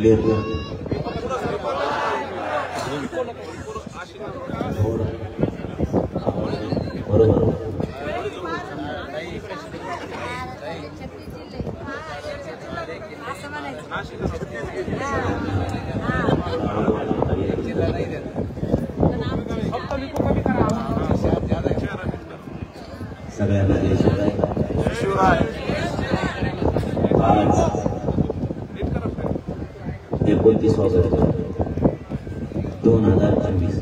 Clear बरोबर सगळ्यांना जय शिवराय। आज 29 ऑगस्ट 2024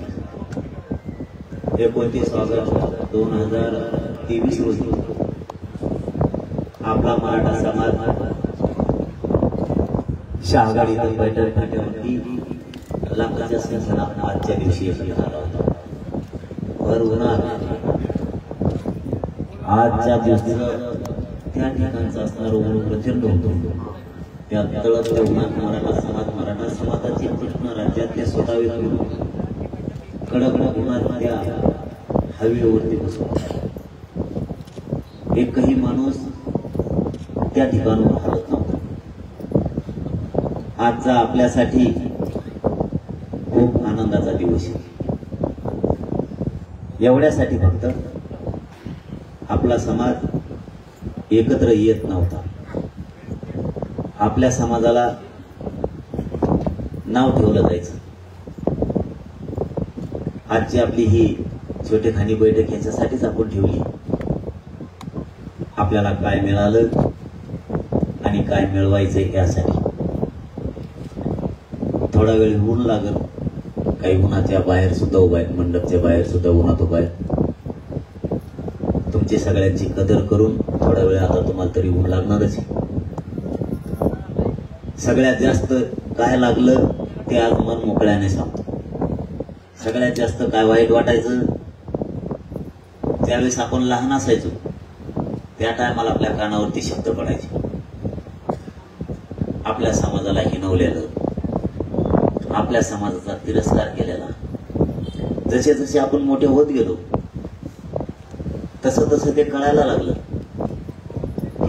29 ऑगस्ट 2023 रोजी आपला मराठा समाज शहागड इथं बैठक खात्यावरती लाखाच्या संख्येनं आजच्या दिवशी एकत्र आला होता। भर उन्हात आजच्या दिवसाचं त्या ठिकाणचं असणारं ऊन प्रचंड होतं। त्या तळतल्या उन्हात मराठा समाजाचे प्रश्न राज्यातले स्वतःवे कडक उन्हात त्या हवेवरती बसतो। एकही माणूस त्या ठिकाणावर हलत नव्हता। आजचा आपल्यासाठी खूप आनंदाचा दिवस आहे। एवढ्यासाठी फक्त आपला समाज एकत्र येत नव्हता। आपल्या समाजाला नाव ठेवलं जायचं। आजची आपली ही छोटेखानी बैठक याच्यासाठीच आपण ठेवली। आपल्याला काय मिळालं आणि काय मिळवायचंय यासाठी। थोडा वेळ ऊन लागल, काही उन्हाच्या बाहेर सुद्धा उभा आहेत, मंडपच्या बाहेर सुद्धा उन्हात उभा आहेत। तुमची सगळ्यांची कदर करून थोडा वेळ आता तुम्हाला तरी ऊन लागणारच आहे। सगळ्यात जास्त काय लागलं ते आज मन मोकळ्याने सांगतो। सगळ्यात जास्त काय वाईट वाटायचं त्यावेळेस आपण लहान असायचो, त्या टायमाला आपल्या कानावरती शब्द पडायचे। आपल्या समाजाला हिणवलेलं, आपल्या समाजाचा तिरस्कार केलेला। जसे जसे आपण मोठे होत गेलो तसं तसं ते कळायला लागलं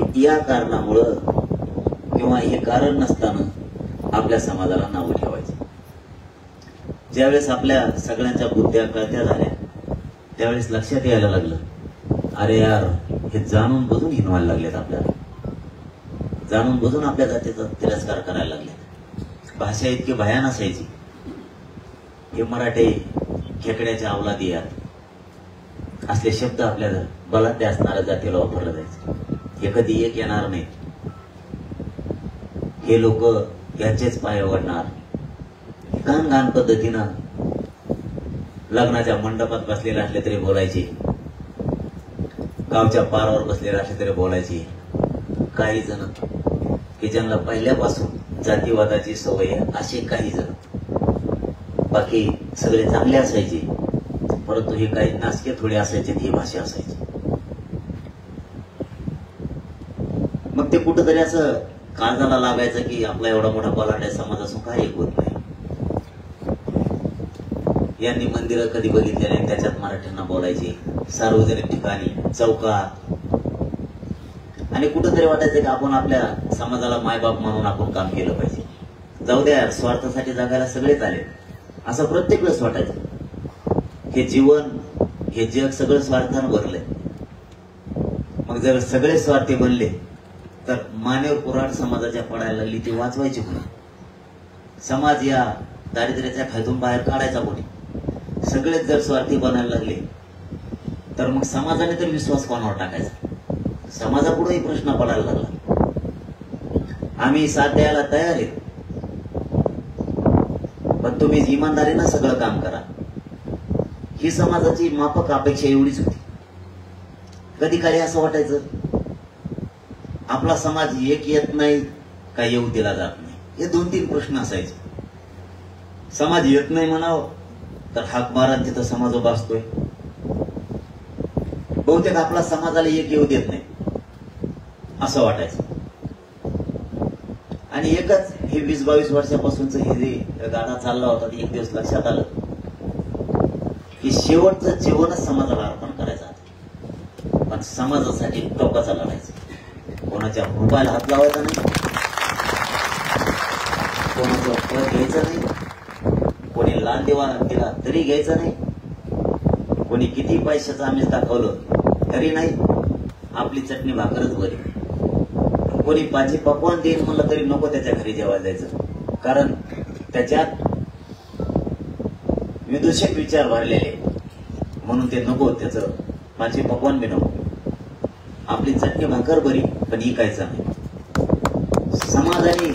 की या कारणामुळं किंवा हे कारण नसताना आपल्या समाजाला नावं ठेवायचं। ज्यावेळेस आपल्या सगळ्यांच्या बुद्ध्या कळत्या झाल्या त्यावेळेस लक्षात यायला लागलं, अरे यार हे जाणून बुजून हिनवायला लागलेत आपल्याला, जाणून बुजून आपल्या जातीचा तिरस्कार करायला लागले। भाषा इतकी भयान असायची, हे मराठे खेकड्याच्या अवलादी आहेत असले शब्द आपल्याला बलाढ्य असणाऱ्या जातीला वापरलं जायचं। हे कधी एक येणार नाही, हे लोक यांचेच पाय ओढणार। घाण घाण पद्धतीनं लग्नाच्या मंडपात बसलेले असले तरी बोलायचे, गावच्या पारावर बसलेले असले तरी बोलायचे। काही जण की ज्यांना पहिल्यापासून जातीवादाची सवय आहे असे काही जण, बाकी सगळे चांगले असायचे, परंतु हे काही नासके थोडे असायचे, ही भाषा असायची। मग ते कुठंतरी असं काळजाला लागायचं की आपला एवढा मोठा बलाढ्य समाज असून काय एक होत नाही। यांनी मंदिरं कधी बघितले नाही, त्याच्यात मराठ्यांना बोलायचे सार्वजनिक ठिकाणी, चौकात, आणि कुठंतरी वाटायचं की आपण आपल्या समाजाला मायबाप म्हणून आपण काम केलं पाहिजे। जाऊ द्या, स्वार्थासाठी जगायला सगळेच आले असं प्रत्येक वेळेस वाटायचं। हे जीवन, हे जग सगळं स्वार्थानं भरलंय। मग जर सगळे स्वार्थी बनले तर मानव कुऱ्हाड समाजाच्या पडायला लागली, ती वाचवायची कोणी? समाज या दारिद्र्याच्या खायतून बाहेर काढायचा कोणी? सगळेच जर स्वार्थी बनायला लागले तर मग समाजाने तर विश्वास कोणावर टाकायचा? समाजापुढेही प्रश्न पडायला लागला। आम्ही साथ द्यायला तयार आहे, पण तुम्ही इमानदारीनं सगळं काम करा। ही समाजाची माफक अपेक्षा एवढीच होती। कधी कधी असं वाटायचं आपला समाज एक येत नाही का येऊ दिला जात नाही, हे 2-3 प्रश्न असायचे। समाज येत नाही म्हणावं तर हाक मारा, तिथं समाज उभा असतोय। बहुतेक आपला समाजाला एक येऊ देत नाही असं वाटायचं। आणि एकच हे 20-22 वर्षापासूनच हे जे गाडा चालला होता, एक दिवस लक्षात आलं की शेवटचं जीवनच समाजाला अर्पण करायचं, पण समाजासाठी टोकाचा लढायचं। कोणाच्या मोबाईल हात लावायचा नाही, कोणाचं पद घ्यायचं नाही, कोणी लाल दिवा दिला तरी घ्यायचं नाही, कोणी किती पैशाचं आम्हीच दाखवलं तरी नाही, आपली चटणी भाकरच बरी. कोणी भाजी पकवान देईन म्हणलं तरी नको त्याच्या घरी जेवायला जायचं, कारण त्याच्यात विदूषक विचार भरलेले, म्हणून ते नको, त्याचं भाजी पकवान बी नको. आपली चटणी भाकर बरी पण इकायचं नाही. समाजाने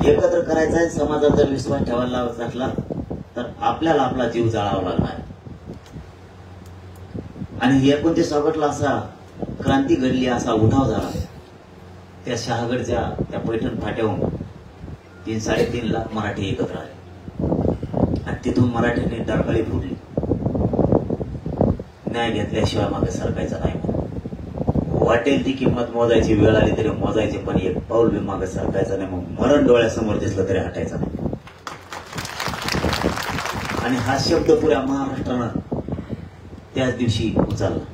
एकत्र करायचा आहे. समाजात जर विश्वास ठेवायला असला तर आपल्याला आपला जीव जाळावा लागणार. आणि 29 ऑगस्टला असा क्रांती घडली, असा उठाव झाला. त्या शहागडच्या त्या पैठण फाट्याहून 3-3.5 लाख मराठी एकत्र आले आणि तिथून मराठ्यांनी डरकाळी फुटली. न्याय घेतल्याशिवाय मागे सरकायचा नाही. वाटेल ती किंमत मोजायची, वेळ आली तरी मोजायची, पण एक पाऊल बी मागे सरकायचं नाही. मग मरण डोळ्यासमोर दिसलं तरी हटायचं नाही. आणि हा शब्द पुऱ्या महाराष्ट्रानं त्याच दिवशी उचलला.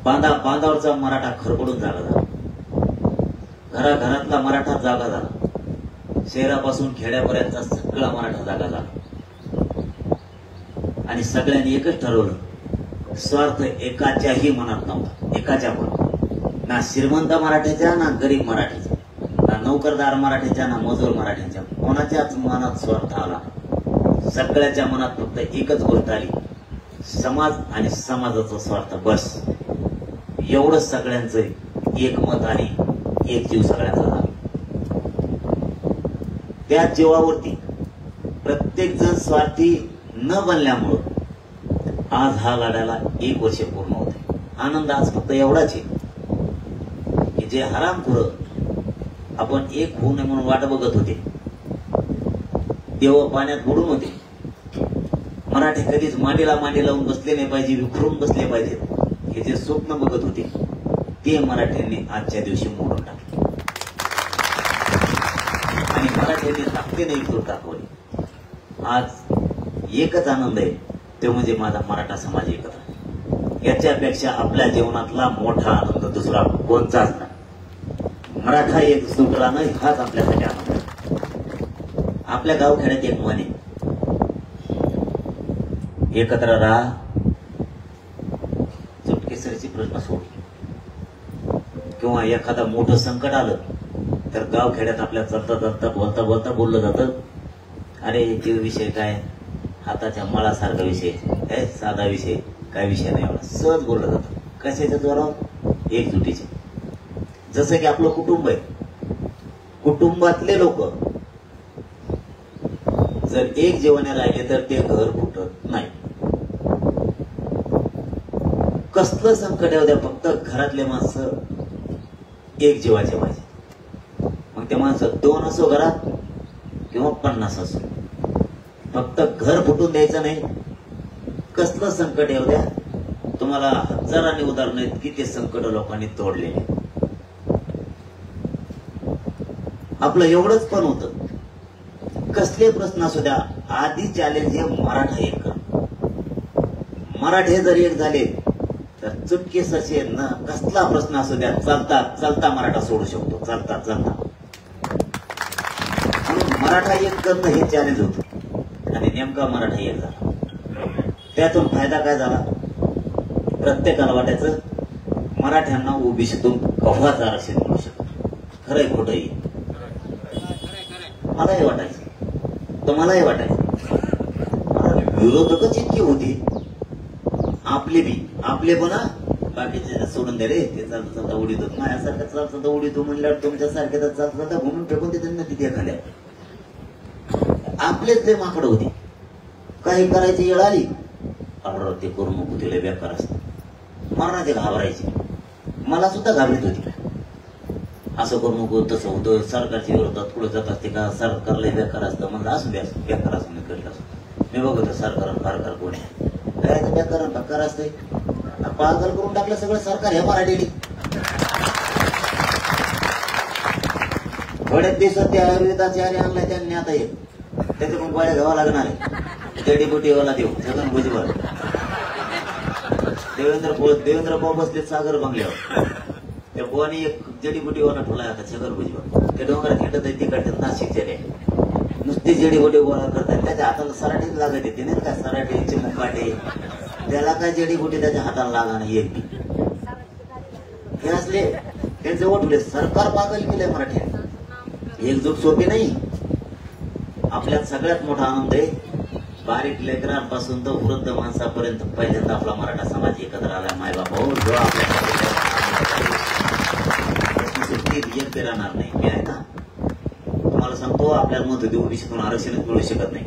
बांधावरचा मराठा खरपडून जागा झाला. घराघरातला मराठा जागा झाला. शहरापासून खेड्यापर्यंतचा सगळा मराठा जागा झाला. आणि सगळ्यांनी एकच ठरवलं, स्वार्थ एकाच्याही मनात नव्हता. एकाच्या मनात ना श्रीमंत मराठ्याच्या, ना गरीब मराठ्याच्या, ना नोकरदार मराठ्याच्या, ना मजूर मराठ्याच्या. कोणाच्याच मनात स्वार्थ आला. सगळ्याच्या मनात फक्त एकच गोष्ट आली, समाज आणि समाजाचा स्वार्थ. बस एवढंच सगळ्यांचं एक मत आणि एक जीव सगळ्यांचा झाला. त्या जीवावरती प्रत्येक जण स्वार्थी न बनल्यामुळं आज हा लढ्याला 1 वर्ष पूर्ण होते. आनंद आज फक्त एवढाच आहे की जे हरामखोर आपण एक होऊ नये म्हणून वाट बघत होते, देव पाण्यात बुडून होते, मराठी कधीच मांडीला मांडी लावून बसले नाही पाहिजे, विखरून बसले पाहिजेत, हे जे स्वप्न बघत होते ते मराठ्यांनी आजच्या दिवशी मोडून टाकले. आणि मराठ्यांनी ताकदीने एकजूट दाखवली. आज एकच आनंद आहे, ते म्हणजे माझा मराठा समाज एकत्र. याच्यापेक्षा आपल्या जीवनातला मोठा आनंद दुसरा कोणताच नाही. मराठा एक सुटला नाही, हाच आपल्यासाठी आनंद आहे. आपल्या गावखेड्यात एक म्हण आहे, एकत्र राहा, चुटकेसरीची प्रश्न सोड. किंवा एखादा मोठं संकट आलं तर गावखेड्यात आपल्या चालता बोलता बोलता बोललं जातं, अरे जीव विषय काय, हाताच्या मळासारखा विषय, साधा विषय, काय विषय नाही, एवढा सहज बोललं जातं. कशाच्या जोरावर? एकजुटीचे. जसं की आपलं कुटुंब आहे, कुटुंबातले लोक जर एक जीवाने राहिले तर ते घर फुटत नाही. कसलं संकट येऊ द्या, फक्त घरातले माणसं एक जीवाचे पाहिजे. मग ते माणसं 2 असो घरात किंवा 50 असो, फक्त घर फुटून द्यायचं नाही. कसलं संकट येऊ द्या, तुम्हाला हजारांनी उदाहरणं आहेत की ते संकट लोकांनी तोडलेले. आपलं एवढंच पण होतं, कसले प्रश्न असू द्या, आधी चॅलेंज हे मराठा एक कर. मराठे जर एक झाले तर चुटकेसरचे न कसला प्रश्न असू द्या, चालता चालता मराठा सोडू शकतो, चालता चालता. म्हणून मराठा एक करणं हे चॅलेंज होतं आणि नेमका मराठा एक झाला. त्यातून फायदा काय झाला? प्रत्येकाला वाटायचं मराठ्यांना ओबीसीतून कव्हाच आरक्षण मिळू शकतं. खरंय खोटंही? मलाही वाटायचं, तुम्हालाही वाटायचं. विरोधकच इतके होते, आपले पण बाकीचे सोडून दे रे, ते चालता चालता उडीत होत, माझ्यासारखं चालता चालता उडीतो म्हणल्यावर तुमच्या सारख्या चालता चालता घुमून फेकून देते ना तिथे खाल्या. आपलेच ते माकड होते, काही करायची वेळ आली अरे ते करू नको, तिला बेकार असतं, मला ते घाबरायचे. मला सुद्धा घाबरत होती, असं करू नको, तसं होतं, सरकारच्या विरोधात पुढे जात असते का, सरकारला बेकार असतं. म्हणलं असू द्या, बेकार असं मी कळलं असं. मी बघतो सरकार फारकार कोण आहे, काय बेकार बक्कार असतंय, पागल करून टाकलं सगळं सरकार हे मराठीने. थोड्याच दिवसात ते आयुर्वेदाचे आरे आणलाय त्यांनी, आता येत त्याचे पण गोळ्या घ्यावा लागणार आहे. डेडीबुटीवाला देऊ जगन भुजबळ, देवेंद्र भाऊ बसले सागर बंगल्यावर. त्या बुवानी एक जडीबुटीवाला ठोलाय आता छगर भुजबळ ते डोंगरात हिंडत आहे तिकडे नाशिकच्या रे नुसती जडीबुटी गोळा करतात त्याच्या हाताला सराटीच लागत येते नाही का सराटीचे मुकाटे त्याला काय जडीबुटी त्याच्या हाताला लागा नाही एक हे असले त्यांचे ओठले सरकार पागल केले मराठी एकजूट सोपी नाही. आपल्यात सगळ्यात मोठा आनंद आहे बारीक लेकरांपासून तर वृद्ध माणसापर्यंत पहिल्यांदा आपला मराठा समाज एकत्र आला मायबापा हो जो आपल्या सुट्टी राहणार नाही. मी आहे ना तुम्हाला सांगतो आपल्याला मत होते ओबीसीतून आरक्षणच मिळू शकत नाही.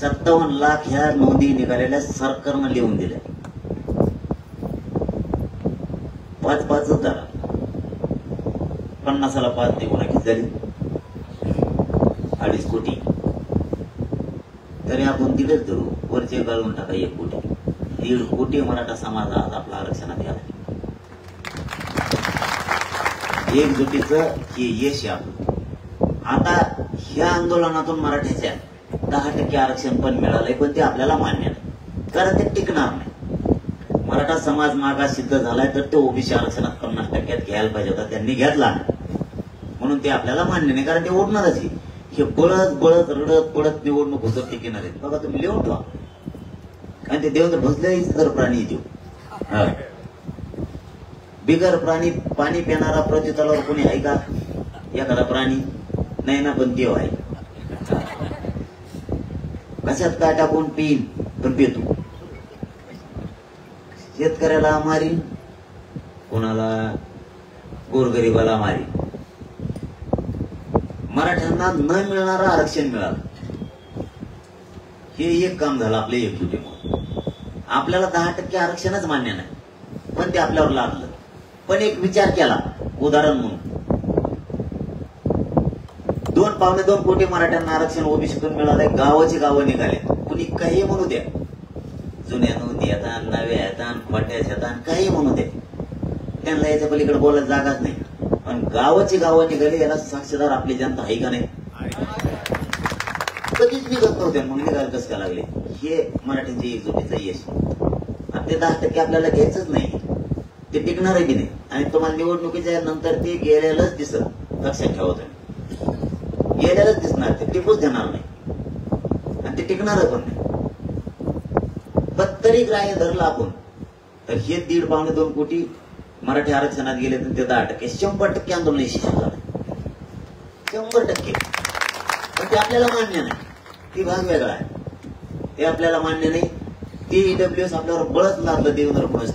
57 लाख ह्या नोंदी निघालेल्या सरकारनं लिहून दिल्या 5-5 झाला 50ला 5 निघून किती झाली 2.5 कोटी तरी आपण दिलेच धरू वरचे घालून टाका 1 कोटी 1.5 कोटी मराठा समाज आज आपला आरक्षणात गेला. एकजुटीचं हे यश आहे आपलं. आता ह्या आंदोलनातून मराठ्याच्या 10% आरक्षण पण मिळालंय पण ते आपल्याला मान्य नाही कारण ते टिकणार नाही. मराठा समाज मागास सिद्ध झालाय तर ते ओबीसी आरक्षणात 50% घ्यायला पाहिजे होता त्यांनी घेतला म्हणून ते आपल्याला मान्य नाही कारण ते उडणारच आहे. हे बळत बळत रडत पडत निवडणूक होत टिकणार आहेत. बघा तुम्ही लिहून ठेवा आणि ते देवेंद्र भोसले तर प्राणी देऊ बिगर प्राणी पाणी पिणारा प्रतितलावर कोणी आहे का एखादा प्राणी नाही ना पण देव आहे. कशात काय टाकून पिईन पण पितो. शेतकऱ्याला मारीन कोणाला गोरगरीबाला मारीन. मराठ्यांना न मिळणारं आरक्षण मिळालं हे एक काम झालं आपल्या एकजुटीमुळे. आपल्याला 10% आरक्षणच मान्य नाही पण ते आपल्यावर लादलं. पण एक विचार केला उदाहरण म्हणून 2.2 कोटी मराठ्यांना आरक्षण ओबीसीतून मिळालंय. गावाची गावं निघाले कुणी काही म्हणू द्या जुन्या नोंदी येतात नव्या येतात खोट्याच येतात काही म्हणू द्या त्यांना याच्या पलीकडे बोलायला जागाच नाही. पण गावाची गावं निघाली याला साक्षीदार आपली जनता आहे का नाही कधीच निघत नव्हते म्हणून निघायला कसं काय लागले. हे मराठ्यांचे एकजुटीचं यश. ते 10% आपल्याला घ्यायचंच नाही ते टिकणार आहे की नाही. आणि तुम्हाला निवडणुकीच्या नंतर ते गेलेलंच दिसत लक्षात ठेवा तुम्ही गेलेलंच दिसणार ते टिकूच देणार नाही आणि ते टिकणार पण नाही. पण तरी ग्राह्य धरलं आपण तर हे 1.5-2 कोटी मराठी आरक्षणात गेले तर ते 10% 100% आंदोलन यशस्वी झालं 100%. पण ते आपल्याला मान्य नाही. ती भाग वेगळा आहे ते आपल्याला मान्य नाही. ते ईडब्ल्यूएस आपल्यावर बळच लागलं देवेंद्र फडणवीस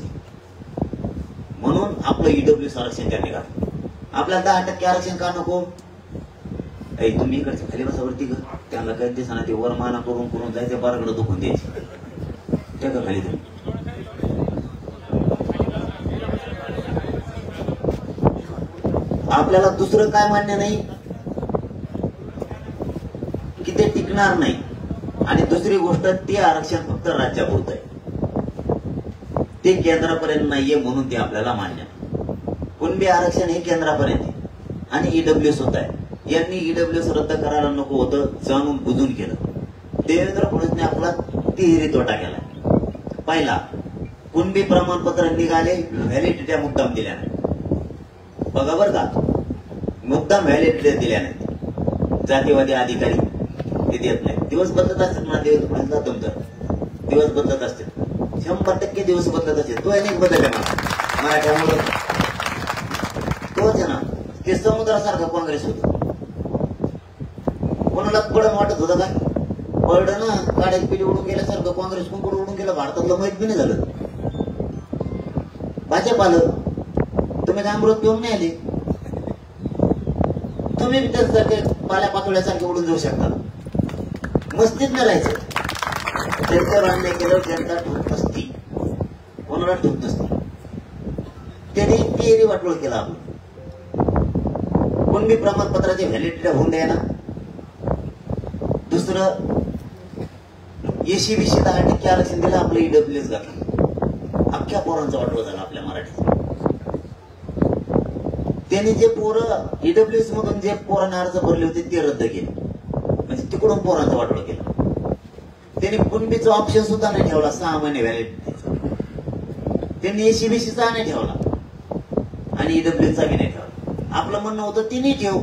म्हणून आपलं ईडब्ल्यूएस आरक्षण त्यांनी काढलं. आपल्याला 10% आरक्षण का नको. तुम्ही इकडच्या खाली बसावरती ग त्यांना काही दिसना ते वरमाना करून करून जायचं बाराकडे दुखून द्यायचे त्या का खाली तुम्ही. आपल्याला दुसरं काय मान्य नाही की ते टिकणार नाही. आणि दुसरी गोष्ट ते आरक्षण फक्त राज्यापुरतं आहे ते केंद्रापर्यंत नाहीये म्हणून ते आपल्याला मान्य नाही. कुणबी आरक्षण हे केंद्रापर्यंत आहे आणि ईडब्ल्यूएस होत आहे. यांनी ईडब्ल्यूएस रद्द करायला नको होतं जाणून बुजून केलं. देवेंद्र फडणवीसने आपला तिहेरी तोटा केला. पहिला कुणबी प्रमाणपत्र निघाले व्हॅलिडिटी मुद्दाम दिल्या नाही. बघा बरं का मुद्दाम व्हॅलिडिटी दिल्या नाही. जातीवादी अधिकारी ते देत नाही. दिवस बदलत असतात ना देवेंद्र फडणवीसला तुमचं दिवस बदलत असते 100% दिवस बदलत असते. तो अनेक बदलले मराठ्यामुळे तोच आहे ना ते समुद्रासारखा काँग्रेस होत. कोणाला पडण वाटत होतं का पडलं ना गाड्यात पिढी उडून गेल्यासारखं काँग्रेस कुंकड उडून गेलं. भारतातलं माहित बी नाही झालं. भाजप आलं तुम्ही काय अमृत घेऊन नाही आले. तुम्ही त्याच्यासारखे पाल्या पातोळ्यासारखे उडून जाऊ शकता. मस्तीत नाही राहायचं. त्यांच्यावर अन्याय केल्यावर जनता ठोक नसती कोणाला ठोक नसती. त्यांनी तिहेरी वाटोळ केला. आपण कुणबी प्रमाणपत्राची व्हॅलिडिटी होऊन द्या ना. दुसरं एसी-बीसी 10% आरक्षण दिलं आपलं ईडब्ल्यूएस घातलं. अख्ख्या पोरांचा वाटोळ झाला आपल्या मराठीत. त्यांनी जे पोरं ईडब्ल्यूएस मधून जे पोरांना अर्ज भरले होते ते रद्द केले म्हणजे तिकडून पोरांचा वाटोळ केला. त्यांनी कुणबीचा ऑप्शन सुद्धा नाही ठेवला 6 महिने व्हॅलिडिटीचा. त्यांनी एसी-बीसीचा नाही ठेवला आणि ईडब्ल्यूएसचा बी नाही ठेवला. आपलं म्हणणं होतं तिन्ही ठेव,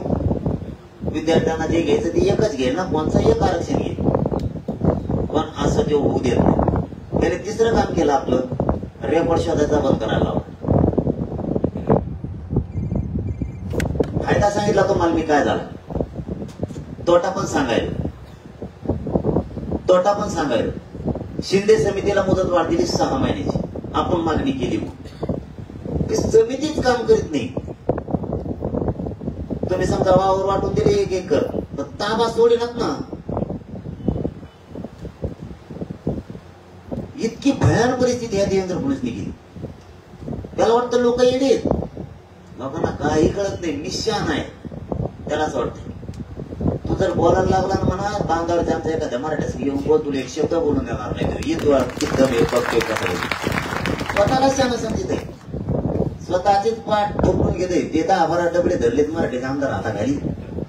विद्यार्थ्यांना जे घ्यायचं ते एकच घे ना, कोणचं एक आरक्षण घे. पण असं ते होऊ देत नाही. त्याने तिसरं काम केलं, आपलं रेकॉर्ड शोधायचा बंद करायला लावला. फायदा सांगितला तुम्हाला मी काय झाला, तोटा पण सांगायला. शिंदे समितीला मुदत वाढ दिली 6 महिन्याची, आपण मागणी केली, समितीच काम करीत नाही. तुम्ही समजा वावर वाटून दिले 1 एकर, तर ताबा सोडेनात ना. इतकी भयानक परिस्थिती या देवेंद्र फडणवीसने केली. त्याला वाटतं लोक येडे आहेत, लोकांना काही कळत नाही, निशान आहे. त्याला असं वाटतं तू जर बोलायला लागला ना म्हणा, बांधावरच्या आमच्या एखाद्या मराठ्यास घेऊन बोल, तुला एक शब्द बोलून देणार नाही. स्वतःला शान समजित आहे, स्वतःचेच पाठ ठोकून घेते. ते 10-12 डबडे धरलेत मराठीचे आमदार हाताखाली,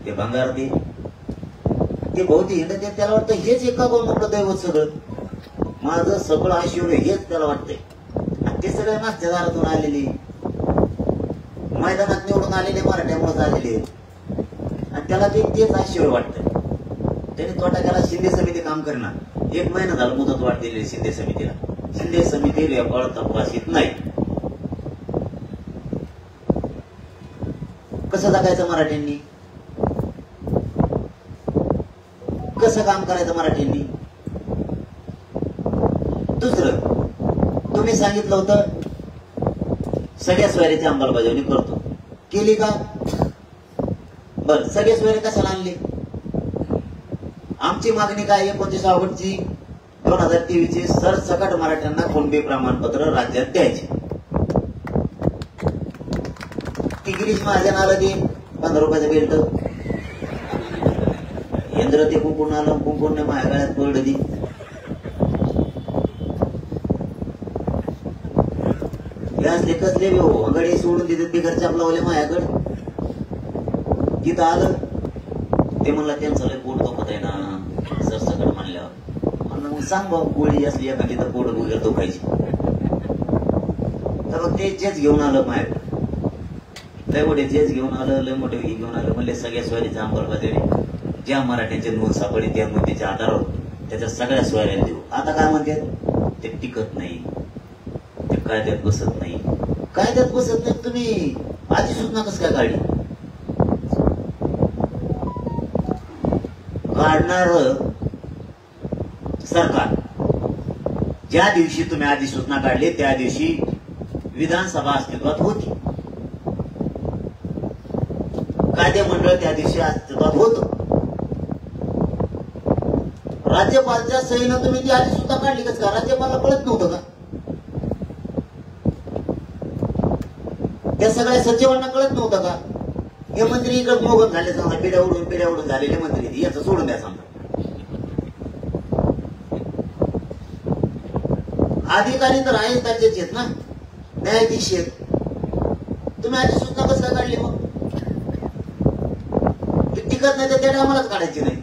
ते भंगार ते बहुती हिंड. त्याला वाटतं हेच एका कोण आपलं दैवत, सगळं माझं सगळं ऐश्वर्य हेच त्याला वाटतंय. आणि ते सगळे मागच्या दारातून आलेले, मैदानात निवडून आलेले मराठ्यामुळे आलेले, आणि त्याला तेच ऐश्वर्य वाटतंय. त्याने तोटा केला. शिंदे समिती काम करणार, 1 महिना झाला मुदत वाढ दिलेली शिंदे समितीला. शिंदे समिती रेकॉर्ड तपासित नाही. कसं जगायचं मराठ्यांनी, कसं काम करायचं मराठ्यांनी. दुसरं, तुम्ही सांगितलं होतं सगळ्या सोयरीची अंमलबजावणी करतो, केली का? बर, सगळे सोयरे कशाला आणले? आमची मागणी काय, 29 ऑगस्टची 2023 सरसकट मराठ्यांना कुणबी प्रमाणपत्र राज्यात द्यायचे. ती गिरीश महाजन आलं ते 15 रुपयाचं बेल्ट, इंद्र ते कुंकुण आलं, कुंकुणने माझ्या गळ्यात पडलं ती. असले कसले वगडे सोडून तिथे बिगर चापलावले माझ्याकडे. तिथं आलं ते म्हणलं त्यांचं लय पोट दुखत आहे ना सरसकट म्हणल्यावर. म्हणलं मग सांग भाऊ, गोळी असली एखादी तर पोट वगैरे दुखायची. तर मग ते जेच घेऊन आलं माझ्याकडे, लय मोठे जेच घेऊन आलं, लय मोठे घेऊन आलं. म्हणले सगळ्या सोयरीच्या अंमलबजावणी ज्या मराठ्यांचे नोंद सापडली त्या नोंदीच्या आधारावर त्याच्या सगळ्या सोयऱ्या देऊ. आता काय म्हणते, ते टिकत नाही, ते कायद्यात बसत नाही. कायद्यात बसत नाही, तुम्ही आधी सूचना कसं काय काढली? काढणार सरकार. ज्या दिवशी तुम्ही अधिसूचना काढली त्या दिवशी विधानसभा अस्तित्वात होती, कायदे मंडळ त्या दिवशी अस्तित्वात होतं. राज्यपालच्या सहीनं तुम्ही ती अधिसूचना काढली कसं का? राज्यपालला कळत नव्हतं का? त्या सगळ्या सचिवांना कळत नव्हतं का? हे मंत्री इकडे मोगत झाले, समजा पिढ्या उडून झालेले मंत्री, याचं सोडून द्या. समजा अधिकारी तर आहेच, राज्याचे आहेत ना, न्यायाधीश आहेत. तुम्ही अधिसूचना कसं काय काढली? मग ते टिकत नाही तर त्या आम्हालाच काढायची नाही.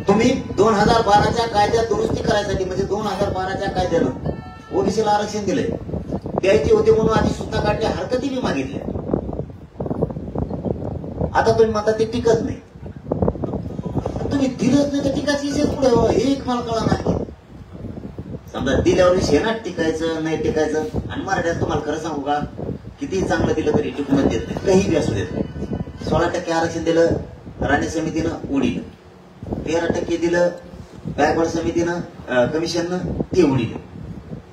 तुम्ही 2012च्या कायद्यात दुरुस्ती करायसाठी, म्हणजे 2012च्या कायद्यानं ओबीसीला आरक्षण दिलंय, द्यायचे होते म्हणून अधिसूचना काढल्या, हरकती बी मागितल्या. आता तुम्ही म्हणता ते टिकत नाही. तुम्ही दिलंच नाही तर टिकायची विषय पुढे, हे एक मला कळा नाही. समजा दिल्यावर विषय ना, टिकायचं नाही टिकायचं. आणि मराठ्यात तुम्हाला खरं सांगू का, किती चांगलं दिलं तरी टिकूनच देत नाही, काही बी असू देत नाही. 16% आरक्षण दिलं राणे समितीनं, उडीलं. 13% दिलं गायकवाड समितीनं, कमिशननं, ते उडीलं.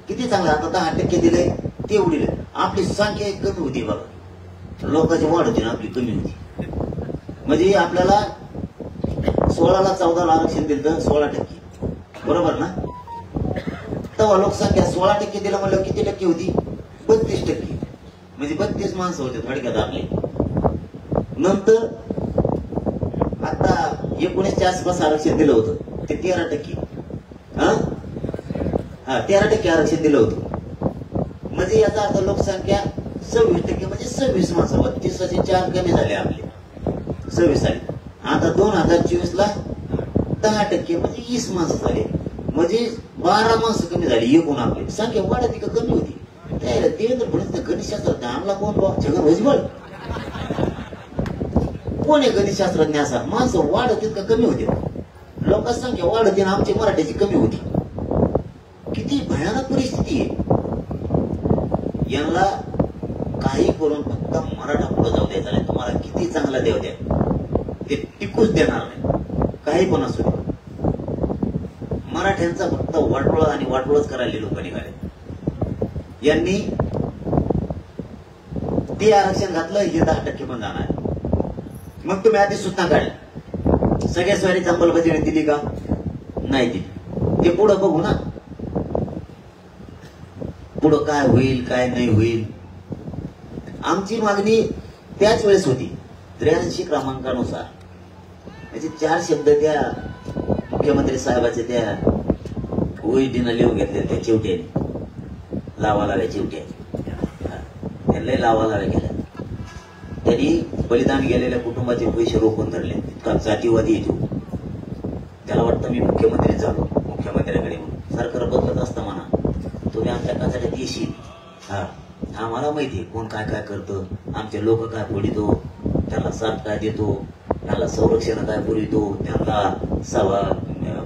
किती चांगलं. आता 10% दिले, ते उडीलं. आपली संख्या कमी होती बघा, लोकांची वाढ होती ना, आपली कमी होती. म्हणजे आपल्याला 16ला 14ला आरक्षण दिलं, 16%, बरोबर ना? तेव्हा लोकसंख्या 16% दिलं म्हणलं किती टक्के होती? 32%. म्हणजे 32 माणसं होते थोडक्यात आपले. नंतर आता 19च्या आसपास आरक्षण दिलं होतं, ते 13%. 13% आरक्षण दिलं होतं. म्हणजे याचा अर्थ लोकसंख्या 26%, म्हणजे 26 माणसं. 32 कमी झाले आपले, 26 झाले. आता 2024ला 10%, म्हणजे 20 माणसं झाले. म्हणजे 12 माणसं कमी झाली. एकूण आपली संख्या वाढती का कमी होती? देवेंद्र फडणवीस गणितशास्त्रज्ञ आणला कोण बा? छगन भुजबळ. कोण आहे गणितशास्त्रज्ञ असा? माणसं वाढत का कमी होते? लोकसंख्या वाढते ना आमची मराठीची कमी होती. किती भयानक परिस्थिती आहे. यांना काही करून फक्त मराठा पुढे जाऊ द्यायचा नाही. तुम्हाला किती चांगला देव द्या, ते टिकूच देणार नाही, काही पण असू दे. मराठ्यांचा फक्त वाटोळ आणि वाटोळच करायला लोक निघाले. यांनी ते आरक्षण घातलं, हे 10% पण जाणार. मग तुम्ही आधी सूचना काढली, सगळ्या स्वारी अंमलबजावणी दिली का? नाही दिली. ते पुढं बघू ना, पुढं काय होईल काय नाही होईल. आमची मागणी त्याच वेळेस होती 83 क्रमांकानुसार. म्हणजे 4 शब्द त्या मुख्यमंत्री साहेबाचे त्या ओईडीनं लिहून घेतले, त्या चिवट्याने लावा लाव्या चिवट्या त्यांना लावा लाव्या गेल्या. त्यांनी बलिदान गेलेल्या कुटुंबाचे पैसे रोखून धरले. इतका जातीवादी येतो. त्याला वाटतं मी मुख्यमंत्री झालो, मुख्यमंत्र्याकडे सरकार बदलत असतं म्हणा, तुम्ही आमच्या काचाड्यात येशील. हा, आम्हाला माहिती कोण काय काय करतं, आमचे लोक काय फोडितो, त्यांना साथ काय देतो, त्यांना संरक्षण काय पुरवितो, त्यांना सभा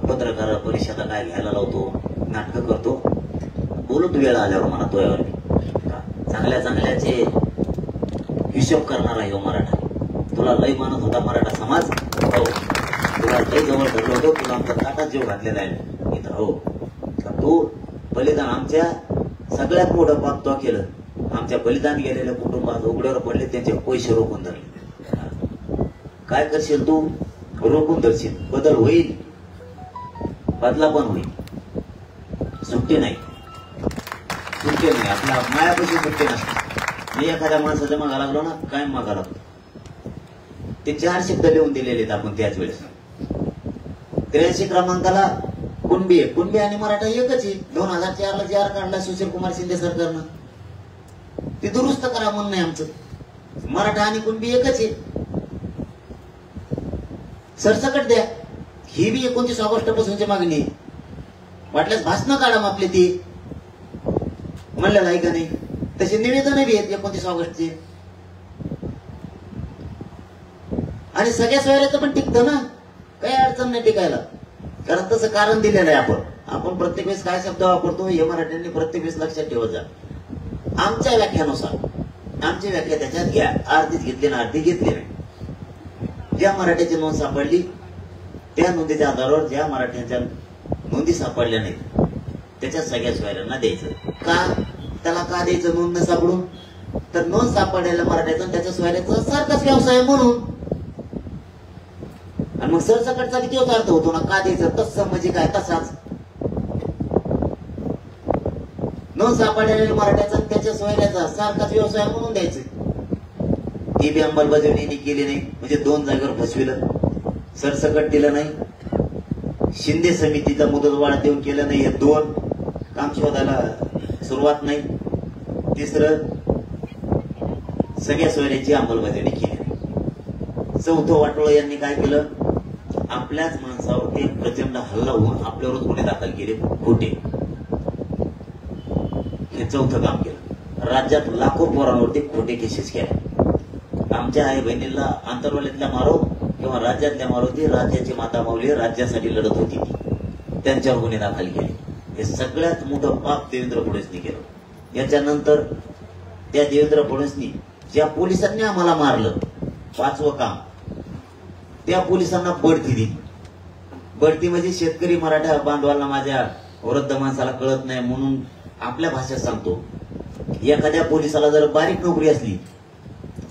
पत्रकार परिषदा काय घ्यायला लावतो, नाटकं करतो. बोलू तू वेळ आल्यावर म्हणा तो यावर चांगल्या चांगल्याचे हिशोब करणार आहे हो मराठा. तुला लय मानत होता मराठा समाज, हो तुला लय जवळ धरलं होतं, तुला आमच्या ताटात जीव घातलेला आहे इथं. हो तू बलिदान आमच्या सगळ्यात मोठं पाप तो केलं. आमच्या बलिदान गेलेल्या कुटुंबात उघड्यावर पडले, त्यांचे पैसे रोखून धरले. काय करशील तू? रोखून धरशील. बदल होईल, बदला पण होईल. सुट्टी नाही, सुट्टी नाही. आपल्या मायापाशी सुट्टी नसते. मी एखाद्या माणसाच्या मागा लागलो ना, काय मागा लागलो, ते 4 शब्द लिहून दिलेले आहेत आपण त्याच वेळेस. 83 क्रमांकाला कुणबी आहे, कुणबी आणि मराठा एकच आहे. 2004 ला जार काढला सुशील कुमार शिंदे सरकारनं, ते दुरुस्त करा म्हणून नाही आमचं. मराठा आणि कुणबी एकच आहे, सरसकट द्या. ही बी 29 ऑगस्ट पासूनची मागणी आहे. वाटल्यास भाषण काढा आपले ती म्हणलेलं आहे का नाही. तसे निवेदन बी आहेत 29 ऑगस्टचे. आणि सगळ्या सोयऱ्याचं पण टिकतं ना, काही अडचण नाही टिकायला. कारण तसं कारण दिलेलं आहे. आपण प्रत्येक वेळेस काय शब्द वापरतो हे मराठ्यांनी प्रत्येक वेळेस लक्षात ठेवत जा. आमच्या व्याख्यानुसार आमची व्याख्या त्याच्यात घ्या. अर्धीच घेतली ना अर्धी घेतली नाही. ज्या मराठ्याची नोंद सापडली त्या नोंदीच्या आधारावर ज्या मराठ्यांच्या नोंदी सापडल्या नाहीत त्याच्या सगळ्या सोयऱ्यांना द्यायचं. का? त्याला का द्यायचं? नोंद न सापडून तर नोंद सापडलेल्या मराठ्याचा त्याच्या सोयऱ्याचा सारखाच व्यवसाय म्हणून. आणि मग सरसकटचा किती अर्थ होतो ना, का द्यायचं? तसं म्हणजे काय? तसाच नोंद सापडलेल्या मराठ्याचा त्याच्या सोयऱ्याचा सारखाच व्यवसाय म्हणून द्यायचं. ती बी अंमलबजावणी केली नाही, म्हणजे 2 जागेवर फसविलं. सरसकट दिलं नाही, शिंदे समितीचा मुदतवाढ देऊन केलं नाही. हे 2 काम शोधायला सुरुवात नाही. तिसरं सगळ्या सोयऱ्याची अंमलबजावणी केली नाही. 4थं वाटोळं यांनी काय केलं? आपल्याच माणसावर ते प्रचंड हल्ला होऊन आपल्यावरच गुन्हे दाखल केले खोटे. हे 4थं काम केलं. राज्यात लाखो पोरांवरती खोटे केसेस केल्या. आमच्या आई बहिणीला आंतरवालीतल्या मारो किंवा राज्यातल्या मारुती, राज्याची माता माऊली राज्यासाठी लढत होती, त्यांच्यावर गुन्हे दाखल केले. हे सगळ्यात मोठं पाप देवेंद्र फडणवीसनी केलं. याच्यानंतर त्या देवेंद्र फडणवीसनी ज्या पोलिसांनी आम्हाला मारलं, 5वं काम, त्या पोलिसांना बढती दिली. बढती म्हणजे शेतकरी मराठा बांधवांना, माझ्या वृद्ध माणसाला कळत नाही म्हणून आपल्या भाषेत सांगतो. एखाद्या पोलिसाला जर बारीक नोकरी असली,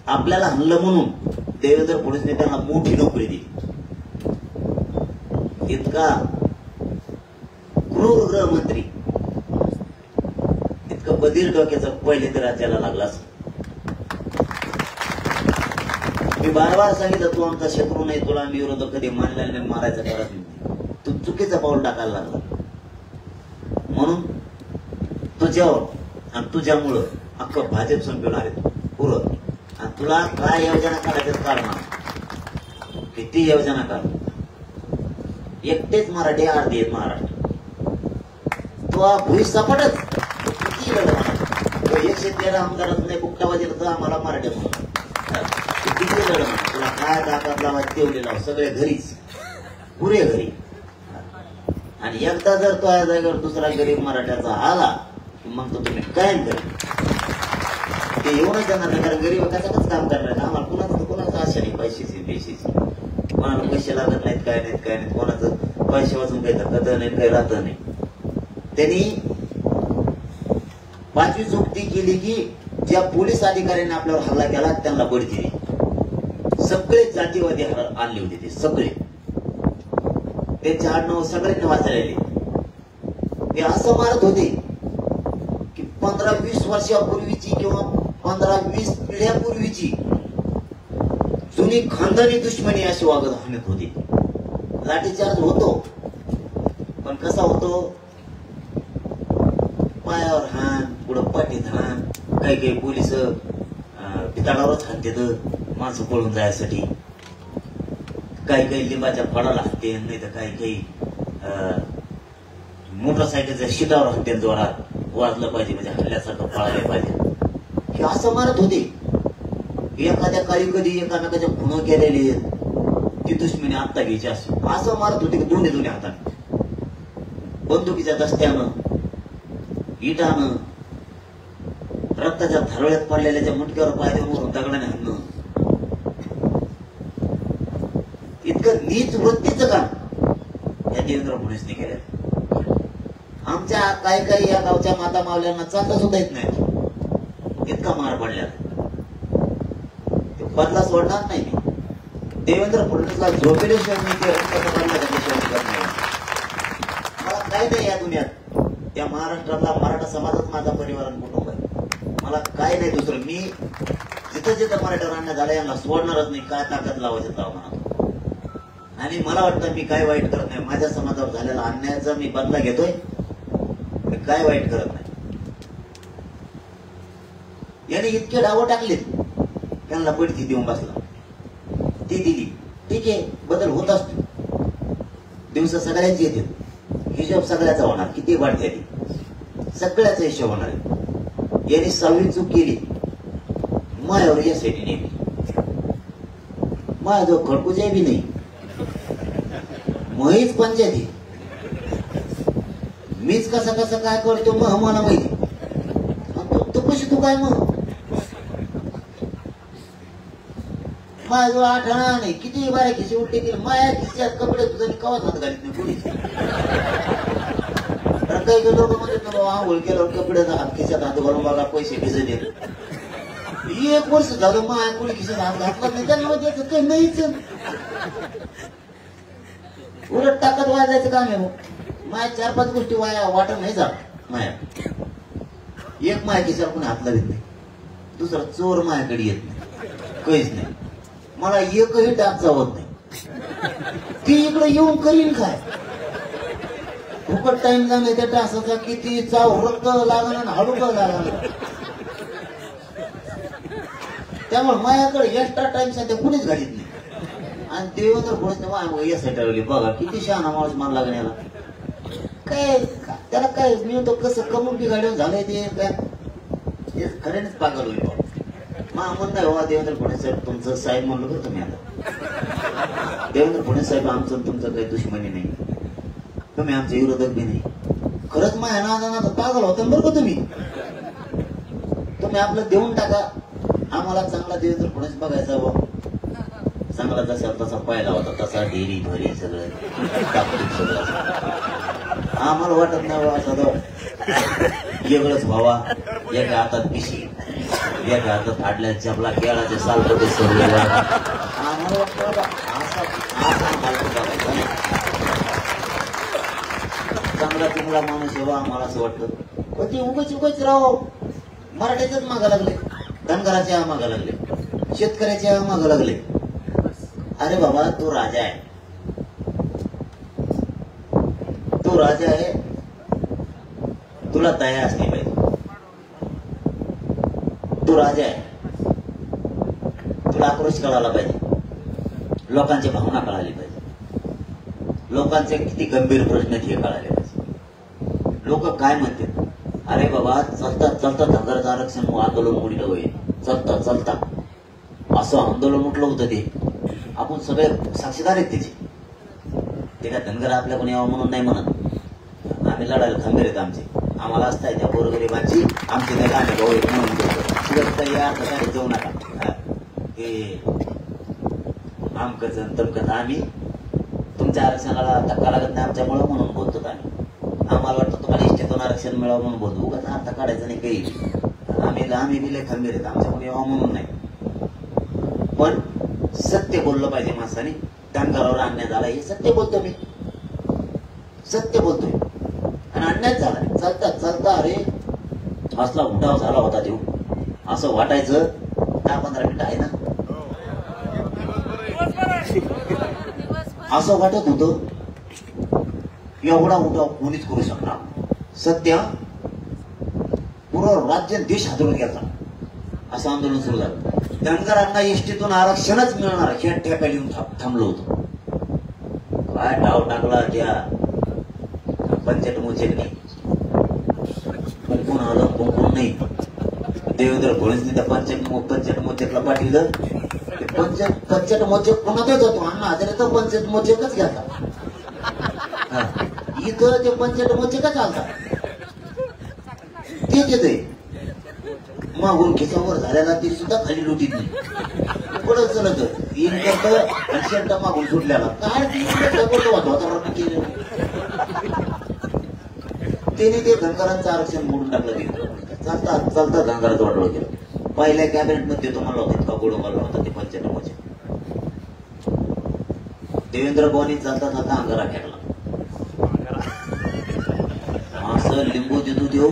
आपल्याला हल्लं म्हणून देवेंद्र फडणवीसने त्यांना मोठी नोकरी दिली. इतका क्रूर गृहमंत्री, इतकं बधीर डोक्याचा पहिल्यांदा राज्याला लागला. मी बार सांगितलं, तू आमचा शत्रू नाही, तुला आम्ही विरोधक कधी मानलेला नाही, मारायचं करत नाही. तू चुकीचं पाऊल टाकायला लागला. म्हणून तुझ्यावर आणि तुझ्यामुळं अख्खं भाजप संपवून आले पुरं. आणि तुला काय योजना काढायचं काढणार, किती योजना काढ. एकटेच मराठी अर्धे आहेत महाराष्ट्र. तो भुई सपाटच किती लढ 113 आमदारात नाही बुकटा दिलं तर आम्हाला मराठी म्हणून किती लढ म्हणा तुला काय ताकद लावायची तेवढी लाव सगळे घरीच पुरे घरी. आणि एकदा जर तो या जागेवर दुसरा गरीब मराठ्याचा आला की मग तो तुम्ही कायम करेल ते येऊनच जाणार नाही. कारण गरीब कशाच काम करणार आम्हाला कुणाचं आशा नाही पैशाची कोणाला पैसे लागत नाहीत काय नाहीत कोणाचं पैसे वाचून काही धकत नाही काही राहत नाही. त्यांनी 5वी चूक ती केली की ज्या पोलीस अधिकाऱ्यांनी आपल्यावर हल्ला केला त्यांना बढती दिली. सगळे जातीवादी आणले होते ते सगळे त्यांचे आडनाव सगळ्यांनी वाचायला ते असं मारत होते की 15-20 वर्षापूर्वीची किंवा 15-20 पिढ्यापूर्वीची जुनी खानदानी दुश्मनी अशी वागत हाणत होती. लाठीचार्ज होतो पण कसा होतो पायावर हाण पुढं पाठीत हाण काही पोलिस पिताळावरच हाणतात माणसं पळून जायसाठी काही लिंबाच्या फळाला हाणते नाही तर काही मोटरसायकलच्या शिटावर हाणते जोरात वाजलं पाहिजे म्हणजे हल्ल्यासारखं पळायला पाहिजे हे असं मारत होते. एखाद्या काळी कधी एकामेकाच्या खुणं केलेली ती दुश्मनी आत्ता घ्यायची असं मारत होते की दोन्ही हाताने बंदुकीच्या दस्त्यानं इटानं रक्ताच्या धारवळ्यात पडलेल्या मुटक्यावर पाय देऊन दगडाने हाणणं इतकं नीच वृत्तीचं काम या देवेंद्र फडणवीसने केलं. आमच्या काही या गावच्या माता मावल्यांना चालता सुद्धा येत नाही इतका मार पडल्या बदला सोडणार नाही मी. देवेंद्र फडणवीसला झोपेल्याशिवाय मी ते मला काय नाही या दुनियात त्या महाराष्ट्रातला मराठा समाजच माझा परिवार आणि कुटुंब आहे. मला काय नाही दुसरं मी जिथं मराठा राहण्यात झालं यांना सोडणारच नाही. काय ताकद लावायचं लावा म्हणा. आणि मला वाटतं मी काय वाईट करत नाही. माझ्या समाजावर झालेला अन्यायाचा मी बदला घेतोय. मी काय वाईट करत नाही. याने इतके डावं टाकले त्यांना बढती देऊन बसला ती दिली ठीक आहे बदल होत असतो. दिवस सगळ्यांचे येते हिशोब सगळ्याचा होणार किती वाढते आधी सगळ्याचा हिशोब होणार आहे. यांनी 6वी चूक केली मायावर यासाठी नेली माया जो खडकूचे बी नाही महीच पंचायती मीच कसा काय करतो मग मला माहिती तू कशी तू काय मग माझा जो आठवणा नाही किती बाऱ्या खिशी उलटी केली माया खिशात कपडे तुझा कवाच हात घालीत नाही कोणी. काही लोक म्हणतात आंघोळ केल्यावर कपड्याचा हात खिशात हात घालून बघा पैसे खिसे देत 1 वर्ष झालं माया कोणी खिशात हात घातला नाही त्यांना द्यायचं काही नाहीच उलट ताकद वाजायचं काम आहे. माया 4-5 गोष्टी वाया वाटत नाही जात माया. एक माया खिशाला कोणी हात लावित नाही दुसरा चोर मायाकडे येत नाही काहीच नाही. मला एकही डाग जावत नाही ती इकडे येऊन करीन काय फुकट टाइम जाणे त्या डासाचा किती चाव रक्त लागण आणि हडूक लागण. त्यामुळे माझ्याकडे एक्स्ट्रा टाइम सध्या कुणीच घालीत नाही. आणि देवेंद्र फडणवीस यासाठी ठरवली बघा किती शहाणा माणूस मान लागण्याला काय त्याला काय मी तो कसं कमून बिघाडून झालंय ते काय खऱ्यानेच पागल होईल. म्हणणं आहे बाबा देवेंद्र फडणवीस साहेब तुमचं साहेब म्हणलं बरं तुम्ही आता देवेंद्र फडणवीस साहेब आमचं तुमचं काही दुश्मनी नाही तुम्ही आमचे विरोधक बी नाही. खरंच माझ्या नादाना पागल होता बरं का तुम्ही आपलं देऊन टाका. आम्हाला चांगला देवेंद्र फडणवीस बघायचा बा चांगला जसा तसा पाहिला होता तसा डेरी भरी सगळं आम्हाला वाटत नाही बाबा वेगळंच व्हावा. एका हातात पिशी एका हातात फाडल्या चपला केळाचे सालपटे सोडले आम्हाला वाटतं चांगला चांगला माणूस येवा आम्हाला असं वाटतं. पण ते उगाच राव मराठ्याच्याच मागा लागले धनगराच्या मागा लागले शेतकऱ्याच्या मागा लागले. अरे बाबा तो राजा आहे तुला दया असली पाहिजे. तू राजा आहे तुला आक्रोश कळाला पाहिजे लोकांची भावना कळाली पाहिजे लोकांचे किती गंभीर प्रश्न हे कळाले पाहिजे. लोक काय म्हणतात अरे बाबा, चालता चालता धनगराचं आरक्षण आंदोलन मोडीलं होईल. चालता चालता असं आंदोलन उठलं होतं ते. आपण सगळे साक्षीदार आहेत त्याचे. ते काय धनगर आपल्याकडून यावं म्हणून नाही म्हणत. आम्ही लढायला खंबीर आहेत आमचे. आम्हाला असताय त्या गोरगरिबांची आमची त्या गाणे भाऊ म्हणून या ठिकाणी जाऊ नका. ते आमकच तमकच आम्ही तुमच्या आरक्षणाला धक्का लागत नाही आमच्यामुळं म्हणून बोलतो आम्ही. आम्हाला वाटतं तुम्हाला इष्टीतून आरक्षण मिळावं म्हणून बोलतो. उगाच अर्थ काढायचं नाही काही. आम्ही बी लय खंबीर आहेत. आमच्याकडे यावं म्हणून नाही. पण सत्य बोललं पाहिजे माणसाने. धनगरावर अन्याय झाला हे सत्य बोलतो मी. सत्य बोलतोय. आणि अन्याय झाला चालता चालता. अरे असला उठाव झाला होता देऊ. असं वाटायचं 10-15 मिनिटं आहे ना. असं वाटत होतं एवढा उठाव कोणीच करू शकणार. सत्य पूर्ण राज्य देश हादरून गेला. असं आंदोलन सुरू झालं. धनगरांना एसटीतून आरक्षणच मिळणार हे ठेका लिहून थांबलो होतो. काय डाव टाकला त्या पंचायत मोचेकने. कुंकून आलं कुंकून नाही. देवेंद्र फडणवीसने त्या पंचायत मोचेकला पाठवलं. पंचायत मोचेक कोणातच होतो. अण्णा हजारेचा पंचायत मोचेकच घ्यायचा. इथं ते पंचायत मोचेकच आलता. तेच येतंय. मागून खिचावर झाल्याला ती सुद्धा खाली लुटीत नाही. पुढं चलत तीन करत आणि शर्ट मागून सुटल्याला काय वातावरण केलं. त्याने ते धनगरांचं आरक्षण मोडून टाकलं. गेलं चालता चालता धनगराचं वाटोळ केलं. पहिल्या कॅबिनेट मध्ये तुम्हाला होता इतका गोड मला होता ते पंचायत मोचे. देवेंद्र भवानी चालता चालता अंगारा फेकला. असं लिंबू देतो देऊ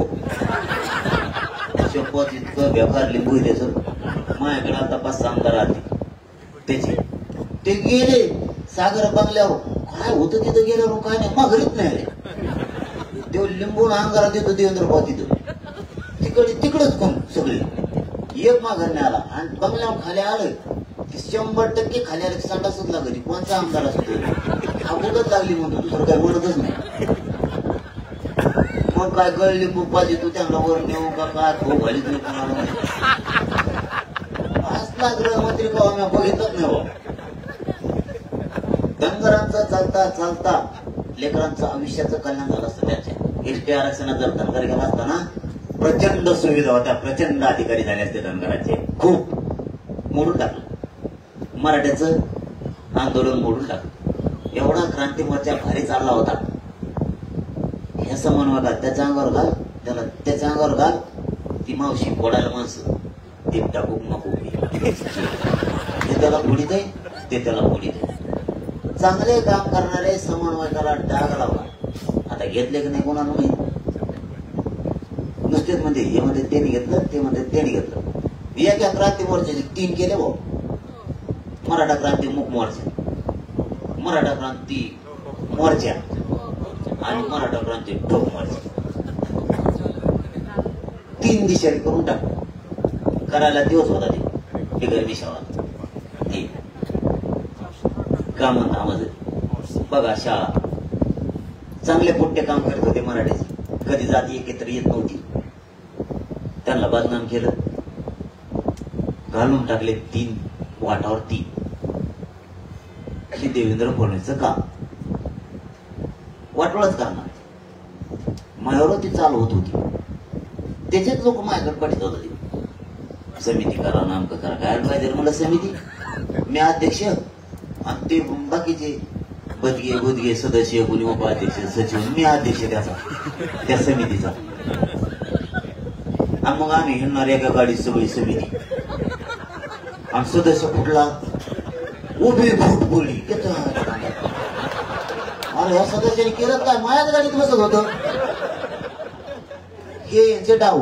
शपथ इतकं बेकार लिंबू आहे त्याचं. माझ्याकडे आता 5 आमदार आले त्याचे. ते गेले सागर बंगल्यावर. काय होतं तिथं गेल्यावर काय नाही माघारीच नाही आले. देव लिंबून अंगारा देतो देवेंद्र भाऊ तिथं. तिकडच कोण सगळे एक माघार नाही आला. आणि बंगल्यावर खाली आलं की 100% खाली आलं की सांडा सुटला घरी. कोणचा आमदार असतो अगोदरच लागली म्हणतो. दुसरं काय म्हणतच नाही. मग काय गळ लिंबू पाहिजे तू त्यांना वर नेऊ का काय भाऊ घाली तुम्ही कोणाला असला गृहमंत्री का आम्ही बघितलंच नाही. धनगरांचा चालता चालता लेकरांचं आयुष्याचं कल्याण झालं असतं. त्यांच्या एसटी आरक्षणात जर धनगर गेला असता ना प्रचंड सुविधा होत्या. प्रचंड अधिकारी झाले असते धनगरांचे. खूप मोडून टाकलं. मराठ्याचं आंदोलन मोडून टाकलं. एवढा क्रांती मोर्चा भारी चालला होता. हे समन्वयात त्याच्या अंगावर घाल त्याला त्याच्या अंगावर घाल. ती मावशी फोडायला माणसं ते टाकू नको. ते त्याला फोडीत आहे ते त्याला फोडीत आहे. चांगले काम करणारे समन्वयकाला डाग लावला. आता घेतले की नाही कोणाला माहित. नुसतेच म्हणजे हे मध्ये त्यांनी घेतलं ते मध्ये त्यांनी घेतलं. एका क्रांती मोर्चाचे 3 केले भाऊ. मराठा क्रांती मुख मोर्चा, मराठा क्रांती मोर्चा आणि मराठा क्रांती ठोक मोर्चा. 3 दिशाने करून टाक. करायला दिवस होता ते बिगर दिशावा. काम म्हणता बघा शाळा चांगले पुट्टे काम करत होते मराठीचे. कधी जाती एकत्र येत नव्हती. त्यांना बदनाम केलं. घालून टाकले 3 वाटावर 3. हे देवेंद्र फडणवीसचं काम. वाटोळच करणार. माझ्यावर ती चालू होत होती. त्याचेच लोक माझ्याकडे पाठीत होते. समिती करा नामकं करा. काय पाहिजे मला समिती. मी अध्यक्ष आणि ते बाकीचे बदगे बुदगे सदस्य कोणी उपाध्यक्ष सचिव. मी अध्यक्ष त्याचा त्या समितीचा. आणि मग आम्ही हिंडणार एका गाडीत सगळी समिती. आणि सदस्य फुटला उभी फूट बोलली. अरे या सदस्याने केलं काय. माझ्याच गाडीत बसत होतं. हे यांचे डाव.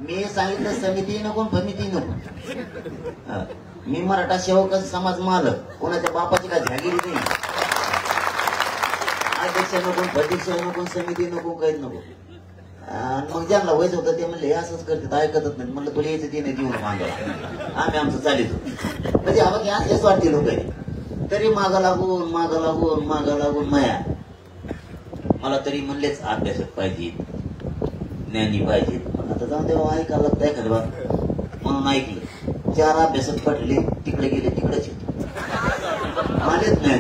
मी सांगितलं समिती नको फमिती नको. मी मराठा सेवक समाज मालक. कोणाच्या बापाची काय झागिरी नाही. अध्यक्ष नको अध्यक्ष नको समिती नको काहीच नको. मग ज्यांना व्हायचं होतं ते म्हणले असंच करतात ऐकतच नाही. म्हणलं तुला यायचं ते नाही देऊन मागायला. आम्ही आमचं चालितो. म्हणजे आम्हाला असंच वाटते लोकांनी. तरी मागा लागून मागा लागून मागा लागून माया मला तरी म्हणलेच अभ्यासक पाहिजे. ज्ञानी पाहिजे. पण आता जाऊन तेव्हा ऐकायला लागतं एखाद्या बाब म्हणून ऐकलं. 4 अभ्यासात पडले, तिकडे गेले, तिकडेच येतो आलेच नाही.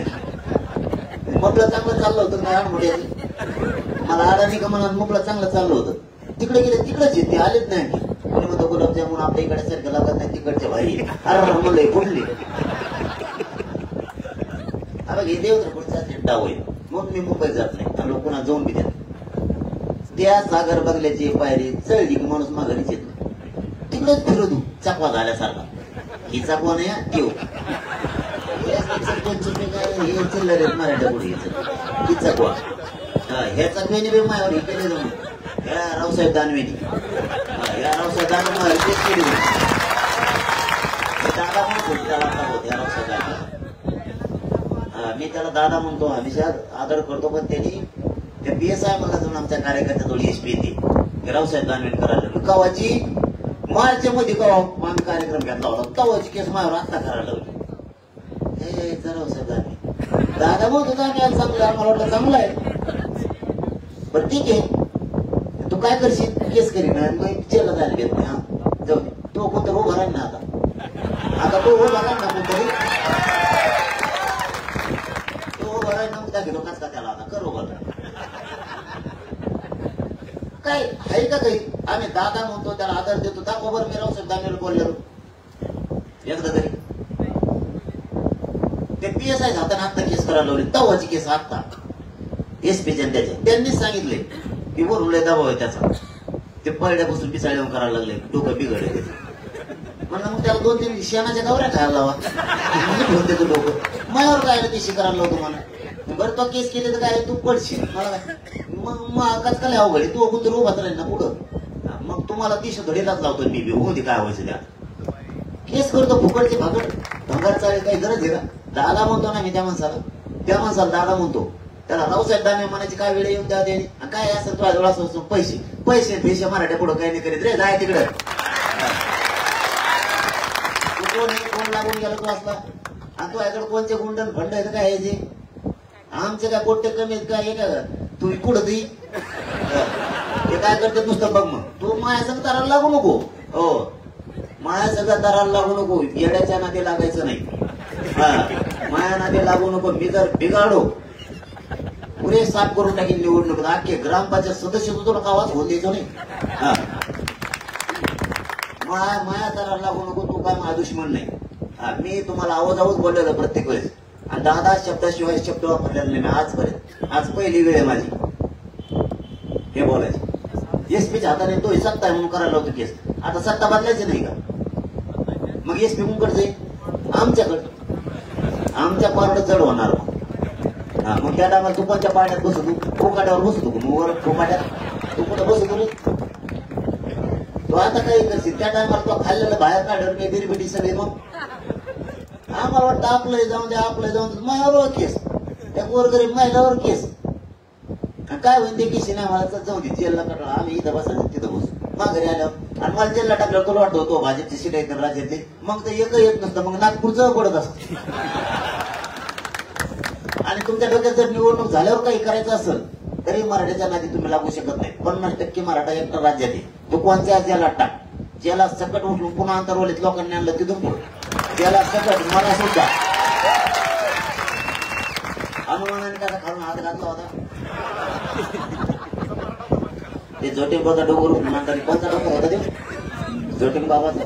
मोकळं चांगलं चाललं होतं नाही आडमोड्याचं, मला अडाणी का म्हणा मोकळं चांगलं चाललं होतं, तिकडे गेले तिकडेच येते, आलेच नाही. कोणी म्हणतो गुलाबजामुन आपल्या इकडे सारखं लागत नाही, तिकडच्या भाई अरे म्हणलंय कुठली आता हे देवत्र पुढचा डाव आहे. मग मी मुंबईत जात नाही आणि लोकांना जाऊन बी त्या सागर बंगल्याची पायरी चढली की माणूस माघारीच येतो. तिकडेच फिरू तू चकवा झाल्यासारखा. ही चकवा नाही ठेव हे चिल्लर मराठा पुढे ही चकवा. ह्या चकव्याने बी मायावर हे केले जाऊन या रावसाहेब दानवेनी, या रावसाहेब दानवे तेच केली दादा म्हणून त्याला होत्या रावसाहेब दानवे. मी त्याला दादा म्हणतो, हमेशा आदर करतो. पण त्यांनी त्या PSI मला जाऊन आमच्या कार्यकर्त्या थोडी एसपी येते रावसाहेब दानवेंकरांना कवाची मार्चच्या मध्ये कवा कार्यक्रम घेतला होता, कवाची केस माझ्यावर आत्ता करायला लावली. हे रावसाहेब दानवे दादा म्हणतो दानवे चांगलं आहे, मला वाटलं चांगलं आहे. बरं ठीक आहे, तू काय करशील केस करीन मग जेला जायला घेत नाही. हा जाऊ दे, तो कोणतं उभा राहील ना आता तो उभा राहील ना कोणतरी का त्याला आता कर उभा काय आहे का काही. आम्ही दादा म्हणतो, त्याला आदर देतो. दाखवा बरं मी रावसाहेब दानवेला बोललेलो एकदा तरी. ते PSI हाताने आत्ता केस करायला लावली, तवाची केस आत्ता SP त्याच्या त्यांनीच सांगितले की वरून लय दबाव आहे त्याचा, ते पळड्यापासून पिसाळ्या करायला लागले, डोकं बिघडले त्याचं. म्हणलं मग त्याला 2-3 शेणाच्या गावऱ्या खायला लावा, त्याचं डोकं माझ्यावर काय केशी करायला लावतो मला. बरं तो केस केले तर काय तू पडशील मला काय, मग आकाच काय अवघड तू कोण तर उभाच राहील ना पुढं. मग तुम्हाला 30 धडीलाच लावतो मी बी, होती काय व्हायचं त्या केस करतो फुकटचे भागड भंगार चालेल, काही गरज आहे का. दादा म्हणतो ना मी त्या माणसाला दादा म्हणतो. त्याला रावसाहेब दानवे म्हणायची काय वेळ येऊन द्या त्याने काय असं तुझ्या जवळ असं पैसे मराठ्या पुढं काही नाही करीत रे, जाय तिकडं. कोण लागून गेला तू असला आणि तू याकडे कोणचे गुंडन फंड आहे काय आहे आमचे काय पोट्टे कमी आहेत काय का तू कुठं ती हे काय करते नुसतं बघ. मग तू माया संग ताराला लागू नको. हो माया सगळं ताराला लागू नको, येड्याच्या नादी लागायचं नाही. माया नादी लागू नको. मी जर बिघाडो पुरे साफ करून टाकेल निवडणूक, अख्खे ग्रामपंचायत सदस्य थोडा आवाज होऊन द्यायचो नाही. माया ताराला लागू नको, तू काय माझा दुश्मन नाही. मी तुम्हाला आवाज बोललेलं प्रत्येक वेळेस आणि 10 शब्दाशिवाय शब्द वापरलेला नाही मी आजपर्यंत. आज पहिली वेळ आहे माझी हे बोलायची. SP हाताने तो सत्ता आहे म्हणून करायला होतो केस. आता सत्ता बदलायची नाही का, मग SP कुंकड जाईल आमच्याकडे, आमच्या पारड चढ होणार. मग त्या टायमाला तू कोणत्या पाड्यात बसतो, फोकाट्यावर बसतो मग वर फोकाट्यात तू कुठं बसतो रे. तो आता काही करशील त्या टायमाला तो खाल्लेलं बाहेर काढलं मी बिरबिटी सगळे. मग आम्हाला वाटतं आपलं जाऊन द्या, आपलं जाऊन माझ्यावर केस, त्या गोरगरीब महिलावर केस काय होईल ते केसी नाही. मला तर जाऊन दे जेलला काढला, आम्ही इथं बसायचं तिथं बसू. माघारी आल्यावर आणि मला जेलला टाकलं तुला वाटतं तो भाजपची सीट आहे तर राज्यातली, मग ते एक येत नसतं, मग नागपूरचं पडत असत. आणि तुमच्या डोक्यात जर निवडणूक झाल्यावर काही करायचं असेल तरी मराठ्याच्या नादी तुम्ही लागू शकत नाही. 50% मराठा एकटा राज्यात आहे. तो कोणत्या जेलात टाक, ज्याला सकट उठून पुन्हा अंतरवलीत लोकांनी आणलं तिथून पुढे त्याला सकट. मला सुद्धा अनुमानाने त्याचा खालून हात घातला होता. ते जोटिंग बाबा डोंगर म्हणतात, कोणता डोंगर होता ते जोटिंग बाबाचा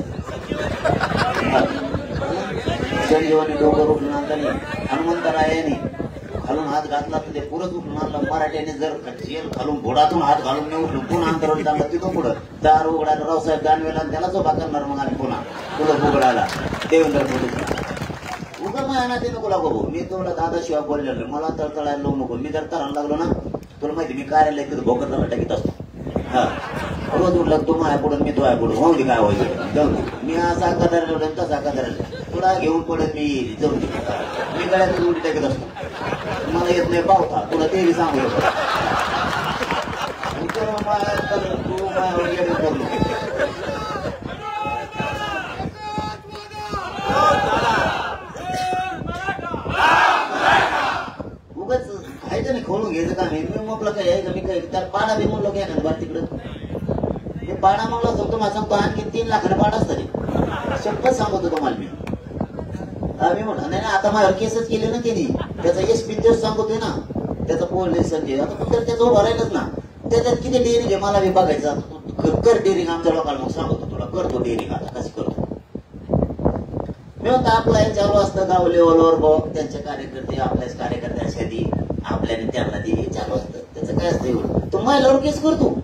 संजीवनी डोंगर उठून आणताना हनुमंतरायाने खालून हात घातला तर ते पुरत उठून आणला. मराठ्याने जर जेल खालून घोडातून हात घालून नाही उठून पुन्हा अंतरवलीत आणलं तिथून पुढं दार उघडायला रावसाहेब दानवेला त्याला जो भाकरणार. मग आम्ही पुन्हा पुढं उघडायला देवेंद्र फडणवीस उघड माझ्या ते नको लागू भाऊ. मी तुला दादाशिवाय बोललेलो, मला तळतळायला लावू नको. मी जर तरायला लागलो ना तुला माहिती मी कार्यालय तिथं भोकरला टाकीत असतो. रोज उठला तू माझ्या पुढं मी तो आहे पुढं होऊन दे काय व्हायचं जाऊन दे. मी असा कदार तसा कदार तुला घेऊन पडत मी जाऊन दे. मी गळ्यात उडी टाकत असतो. मला येत नाही पावता तुला ते सांगू येतो. तू माझ्यावर येडे करू नको. उगाच खायचं नाही खोलून घ्यायचं का नाही. मी म्हटलं काय आहे का मी काय त्याला पाडा बी म्हणलो काय बार तिकडं पाडा म्हणला सांगतो मला सांगतो आणखी 3 लाखाला पाडा असतात शपथ सांगतो तुम्हाला मी. आम्ही म्हणलं नाही आता माझ्यावर केसच केले ना त्यांनी त्याचा एसपी तेच सांगतोय ना त्याचा पोलीस संजय आता पण त्याचं उभं राहिलंच ना त्याच्यात किती डेअरिंग आहे मला बी बघायचं कर डेअरिंग आमच्या लोकांना मग सांगतो तुला करतो डेअरिंग आता कशी करतो मी म्हणतो आपला हे चालू असतं गाव लेवलवर बघ त्यांचे कार्यकर्ते आपल्याच कार्यकर्त्यांच्या दी आपल्याने त्यांना दे चालू असतं त्याचं काय असतं एवढं तो महिलावर केस करतो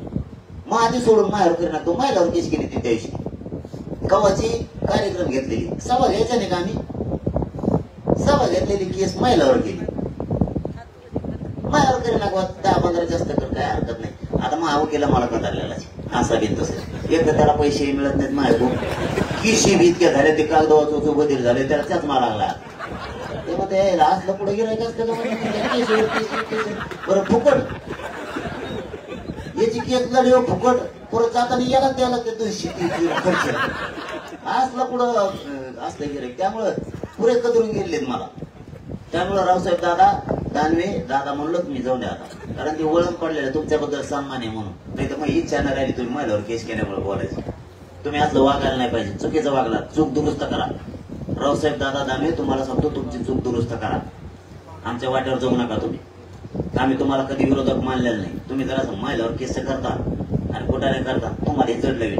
मग आधी सोडून मायावर करणार तो महिलावर केस केली ती त्या दिवशी गावाची कार्यक्रम घेतलेली सभा घ्यायचा नाही का आम्ही सभा घेतलेली केस महिलावर गेली माझ्यावर करी ना 10-15 जास्त कर काय हरकत नाही आता मग केला मला कदारलेला असा बिन तसं एक तर त्याला पैसे मिळत नाहीत माझ्याकडून किशी बी इतक्या झाले ते कागदावर बदल झाले त्याला त्याच मारा लागला ते मग यायला असलं पुढे गिरायचं असतं बरं फुकट याची केस लढी फुकट परत जाताना याला त्याला ते 200 खर्च असलं पुढं असलं गिरायक त्यामुळं पुरे कदरून गेलेत मला त्यामुळं रावसाहेब दादा दानवे दादा म्हणलोच मी जाऊन द्या आता कारण ती ओळख पडलेलं तुमच्याबद्दल सन्मान आहे म्हणून नाही तर मग ही चॅनल राहिली तुम्ही महिलावर केस केल्यामुळे बोलायचं तुम्ही असलं वागायला नाही पाहिजे चुकीचं वागला चूक दुरुस्त करा रावसाहेब दादा दानवे तुम्हाला सांगतो तुमची चूक दुरुस्त करा आमच्या वाट्यावर जाऊ नका तुम्ही आम्ही तुम्हाला कधी विरोधक मानलेलं नाही तुम्ही जरा महिलावर केस करता आणि कुठाने करता तुम्हाला जड लागेल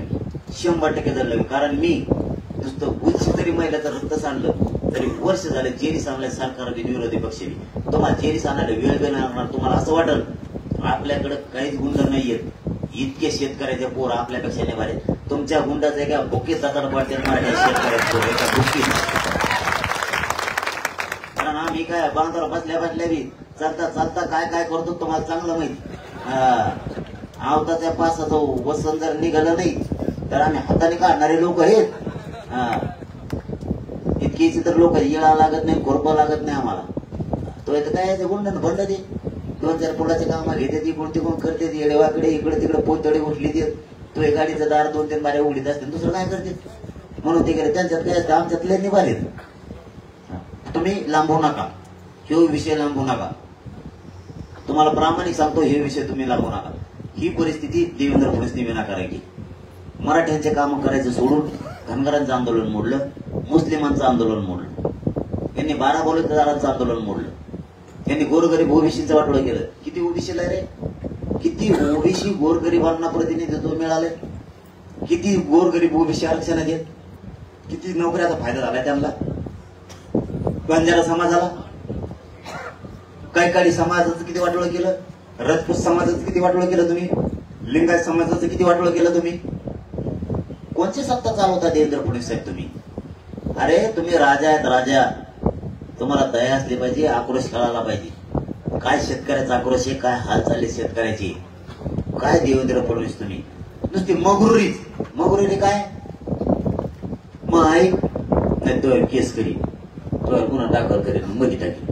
100% जड लागेल कारण मी नुसतं गुच्छ तरी महिलाचं रक्त सांडलं तरी वर्ष झाले जेरी सांगल्या सरकार विरोधी पक्ष तुम्हाला जेरी सांगण्याला वेळ देणार तुम्हाला असं वाटल आपल्याकडे काहीच गुंड नाहीयेत इतके शेतकऱ्याचे पोर आपल्यापेक्षा नाही भारे तुमच्या गुंडाचं एका भुकीत जाताना पडते शेतकऱ्याच्या भुकीत कारण आम्ही काय बांधावर बसल्या बी चालता चालता काय काय करतो तुम्हाला चांगलं माहिती आवताच्या पासाचं वसन जर निघालं नाही तर आम्ही हाताने काढणारे लोक आहेत इतकीची तर लोक येळा लागत नाही कोरपा लागत नाही आम्हाला तो येतं काय गुंड भंड दे 2-4 फुलाचे काम घेते ती कोणती कोण करते येडेवाकडे इकडे तिकडे पोतडे उठली देत तो एक गाडीचं दार 2-3 बाऱ्या उघडीत असते दुसरं काय करते म्हणून ते गेले त्यांच्यात काय असतं आमच्यातले निभाले तुम्ही लांबू नका हे विषय लांबू नका तुम्हाला प्रामाणिक सांगतो हे विषय तुम्ही लांबू नका ही परिस्थिती देवेंद्र फडणवीस विनाकारायची मराठ्यांचे काम करायचं सोडून धनगरांचं आंदोलन मोडलं मुस्लिमांचं आंदोलन मोडलं यांनी 12 बलुतेदारांचं आंदोलन मोडलं यांनी गोरगरीब ओबीसीचं वाटोळं केलं किती ओबीसीला रे किती ओबीसी गोरगरिबांना प्रतिनिधित्व मिळाले किती गोरगरीब ओबीसी आरक्षण घेत किती नोकऱ्याचा फायदा झाला त्यांना बंजारा समाजाला कैकाडी समाजाचं किती वाटोळं केलं राजपूत समाजाचं किती वाटोळं केलं तुम्ही लिंगायत समाजाचं किती वाटोळं केलं तुम्ही कोणची सत्ता चालवता देवेंद्र फडणवीस साहेब तुम्ही अरे तुम्ही राजा आहेत राजा तुम्हाला दया असली पाहिजे आक्रोश कळाला पाहिजे काय शेतकऱ्याचा आक्रोश आहे काय हाल चालले शेतकऱ्याची काय देवेंद्र फडणवीस तुम्ही नुसती मगरुरी काय मग ऐक नाही तो केस करी तो गुन्हा दाखल करेल मध्ये टाकेल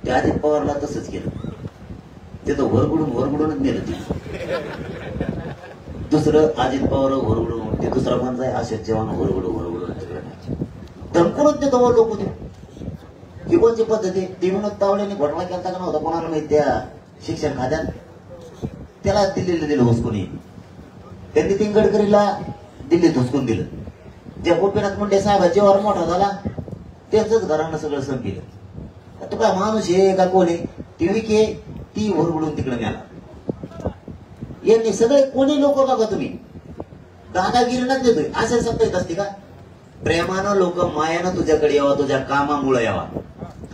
ते अजित पवारला तसंच केलं ते तर वरगुडूनच नेलं ते दुसरं अजित पवार वरगुडून ते दुसरा कोणता आहे अशोक चव्हाण वरगुडून तिकडे धमकूनच देतो लोक होते ही कोणची पद्धती ती विनोद तावडेने घोटाळा केला का नव्हता कोणाला माहिती त्या शिक्षण खात्यात त्याला दिल्लीला दिलं हुसकून त्यांनी 3 गडकरीला दिल्लीत हुसकून दिलं ज्या गोपीनाथ मुंडे साहेब जेव्हा मोठा झाला त्यांचंच घरानं सगळं संपलं तो काय माणूस आहे का कोणी ती विके ती वरगुडून तिकडे न्याला यांनी सगळे कोणी लोक बघा तुम्ही दादागिरीनच देतोय असे सत्ता येत असते का प्रेमानं लोक मायानं तुझ्याकडे यावा तुझ्या कामामुळे यावा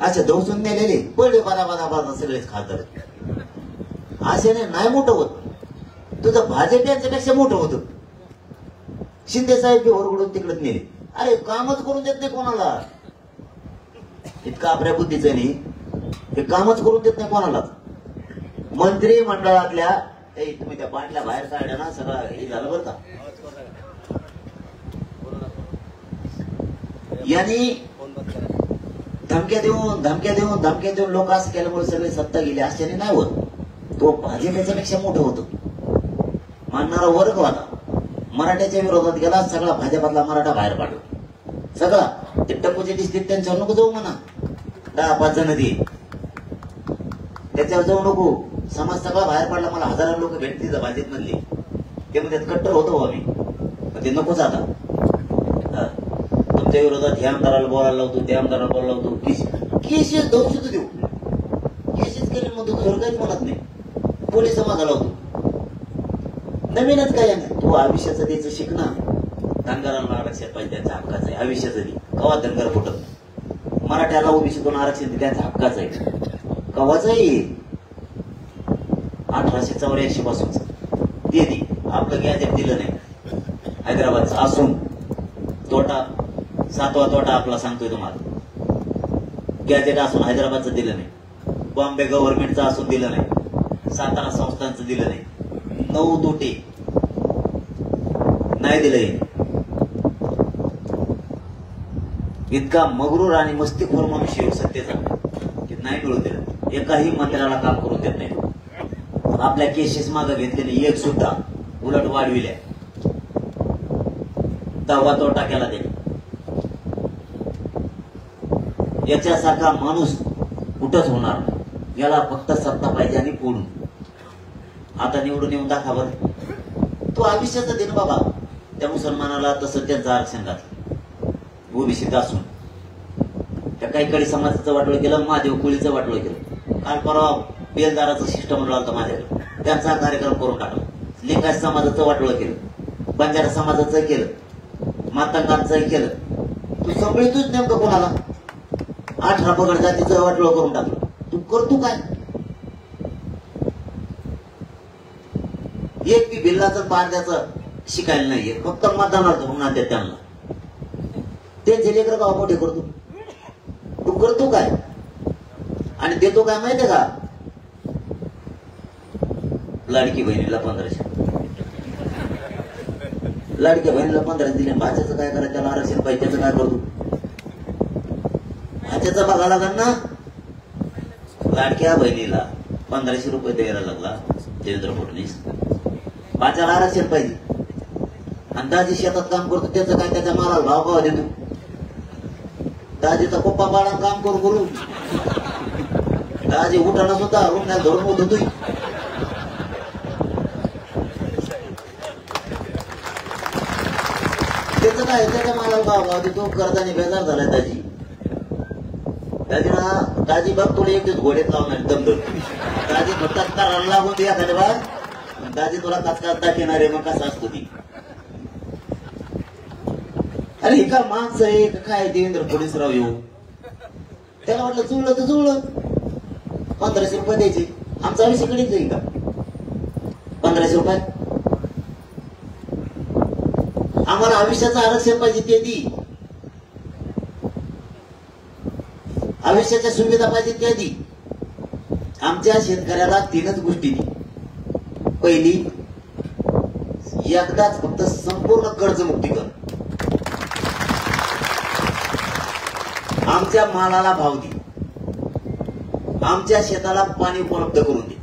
असे दौसून नेलेले पडले बाधा सगळेच खातर असे नाही मोठं होत तुझं भाजप यांच्यापेक्षा मोठं होतं शिंदे साहेब वरगुडून तिकडे नेले अरे कामच करून देत नाही कोणाला इतका आपल्या बुद्धीचं नाही हे कामच करून देत नाही कोणाला मंत्री मंडळातल्या तुम्ही त्या पाटल्या बाहेर काढल्या ना सगळं हे झालं बरं का यांनी धमक्या देऊन लोक असं केल्यामुळे सगळे सत्ता गेली अशाने नाही होत तो भाजपच्या पेक्षा मोठं होतं मानणारा वर्ग होता मराठ्याच्या विरोधात गेला सगळा भाजपातला मराठा बाहेर पाडला सगळा ते टप्पूचे डिस्ट्रिक्ट त्यांच्यावर नको जाऊ म्हणा 10-5 जण दे त्याच्यावर जाऊ नको समाज सगळा बाहेर पडला मला हजारो लोक भेटतील भाजप मधले ते म्हणतात कट्टर होतो आम्ही, पण ते नकोच आता. तुमच्या विरोधात ह्या आमदाराला बोलायला लावतो, त्या आमदाराला बोलायला लावतो, केसेस दौषध देऊ, केसेस केले म्हणतो, दुसरं काहीच म्हणत नाही. पोलीस समाजा लावतो. नवीनच काय नाही. तू आयुष्याचं द्यायचं शिक ना. धनगरांना आरक्षण पाहिजे, त्यांच्या हक्काचं आहे. आयुष्याचं दे, कवा धनगर फुटत नाही. मराठ्याला ओबीसीतून आरक्षण त्यांच्या हक्काचं आहे, कवाचही. 1884 पासूनच ते दे. आपलं गॅजेट दिलं नाही. हैदराबादचं असून तोटा 7वा तोटा आपला सांगतोय तुम्हाला. गॅजेट असून हैदराबादचं दिलं नाही, बॉम्बे गव्हर्नमेंटचं असून दिलं नाही, सातारा संस्थांचं दिलं नाही. 9 तोटे नाही दिलंय. इतका मगरूर आणि मस्तीखोर मनुष्य सत्तेचा की नाही मिळून दिलं. एकाही मंत्र्याला काम करून देत नाही. आपल्या केसेस मागे घेतलेले एक सुद्धा उलट वाढविल्या. 10वा तोटा केला ते. याच्यासारखा माणूस कुठंच होणार नाही. याला फक्त सत्ता पाहिजे आणि फोडून. आता निवडून येऊन दाखवा बरं. तो आयुष्याचा दिन बाबा. त्या मुसलमानाला तसं त्यांचं आरक्षण घातलं ओबीसीत असून. त्या काही कडे समाजाचं वाटोळ केलं, महादेव कोळीचं वाटोळ केलं. काल परवा बेलदाराचं सिस्टम होतं माझ्याकडे, त्यांचा कार्यक्रम करून टाकला. लिंगायत समाजाचं वाटोळ केलं, बंजारा समाजाचं केलं, मातंगांचं केलं. तू संभळीतूच नेमकं कोणाला 18 पगड जातीचं वाटोळ करून टाकलं. तू करतो काय? एक बी बिल्लाचं पारद्याचं शिकायला नाहीये, फक्त मतदानार्थ म्हणून देत त्यांना. त्यांचे लेकर गाव मोठे करतो. तू करतो काय आणि देतो काय माहितीये का? लाडकी बहिणीला 1500, लाडक्या बहिणीला 15 दिले. भाच्याचं काय करायचं? त्याला आरक्षण पाहिजे, त्याचं काय करतो? भाच्याचं बघा लागल ना. लाडक्या बहिणीला 1500 रुपये द्यायला लागला देवेंद्र फडणवीस. भाच्याला आरक्षण पाहिजे. आणि दाजी शेतात काम करतो, त्याचं काय? त्याच्या मालाला भाव भाव देतो. दाजीचा पप्पा बाळा काम करू करू दाजी उठाना सुद्धा रुग्णात धरून होत होतो. त्याचं काय? त्याच्या मालाला भाव भाव देतो. कर्जाने बेजार झालाय दाजी. दाजी बघ तुला एक दिवस घोड्यात लावणार दमदम. दाजी फक्त ताराला लागून दे एखाद्या बाग. दाजी तुला काचकाच दाखवणार आहे. मग कसं असतो ती? अरे हे का माणसं आहे काय? देवेंद्र फडणवीसराव येऊ, त्याला वाटलं जुळलं तर जुळलं. 1500 रुपये द्यायचे. आमचा आयुष्य कडे जाईल का 1500 रुपये? आम्हाला आयुष्याचं आरक्षण पाहिजे ते दी. आयुष्याच्या सुविधा पाहिजे त्या दी. आमच्या शेतकऱ्याला 3च गोष्टी दी. पहिली, एकदाच फक्त संपूर्ण कर्जमुक्ती कर. आमच्या मालाला भाव दे. आमच्या शेताला पाणी उपलब्ध करून दे.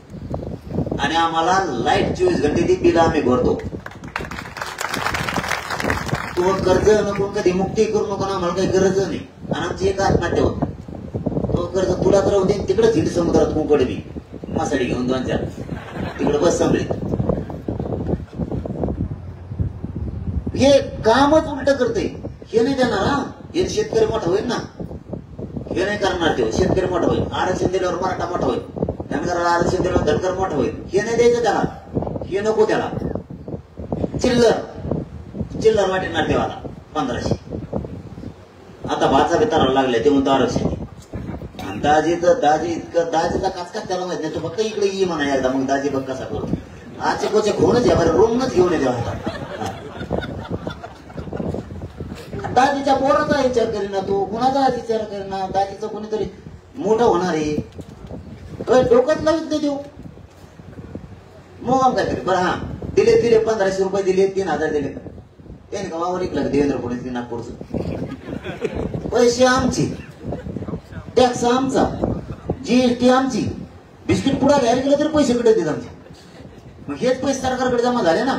आणि आम्हाला लाईट 24 घंटे दी. बिल आम्ही भरतो. तो कर्ज नको, कधी मुक्ती करू नको. आम्हाला काही गरज नाही. आणि आमची एक आत्महत्या होत. तो कर्ज तुला तर राहू दे. तिकडे हिंद समुद्रात कुंकड बी मासाडी घेऊन 2-4 तिकडे बस संभळी. हे कामच उलट करते. हे नाही देणार. हा, हे शेतकरी मोठा होईल ना. हे नाही करणार. ते शेतकरी मोठा होईल. आरक्षण दिल्यावर मराठा मोठा होईल. धनगराला आरक्षण दिल्यावर धनगर मोठा होईल. हे नाही द्यायचं त्याला. हे नको त्याला. चिल्लर वाटेणार देवाला 1500. आता भाचा बिताराला लागले ते म्हणतो आरक्षण. आणि दाजी इतकं दाजीचा काचकाच त्याला माहित नाही. तो फक्त इकडे ये म्हणा एकदा. मग दाजी बघ कसा करतो. आजचे कोचे घेऊनच या बरं, रूमनच घेऊन येते आता. दाजीच्या पोराचा विचार करीना तो, कुणाचा विचार करीना. दाजीचं कोणीतरी मोठं होणार आहे डोक्यात लावित नाही देऊ. मग काय तरी बरं. हा दिले 1500 रुपये दिले, 3000 दिले. त्याने का वावर ऐकलं देवेंद्र फडणवीस नागपूरचं? पैसे आमचे, टॅक्स आमचा, जीएसटी आमची. बिस्किट पुढा घ्यायला गेलं तर पैसे कडे देत आमचे. मग हेच पैसे सरकारकडे जमा झाले ना.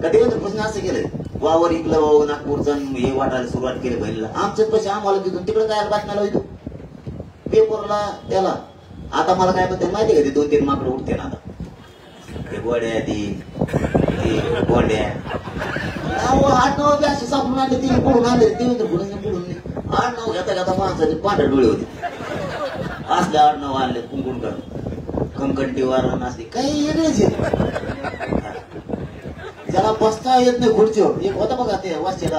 का देवेंद्र फडणवीस असं केलंय? वावर इकलं नागपूरचं हे वाटायला सुरुवात केली बहिणीला. आमचेच पैसे आम्हाला देतो. तिकडे काय बातम्याला येतो पेपरला त्याला. आता मला काय म्हणते माहिती का? ते 2-3 माकडं उठते ना आता. ते गोड्या ती गोड्या आठ नऊ बी असे सापडून आणले तिने पडून आणले देवेंद्र फडणवीस पडून आठ नऊ घेता घेता माणसाने पांढरे डोळे होते असले आठ नऊ आणले कुंकुण कर कंकंटी वारण असते काही वेगळेच त्याला बसता येत नाही खुर्चीवर एक होता बघा ते वाचेला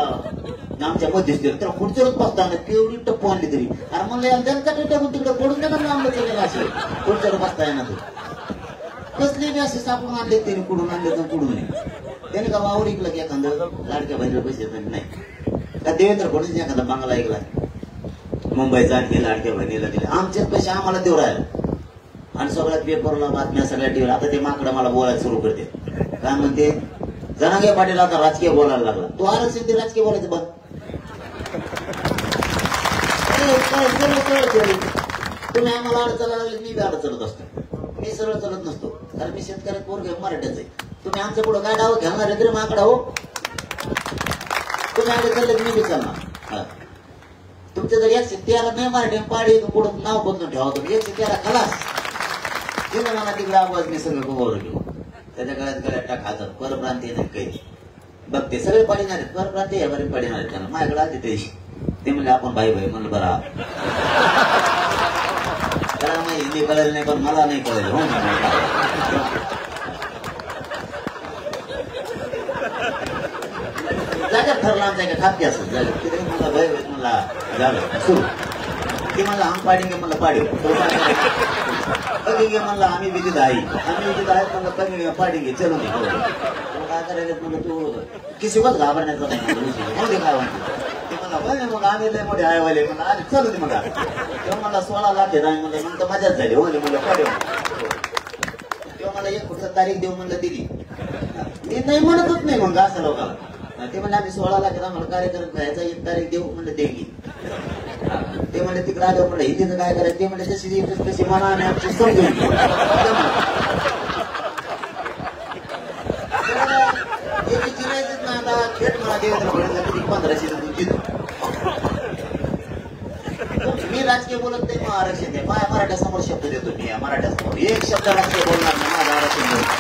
आमच्या मध्यस्थीवर त्याला खुर्चीवरच बसता नाही केवढी टप्पू आणली तरी अरे म्हणलं त्यांचा टाकून तिकडे पडून द्या ना आमलं केलेलं असे खुर्चीवर बसता येणार कसले बी असे सापडून आणले त्याने कुठून आणले तर कुठून नाही त्याने का वावर ऐकलं की एखादं लाडक्या बहिणीला पैसे नाही का देवेंद्र फडणवीस एखादा बांगला ऐकला मुंबईचा आणखी लाडक्या बहिणीला दिले आमचेच पैसे आम्हाला देऊ राहिले आणि सगळ्या पेपरला बातम्या सगळ्या टीव्हीला आता ते माकडं मला बोलायला सुरू करते काय म्हणते जनागे पाटील आता राजकीय बोलायला लागला तो आरक्षण ते राजकीय बोलायचं बघ तुम्ही आम्हाला अडचण लागली मी बी अडचणत असतो मी सरळ चलत नसतो कारण मी शेतकऱ्यात पोरगे मराठ्याच आहे तुम्ही आमच्या पुढे काय डाव घालणार आहे तरी माकडा हो तुम्ही आले चालले मी बी चालणार तुमच्या जर 113 नाही मराठी पाडी पुढं नाव बदलून ठेवा तुम्ही 113 खलास तिने मला तिकडे आवाज मी सगळं गोवर घेऊ त्याच्या गळ्यात टाक हातात परप्रांतीय नाही काही बघते सगळे पाडीणार आहेत परप्रांतीय बरे पाडीणार आहेत त्यांना माझ्याकडे आले ते म्हणले आपण भाई भाई म्हणलं बरा त्याला हिंदी कळेल नाही पण मला नाही कळेल हो जागा ठरला आमच्या का खापकी असत झालं तिथे मला भाई भाई म्हणला झालं सुरू ते म्हणलं आम पाडींगे म्हणलं पाडीव कधी म्हणलं आम्ही विधी आहे म्हणलं कमी पाडींगे चलो नाही काय करायचं म्हणलं तू किसिवच घाबरण्याचा नाही काय म्हणतो ते म्हणलं मग आम्ही लय मोठे आयवाले म्हणलं अरे चलू दे मग तेव्हा मला 16 लाख आहे म्हणलं नंतर मजाच झाली हो म्हणलं पाडीव तेव्हा मला 1 तारीख देऊ म्हणलं दिली मी नाही म्हणतच नाही मग असं लोकांना ते म्हणलं आम्ही 16 लाख आम्हाला कार्यक्रम घ्यायचा 1 तारीख देऊ म्हणलं देगी ते म्हणले तिकडे आलं म्हणलं हिंदीचं काय करायचं ते म्हणले तशी कशी मना आणि आमची समजून चिरायचंच ना आता खेळ मला देवेंद्र फडणवीस 1500 मी राजकीय बोलत नाही मग आरक्षण द्या मराठ्यासमोर शब्द देतो मी मराठ्यासमोर एक शब्द राजकीय बोलणार नाही माझं आरक्षण देतो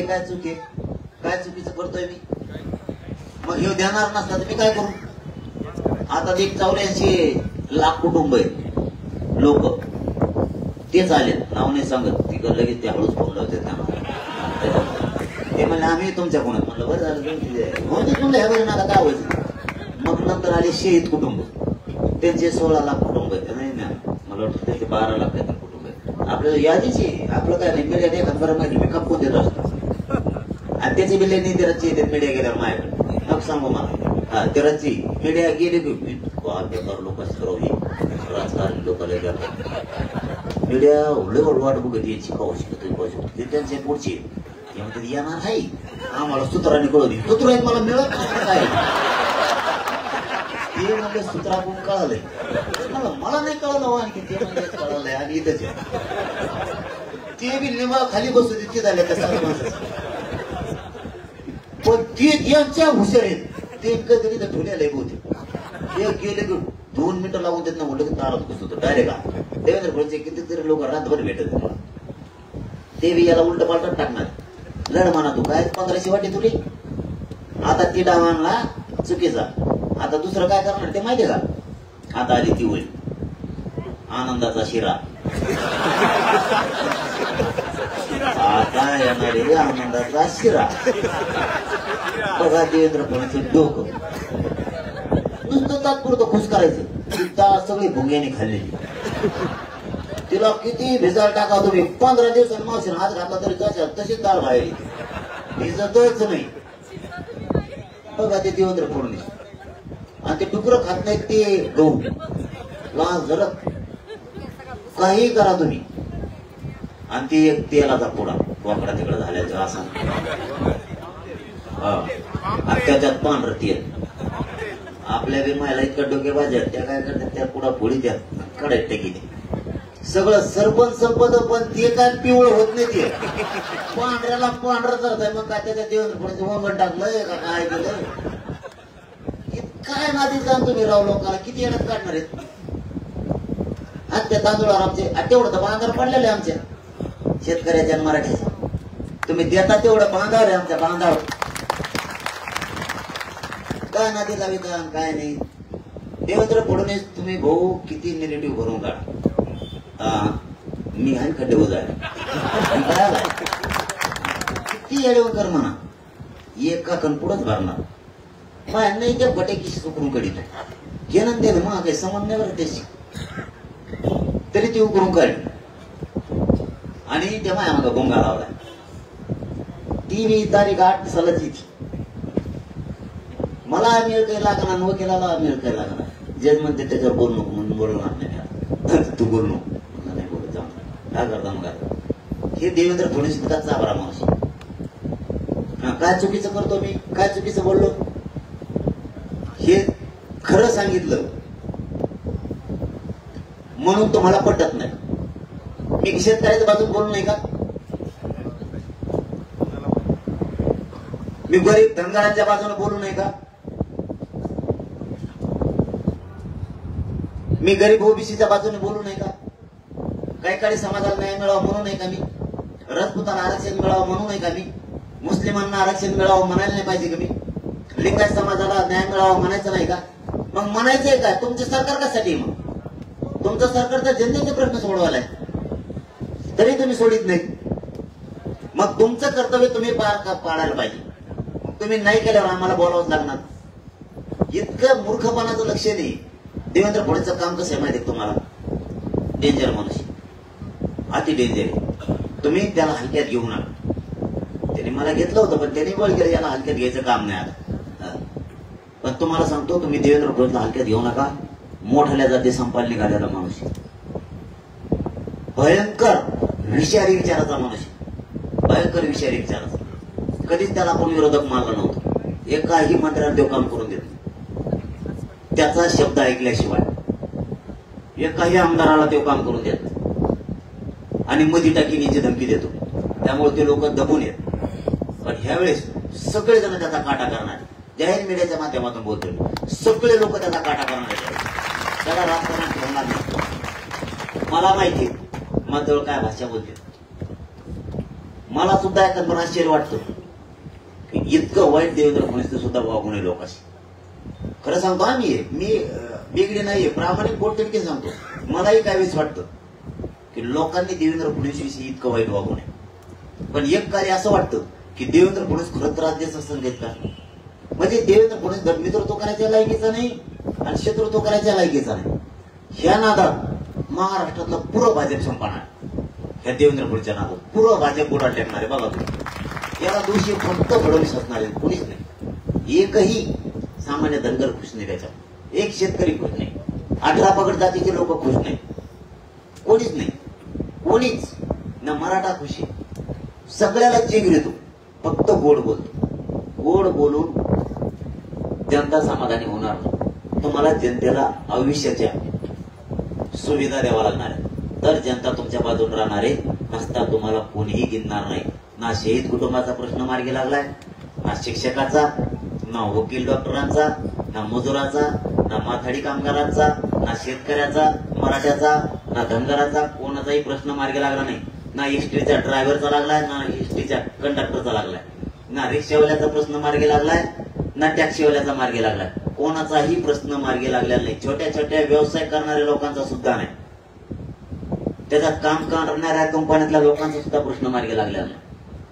काय चुकी काय चुकीचं करतोय मी मग हे देणार नसता तर मी काय करू आता 84 लाख कुटुंब आहे लोक तेच आले नाव नाही सांगत तिकडे लगेच ते हळूच फोन लावते ते म्हणले आम्ही तुमच्या कोणात म्हणलं बरं झालं म्हणते तुमच्या ह्या बरं नका काय व्हायचं मग नंतर आले शहीद कुटुंब त्यांचे 16 लाख कुटुंब आहेत नाही ना मला वाटतं त्यांचे 12 लाख कुटुंब आहेत आपल्याला यादीची आपलं काय नाही मीडिया एखाद बरं माहिती मी खपवून देत असतो आणि त्याची बिल्ले नाही ते रच्ची येतात मीडिया गेल्यावर माझ्याकडे मग सांगू मला हा ते रच्ची मीडिया गेले बेकार लोक राजकारणी लोकांना गेला मीडिया वाट बघत याची पाहू शकतो ते त्यांचे पुढचे येणार आहे आम्हाला सूत्राने कळवली सूत्र मला मिळत काय ते म्हणजे सूत्राकडून कळालंय मला नाही कळलं आणखी ते म्हणजे कळालंय आणि इथंच ते बी निमा खाली बसू इतके झाले त्या सगळ्या माणसाचे पण ते यांच्या हुशार आहेत ते कधी ठेवलेलं बहुतेक ते गेले की 2 मिनिटं लागून देत ना म्हटलं की तारात बसतो डायरेक्ट देवेंद्र फडणवीस कितीतरी लोक रातभर भेटत मला ते बी याला उलट पालट टाकणार लढ म्हणा तू काय 1500 वाटे तुली आता ती डाव आणला चुकीचा आता दुसरं काय करणार ते माहितीये का आता आली ती होईल आनंदाचा शिरा आता येणारे आनंदाचा शिरा बघा देवेंद्र फडणवीस डोकं नुसतं तात्पुरतं खुश करायचं सगळी भुंग्याने खाल्लेली तिला किती भिजायला टाका तुम्ही 15 दिवसांनी मावशीने हात घातला तरी तशीच दाळ बाहेर भिजतच नाही बघा ते देवेंद्र फडणवीस आणि ते डुकरं खात नाहीत ते गहू लहान झरत काही करा तुम्ही आणि ती एक तेलाचा पोडा वाकडा तिकडे झाल्याचं असा त्याच्यात पांढरं तेल आपल्या बी महिला इतक्या डोकेबाज आहेत, त्या काय करतात, त्या पुढा फोडी द्या कडायत टेकी सगळं सरपंच संपद, पण ते काय पिवळ होत नाही. ते पांढऱ्याला पांढरं करताय, मग काय त्याच्या देवेंद्र वंगण टाकलंय का काय केलंय? काय नादी जाण तुम्ही राव, लोकांना किती येण्यात काढणार आहेत? आज त्या तांदूळावर आमचे तेवढं तर बांधावर पडलेलं आहे आमच्या शेतकऱ्याच्या आणि मराठ्याच्या. तुम्ही देता तेवढं बांधावर आहे आमच्या बांधावर. काय नादी लावी काय नाही. देवेंद्र फडणवीस तुम्ही भाऊ किती निगेटिव्ह भरून काढा, मी आहे खड्डे उजाय किती येडेवकर म्हणा, एका कण पुढंच भरणार नाही. त्या बटेकीशी उकरून काढितो घेणं दे मग काही संबंध नाही बरं त्याशी, तरी ती उकरून काढली. आणि तेव्हा आम्हाला गोंगा लावला. ती बी तारीख 8 सालाची थी. मला मिळ काही लागणार, वकिलाला मिळ काही लागणार. जज म्हणते त्याच्यावर बोलू नको म्हणून बोलणार नाही. तू बोल नको नाही बोलत जाऊ काय करता मग. हे देवेंद्र फडणवीस इतका चाबरा माणूस. काय चुकीचं करतो मी, काय चुकीचं बोललो हे खरं सांगितलं म्हणून तुम्हाला पटत नाही. मी शेतकऱ्याच्या बाजून बोलू नाही का? मी गरीब धनगरांच्या बाजूने बोलू नाही का? मी गरीब ओबीसीच्या बाजूने बोलू नाही का? काही काळी समाजाला न्याय मिळावा म्हणू नाही का मी? राजपुतांना आरक्षण मिळावं म्हणू नाही का मी? मुस्लिमांना आरक्षण मिळावं म्हणायला नाही पाहिजे का मी? लिंगायत समाजाला न्याय मिळावा म्हणायचं नाही का? मग म्हणायचंय का? तुमचं सरकार कशासाठी? मग तुमचं सरकार तर जनतेचे प्रश्न सोडवायला आहे, तरी तुम्ही सोडित नाही. मग तुमचं कर्तव्य तुम्ही पाळायला पाहिजे. तुम्ही नाही केल्यावर आम्हाला बोलावंच लागणार. इतकं मूर्खपणाचं लक्ष नाही. देवेंद्र फडणवीसचं काम कसं आहे माहिती आहे तुम्हाला? डेंजर माणूस, अति डेंजर आहे. तुम्ही त्याला हलक्यात घेऊ नका. त्याने मला घेतलं होतं पण त्याने बळ केलं, याला हलक्यात घ्यायचं काम नाही आता. पण तुम्हाला सांगतो, तुम्ही देवेंद्र फडणवीसला हलक्यात घेऊ नका. मोठ्या जाती संपायला निघालेला माणूस, भयंकर विषारी विचाराचा माणूस, भयंकर विषारी विचाराचा. कधीच त्याला आपण विरोधक मानलं नव्हतं. एकाही मंत्र्याला देव काम करून देत, त्याचा शब्द ऐकल्याशिवाय एकाही आमदाराला देव काम करून देत, आणि मधी टाकीनीची धमकी देतो. त्यामुळे ते लोक दबून येत. पण ह्यावेळेस सगळेजण त्याचा काटा करणार. जाहीर मीडियाच्या माध्यमातून बोलतोय, सगळे लोक त्याचा काटा करणार. त्याला राजकारण ठेवणार नाही. मला माहिती माझ्याजवळ काय भाषा बोलते. मला सुद्धा एखादं आश्चर्य वाटतं की इतकं वाईट देवेंद्र फडणवीस सुद्धा वागू नये लोकांशी. खरं सांगतो, मी बिगडी नाहीये, प्रामाणिक बोलतो सांगतो. मलाही काय वेळेस वाटतं की लोकांनी देवेंद्र फडणवीस विषयी इतकं वाईट वागू नये. पण एक कार्य असं वाटतं की देवेंद्र फडणवीस खरं त्रास देत असं घेत का? म्हणजे देवेंद्र फडणवीस मित्रत्व करायच्या लायकीचा नाही आणि शत्रुत्व करायच्या लायकीचा नाही. ह्या नादात महाराष्ट्रातलं पुरं भाजप संपणार. ह्या देवेंद्र फडणवीसच्या नादात पुरं भाजप बुडा टेकणार आहे. बघा तुम्ही, याला दोषी फक्त फडणवीस असणार आहे, कोणीच नाही. एकही सामान्य धनगर खुश नाही त्याच्यात, एक शेतकरी खुश नाही, 18 पगड जातीचे लोक खुश नाही, कोणीच नाही. कोणीच ना मराठा खुशी. सगळ्याला चेंग देतो, फक्त गोड बोलतो. गोड बोलून जनता समाधानी होणार नाही. तुम्हाला जनतेला आयुष्याच्या सुविधा द्यावा लागणार आहे, तर जनता तुमच्या बाजून राहणार आहे. नसता तुम्हाला कोणीही गिनणार नाही. ना शहीद कुटुंबाचा प्रश्न मार्गी लागलाय, ना शिक्षकाचा, ना वकील डॉक्टरांचा, ना मजुराचा, ना माथाडी कामगारांचा, ना शेतकऱ्याचा, मराठ्याचा, ना धनगराचा, कोणाचाही प्रश्न मार्गी लागला नाही. ना एसटीच्या ड्रायव्हरचा लागलाय, ना एसटीच्या कंडक्टरचा लागलाय, ना रिक्षावाल्याचा प्रश्न मार्गी लागलाय, ना टॅक्सीवाल्याचा मार्गी लागलाय. कोणाचाही प्रश्न मार्गी लागलेला नाही. छोट्या छोट्या व्यवसाय करणाऱ्या लोकांचा सुद्धा नाही. त्याच्यात काम करणाऱ्या कंपन्यातल्या लोकांचा सुद्धा प्रश्न मार्गी लागलेला नाही.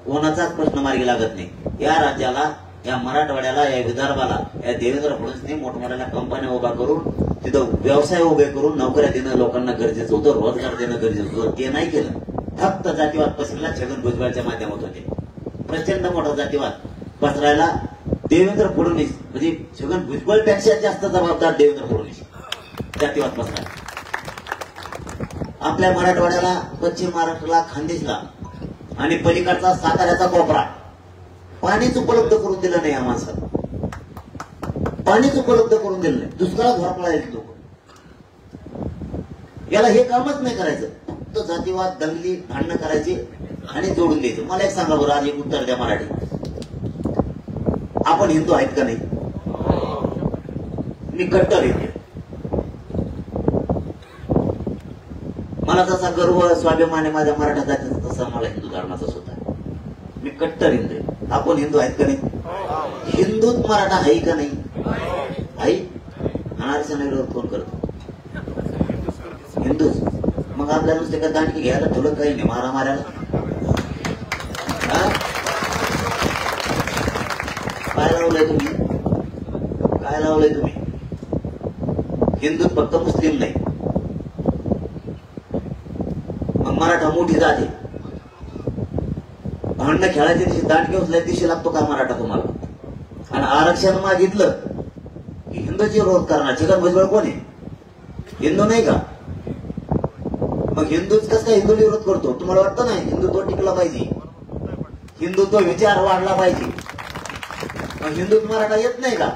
कोणाचाच प्रश्न मार्गी लागत नाही. या राज्याला, या मराठवाड्याला, या विदर्भाला या देवेंद्र फडणवीसने मोठमोठ्या कंपन्या उभा करून तिथं व्यवसाय उभे करून नोकऱ्या देणं लोकांना गरजेचं होतं, रोजगार देणं गरजेचं होतं. ते नाही केलं. फक्त जातीवाद पसरला छगन भुजबळच्या माध्यमातून. ते प्रचंड मोठा जातीवाद पसरायला देवेंद्र फडणवीस म्हणजे छगन भुजबळपेक्षा जास्त जबाबदार देवेंद्र फडणवीस. जातीवाद पसरायला आपल्या मराठवाड्याला, पश्चिम महाराष्ट्राला, खानदेशला आणि पलीकडचा साताऱ्याचा कोपरा पाणीच उपलब्ध करून दिलं नाही या माणसाला. पाणीच उपलब्ध करून दिलं नाही, दुष्काळात झोपळायचे लोक. याला हे कामच नाही करायचं, फक्त जातीवाद, दंगली, भांडणं करायची आणि जोडून द्यायचं. मला एक सांगा बरं, आज एक उत्तर द्या मराठी. आपण हिंदू आहेत का नाही? मी कट्टर हिंदू. मला जसा गर्व स्वाभिमान आहे माझ्या मराठा जातीचा, तसा मला हिंदू धर्माचा सुद्धा. मी कट्टर हिंदू आहे. आपण हिंदू आहेत का नाही? हिंदूत मराठा आहे का नाही? आई आरक्षण विरोध कोण करतो? हिंदूच. मग आपल्याला नुसते का दांडकी घ्यायला ठेवलं काही नाही, मारा मारायला. काय लावलंय तुम्ही? काय लावलंय तुम्ही? हिंदूत फक्त मुस्लिम नाही. मग मराठा मोठी जाते. भांडणं खेळायच्या दिवशी दांडके उचलायच्या दिवशी लागतो का मराठा तुम्हाला? आणि आरक्षण मागितलं की हिंदूची विरोध करणार. चिकन भुजबळ कोण आहे? हिंदू नाही का? मग हिंदूच कसं काय हिंदू विरोध करतो? तुम्हाला वाटतं ना हिंदुत्व टिकला पाहिजे, हिंदुत्व विचार वाढला पाहिजे. मग हिंदूत मराठा येत नाही का?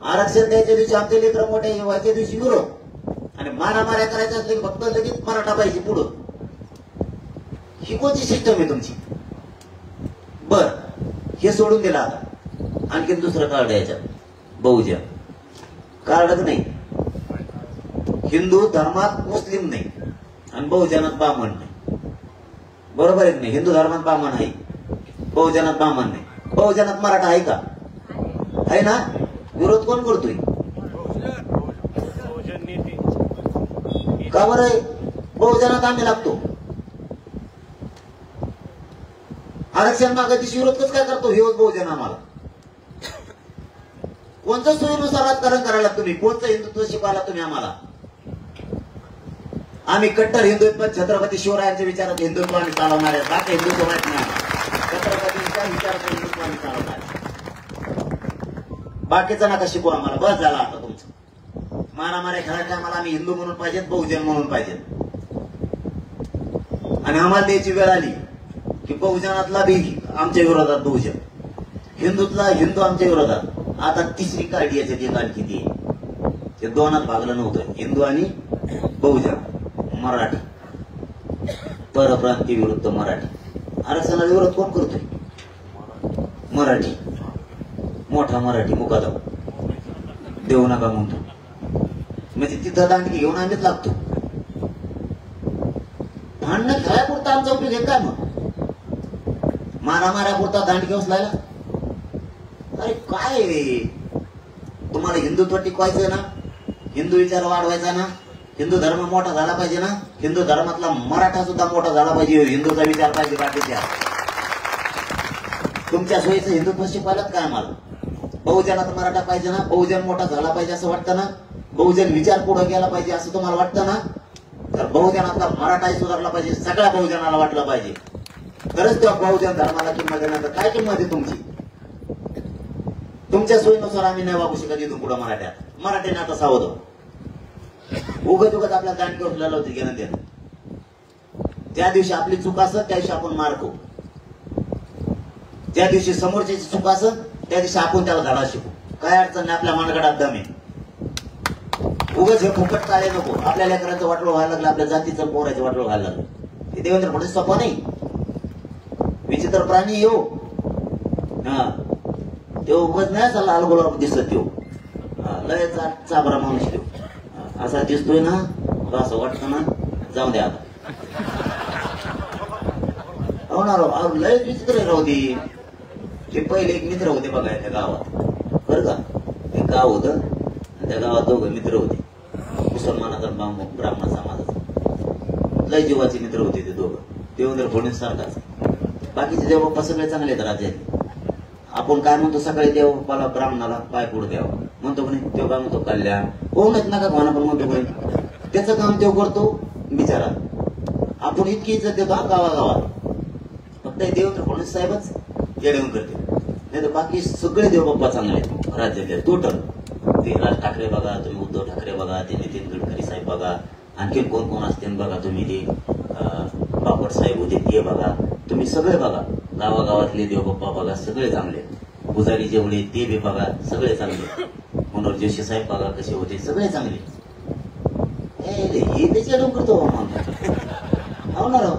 आरक्षण द्यायच्या दिवशी आमचे लेकर मोठे व्हायच्या दिवशी विरोध, आणि मारामाऱ्या करायच्या असले फक्त लगेच मराठा पाहिजे पुढं. ही कोणती सिस्टम आहे तुमची? बर, हे सोडून दिलं. आता आणखीन दुसरं कार्ड याच्यात, बहुजन कार्डच नाही. हिंदू धर्मात मुस्लिम नाही आणि बहुजनात ब्राह्मण नाही. बरोबर आहे नाही? हिंदू धर्मात ब्राह्मण आहे, बहुजनात ब्राह्मण नाही. बहुजनात मराठा आहे का? आहे ना? विरोध कोण करतोय? का बरं आहे? बहुजनात आम्ही लागतो. आरक्षण मागायची विरोध कसं काय करतो? हे बहुजन आम्हाला कोणत्या सोयीनुसार राजकारण करायला तुम्ही? कोणतं हिंदुत्व शिकवायला तुम्ही आम्हाला? आम्ही कट्टर हिंदू आहेत, पण छत्रपती शिवरायांच्या विचारात हिंदुत्व आम्ही चालवणार आहे. बाकी हिंदुत्व माहित नाही. छत्रपतींच्या विचारात हिंदुत्व आम्ही चालवणार आहे. बाकीचं नका शिकू आम्हाला. बस झाला आता तुमचं. मारामाऱ्या खेळायच्या आम्हाला आम्ही हिंदू म्हणून पाहिजेत, बहुजन म्हणून पाहिजेत. आणि आम्हाला द्यायची वेळ आली की बहुजनातला बी आमच्या विरोधात बहुजन, हिंदूतला हिंदू आमच्या विरोधात. आता तिसरी काढी याच्यात एक आणखी ती, ते दोनात भागलं नव्हतं. हिंदू आणि बहुजन, मराठी, परप्रांतीय विरुद्ध मराठी. आरक्षणाला विरोध कोण करतोय? मराठी. मोठा मराठी मुकादम देऊ नका म्हणतो. म्हणजे तिथं दांडकी घेऊन आम्हीच लागतो. भांडणं खेळापुरता आमचा उपयोग आहे काय? मग मारामाऱ्यापुरता दांडकी उचलायला? अरे काय तुम्हाला हिंदुत्व टिकवायचं ना, हिंदू विचार वाढवायचा ना, हिंदू धर्म मोठा झाला पाहिजे ना, हिंदू धर्मातला मराठा सुद्धा मोठा झाला पाहिजे, हिंदूचा विचार पाहिजे. बाकीच्या तुमच्या सोयीचं हिंदुत्व शिकवायलाच काय आम्हाला? बहुजनात मराठा पाहिजे ना, बहुजन मोठा झाला पाहिजे असं वाटतं ना, बहुजन विचार पुढे गेला पाहिजे असं तुम्हाला वाटतं ना, तर बहुजनातला मराठाही सुधारला पाहिजे, सगळ्या बहुजनाला वाटलं पाहिजे. खरंच तेव्हा बहुजन धर्माला किंमत देणार. काय किंमत आहे तुमची? तुमच्या सोयीनुसार आम्ही नाही वागू शकत इथून पुढे. मराठ्याने आता सावध. उगत उगत आपल्या दांडकी उचलायला होती घेणं देणं. ज्या दिवशी आपली चूक असत त्या दिवशी आपण मार खाऊ. ज्या दिवशी समोरच्याची चूक असत त्या दिवशी आपण त्याला धडा शिकू. काय अडचण नाही, आपल्या मनगडात दम आहे. उगाच हे फुकट चाले नको. आपल्या लेकरांचं वाटोळ व्हायला लागलं, आपल्या जातीचं पोराचं वाटोळ व्हायला लागलं. हे देवेंद्र फडणवीस सोपा नाही. विचित्र प्राणी येऊ हा तेव्हा उगाच नाही असा लाल गुलाब दिसत येऊ. लय चाबरा माणूस देऊ असा दिसतोय ना, असं वाटतं ना, जाऊ द्या आता. हो लय विचित्र राहू दे. ते पहिले एक मित्र होते बघा त्या गावात, बरं का? एक गाव होतं, त्या गावात दोघं मित्र होते, मुसलमानाचा ब्राह्मण समाजाचा. लय जीवाचे मित्र होते ते दोघं. देवेंद्र फडणवीस सारखाच. बाकीचे देवबाप्पा सगळे चांगले आहेत राज्यात. आपण काय म्हणतो सकाळी देवबाप्पाला ब्राह्मणाला पाय पुढे द्यावा म्हणतो म्हणे, तेव्हा काय म्हणतो कल्याण होऊ नये नका कोणा पण म्हणतो म्हणे. त्याचं काम तेव्हा करतो बिचारा. आपण इतकी इज्जत देतो गावागावात. फक्त देवेंद्र फडणवीस साहेबच येऊन करते, नाही तर बाकी सगळे देवबाप्पा चांगले आहेत राज्यातले टोटल. ते राज ठाकरे बघा तुम्ही, उद्धव ठाकरे बघा, ते नितीन गडकरी साहेब बघा, आणखीन कोण कोण असते बघा तुम्ही, ते बापट साहेब होते ते बघा, तुम्ही सगळे बघा. गावागावातले देवबाप्पा बघा, सगळे चांगले. पुजारी जेवढे ते बी बघा सगळे चांगले, मनोहर जोशी साहेब बघा कसे होते सगळे चांगले. हे त्याची अडवून करतो हो ना राव.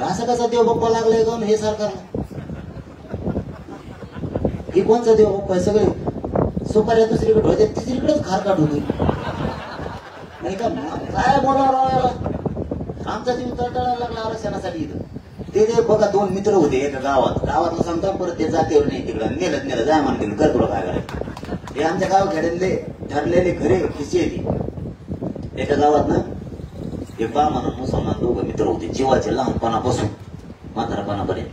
असं कसा देव बाप्पा लागलाय का हे सरकारला? हे कोणचा देव बाप्पा? सगळे सुपाऱ्या दुसरीकडे होते तिसरीकडेच खार काढून नाही का? काय बोलावं याला? आमचा जीव तळतळायला लागला आरक्षणासाठी. इथं ते बघा दोन मित्र होते एका गावातलं सांगता, परत ते जातेवर नाही तिकडं नेलं जाय म्हणते कर तुला काय करायचं. हे आमच्या गावाखेड्यातले ठरलेले खरे खिस्से येते. एका गावात ना एक ब्राह्मण मुसलमान दोघं मित्र होते जीवाचे, लहानपणापासून म्हातारपणापर्यंत.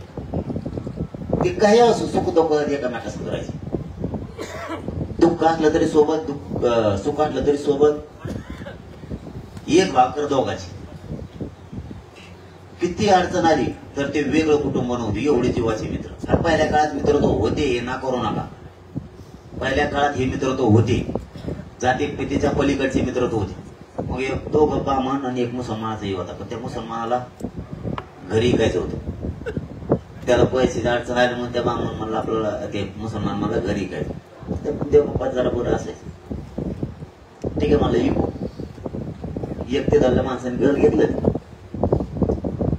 ते काही असो सुख दुःख एकामेकास करायचे. दुःख असलं तरी सोबत, सुख असलं तरी सोबत. एक भाकर दोघाची. किती अडचण आली तर ते वेगळं कुटुंब नव्हते, एवढे जीवाचे मित्र. पहिल्या काळात मित्र तो होते, हे ना करू नका. पहिल्या काळात हे मित्र तो होते, जाती पितीच्या पलीकडचे मित्र तो होते. मग एक दोघं ब्राह्मण आणि एक मुसलमानाचा हे होता. पण त्या मुसलमानाला घरी ऐकायचं होतं. त्याला पैशाची अडचण आली म्हणून त्या ब्राह्मण म्हणला आपल्याला, ते मुसलमान मला घरी ऐकायचं. ते बाप्पा जरा बरं असायचं. ठीक आहे मला इको एक ते झाल्या माणसाने घर घेतलं.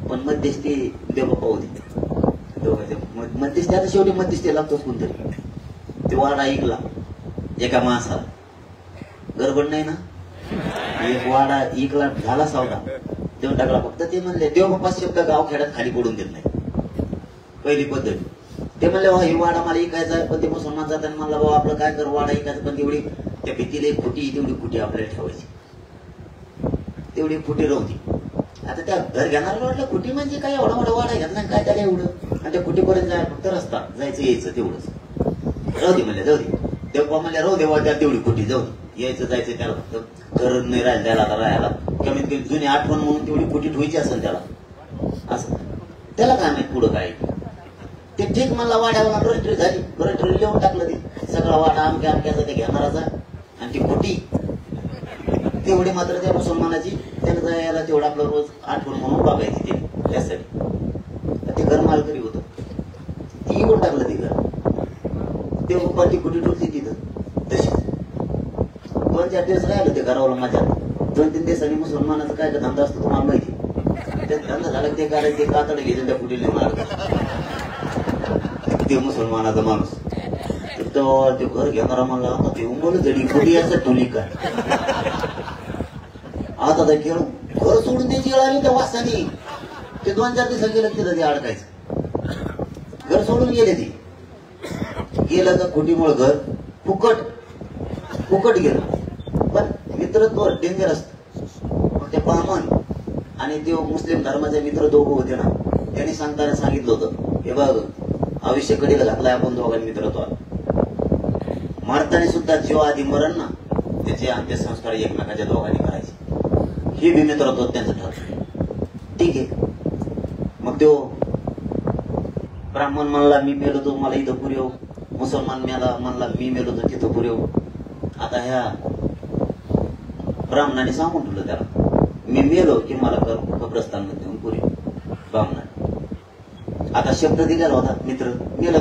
पण मध्यस्थी देवबाप्पा होती. मध्यस्थी आता शेवटी मध्यस्थी लागतोच कोणतरी. ते वाडा ऐकला एका माणसाला, गडबड नाही ना. एक वाडा ऐकला झाला सावधा देऊन टाकला. फक्त ते म्हणले देवबाप्पा शब्द गाव खेड्यात खाली पडून देत नाही, पहिली पद्धत. ते म्हणले हे वाडा मला ऐकायचा आहे. पण ते मुसलमान जाताना म्हणला बाबा आपलं काय कर वाडा ऐकायचं, पण तेवढी त्या भीतीला एक फुटी तेवढी फुटी आपल्याला ठेवायची, तेवढी फुटी राहती. आता त्या घर घेणाऱ्याला वाटलं कुटी म्हणजे काय एवढा मोठा वाडा घेतला काय त्याला एवढं, आणि त्या कुटीपर्यंत जाय फक्त रस्ता जायचं यायचं तेवढंच. राहू दे म्हणले, जाऊ दे. तेव्हा म्हणले राहू दे वाट्यात तेवढी कुटी, जाऊ दे. यायचं जायचं त्याला फक्त घर नाही राहिलं त्याला. आता राहायला कमीत कमी जुनी आठवण म्हणून तेवढी कुटी ठेवायची असेल त्याला. असं त्याला काय माहित पुढं काय. ते ठीक म्हणला वाड्याला रजिस्ट्री झाली, रजिस्ट्री लिहून टाकलं. ते सगळा वाडा आमक्या आमक्याचा ते घेणाराचा, आणि ती कुटी तेवढी मात्र त्या मुसलमानाची. त्याला जायला तेवढं आपलं रोज आठवण म्हणून बघायची ते त्यासाठी. ते घर मालकरी होतं, ती इकडून टाकलं ते घर. ते ती कुठे ठेवली तिथं तशीच. 2-4 दिवस राहिलं ते घरावर माझ्या. 2-3 दिवसांनी मुसलमानाचा काय धंदा असतो तुम्हाला माहिती. ते धंदा झाला ते करायचं, ते कातड घ्यायचं त्या कुटीला मारत ते मुसलमानाचा माणूस. ते घर घेणारा म्हणला आता ते उंबल जडी कुटी असं ठेवली काय. आता ते घेऊन घर सोडून द्यायची वेळ आली त्या वासानी. ते 2-4 दिवस गेलं तिथं ते अडकायचं. घर सोडून गेले ते. गेलं का खुटीमुळे घर फुकट गेलं. पण मित्र तो डेंजर असत. मग ते ब्राह्मण आणि ते मुस्लिम धर्माचे मित्र दोघं होते ना, त्यांनी सांगताना सांगितलं होतं हे बघ आयुष्य कडीला घातलाय आपण दोघांनी मित्र. तो मारताना सुद्धा जेव्हा आधी मरण ना त्याचे अंत्यसंस्कार एकमेकाच्या दोघांनी करायचे. हे बी मित्र होत त्यांचं ठरलं. ठीक आहे. मग तो ब्राह्मण म्हणला मी मेलो तो मला इथं पुरेव. मुसलमान म्हणला मी मेलो तो तिथं पुरेव. आता ह्या ब्राह्मणाने सांगून ठेवलं त्याला मी मेलो की मला कब्रस्तान मध्ये येऊन पुरेव. ब्राह्मणाने आता शब्द दिलेला होता. मित्र मेलं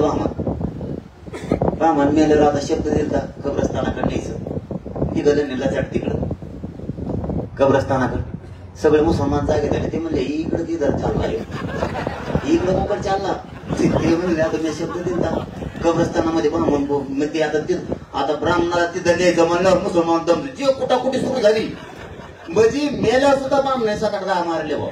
ब्राह्मण मेलेला आता शब्द दिला कब्रस्तानाकडे न्यायचं. निघालं नेला चट तिकडं कब्रस्तानाकडे. सगळे मुसलमान जागे झाले. ते म्हणले इकडं किधर चालला, इकडं मोकळ चालला. ते म्हणले आता मी शब्द दिला कब्रस्तानामध्ये ब्राह्मण म्हणजे आता ब्राह्मणाला तिथं न्यायचं म्हणल्यावर मुसलमान दमले. जे कुटाकुटी सुरू झाली म्हणजे मेल्यावर सुद्धा ब्राह्मण सकाळ राहा मारले बा.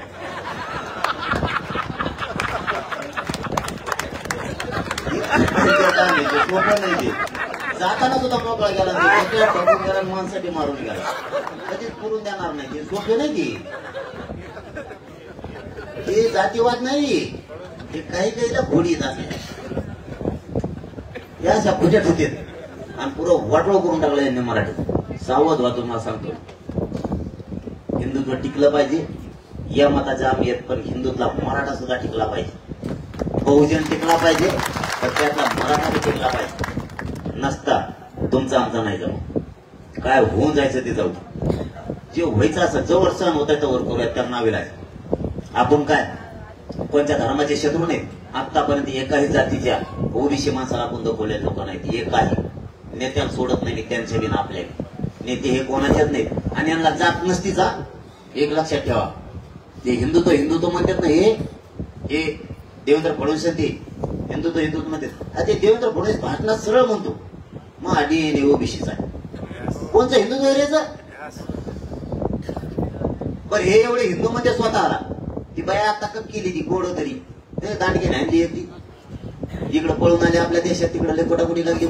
सोपं नाही ते. जाताना सुद्धा मोकळा गेला गेला माणसाठी मारून गेला. कधीच पुरून देणार नाही. ते सोपे नाही ते जातीवाद नाही. ते काही काहीला घोडी जाते या अशा खोट्या ठेवतात आणि पुरं वाटोळ करून टाकलं यांनी मराठीत. सावध व्हा तुम्हाला सांगतो. हिंदुत्व टिकलं पाहिजे या मताचा आम्ही येत, पण हिंदुत्वला मराठा सुद्धा टिकला पाहिजे. बहुजन टिकला पाहिजे तर त्यातला मराठा बी टिकला पाहिजे. नसता तुमचा आमचा नाही जाऊ. काय होऊन जायचं ते जाऊ. जे व्हायचं असं जवळ सण होत आहे तवर करूया. त्यांना नावे आपण काय कोणत्या धर्माचे शत्रू नाहीत आतापर्यंत. एकाही जातीच्या ओबीसी माणसाला आपण दाखवले लोक नाहीत. एकाही नेत्याला सोडत नाही त्यांच्या बिना आपल्या. नेते हे कोणाच्याच नाहीत आणि यांना जात नसतीचा एक लक्षात ठेवा. ते हिंदुत्व हिंदुत्व म्हणतात ना, हे देवेंद्र फडणवीस ते हिंदुत्व हिंदुत्व म्हणतात. ते देवेंद्र फडणवीस भाषणात सरळ म्हणतो मग डीएनए ओबीसीचा कोणचं हिंदुत्व रेचं. पण हे एवढे हिंदू मध्ये स्वतःला ती बाया आता कप केली ती गोड तरी दांडगी आणली ती इकडे पळून आले आपल्या देशात. तिकडे लय कोटाकुटी लागली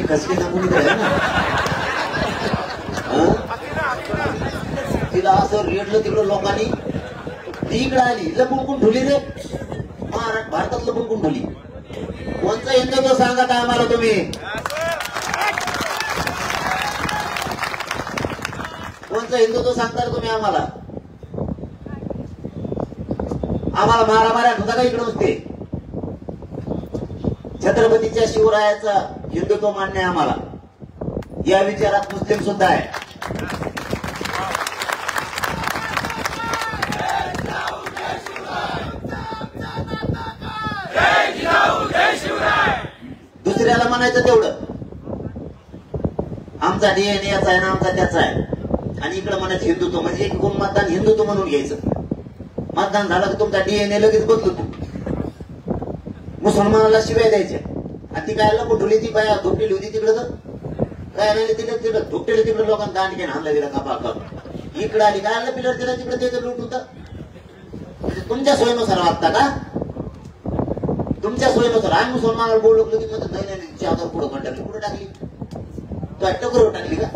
कसली ना कुणी ना तिला असं रेडलं तिकडं लोकांनी. ती इकडे आली लपून ठेवली रे भारतात लपून ठेवली. कोणचं हिंदुत्व सांगा का आम्हाला तुम्ही. कोणचं हिंदुत्व सांगता तुम्ही आम्हाला. आम्हाला मारामाऱ्या होता का इकडे नसते. छत्रपतीच्या शिवरायाचं हिंदुत्व मान्य आहे आम्हाला. या विचारात मुस्लिम सुद्धा आहे. दुसऱ्याला म्हणायचं तेवढं आमचा डीएनए याचा आहे ना आमचा त्याचा आहे. आणि इकडे म्हणायचं हिंदुत्व म्हणजे एक गुण मतदान हिंदुत्व म्हणून घ्यायचं. मतदान झालं की तुमचा डीएनए लगेच बदलतो. मुसलमानाला शिवाय द्यायच्या आणि ती काय कुठली ती बाया धोपलेली होती तिकडं तर काय नाही तिकडे धोपटेली तिकडे लोकांना दांड घेऊन आणला गेला कापा काप. इकडे आली काय आणलं पिलर तिला तिकडे त्याचं लूट होतं. म्हणजे तुमच्या सोयीनुसार वागता का. तुमच्या सोयीनुसार आम्ही मुसलमानाला बोललो की म्हणतात नाही नाही तिची हातात पुढं पण टाकली. कुठं टाकली तू टकरवर टाकली का.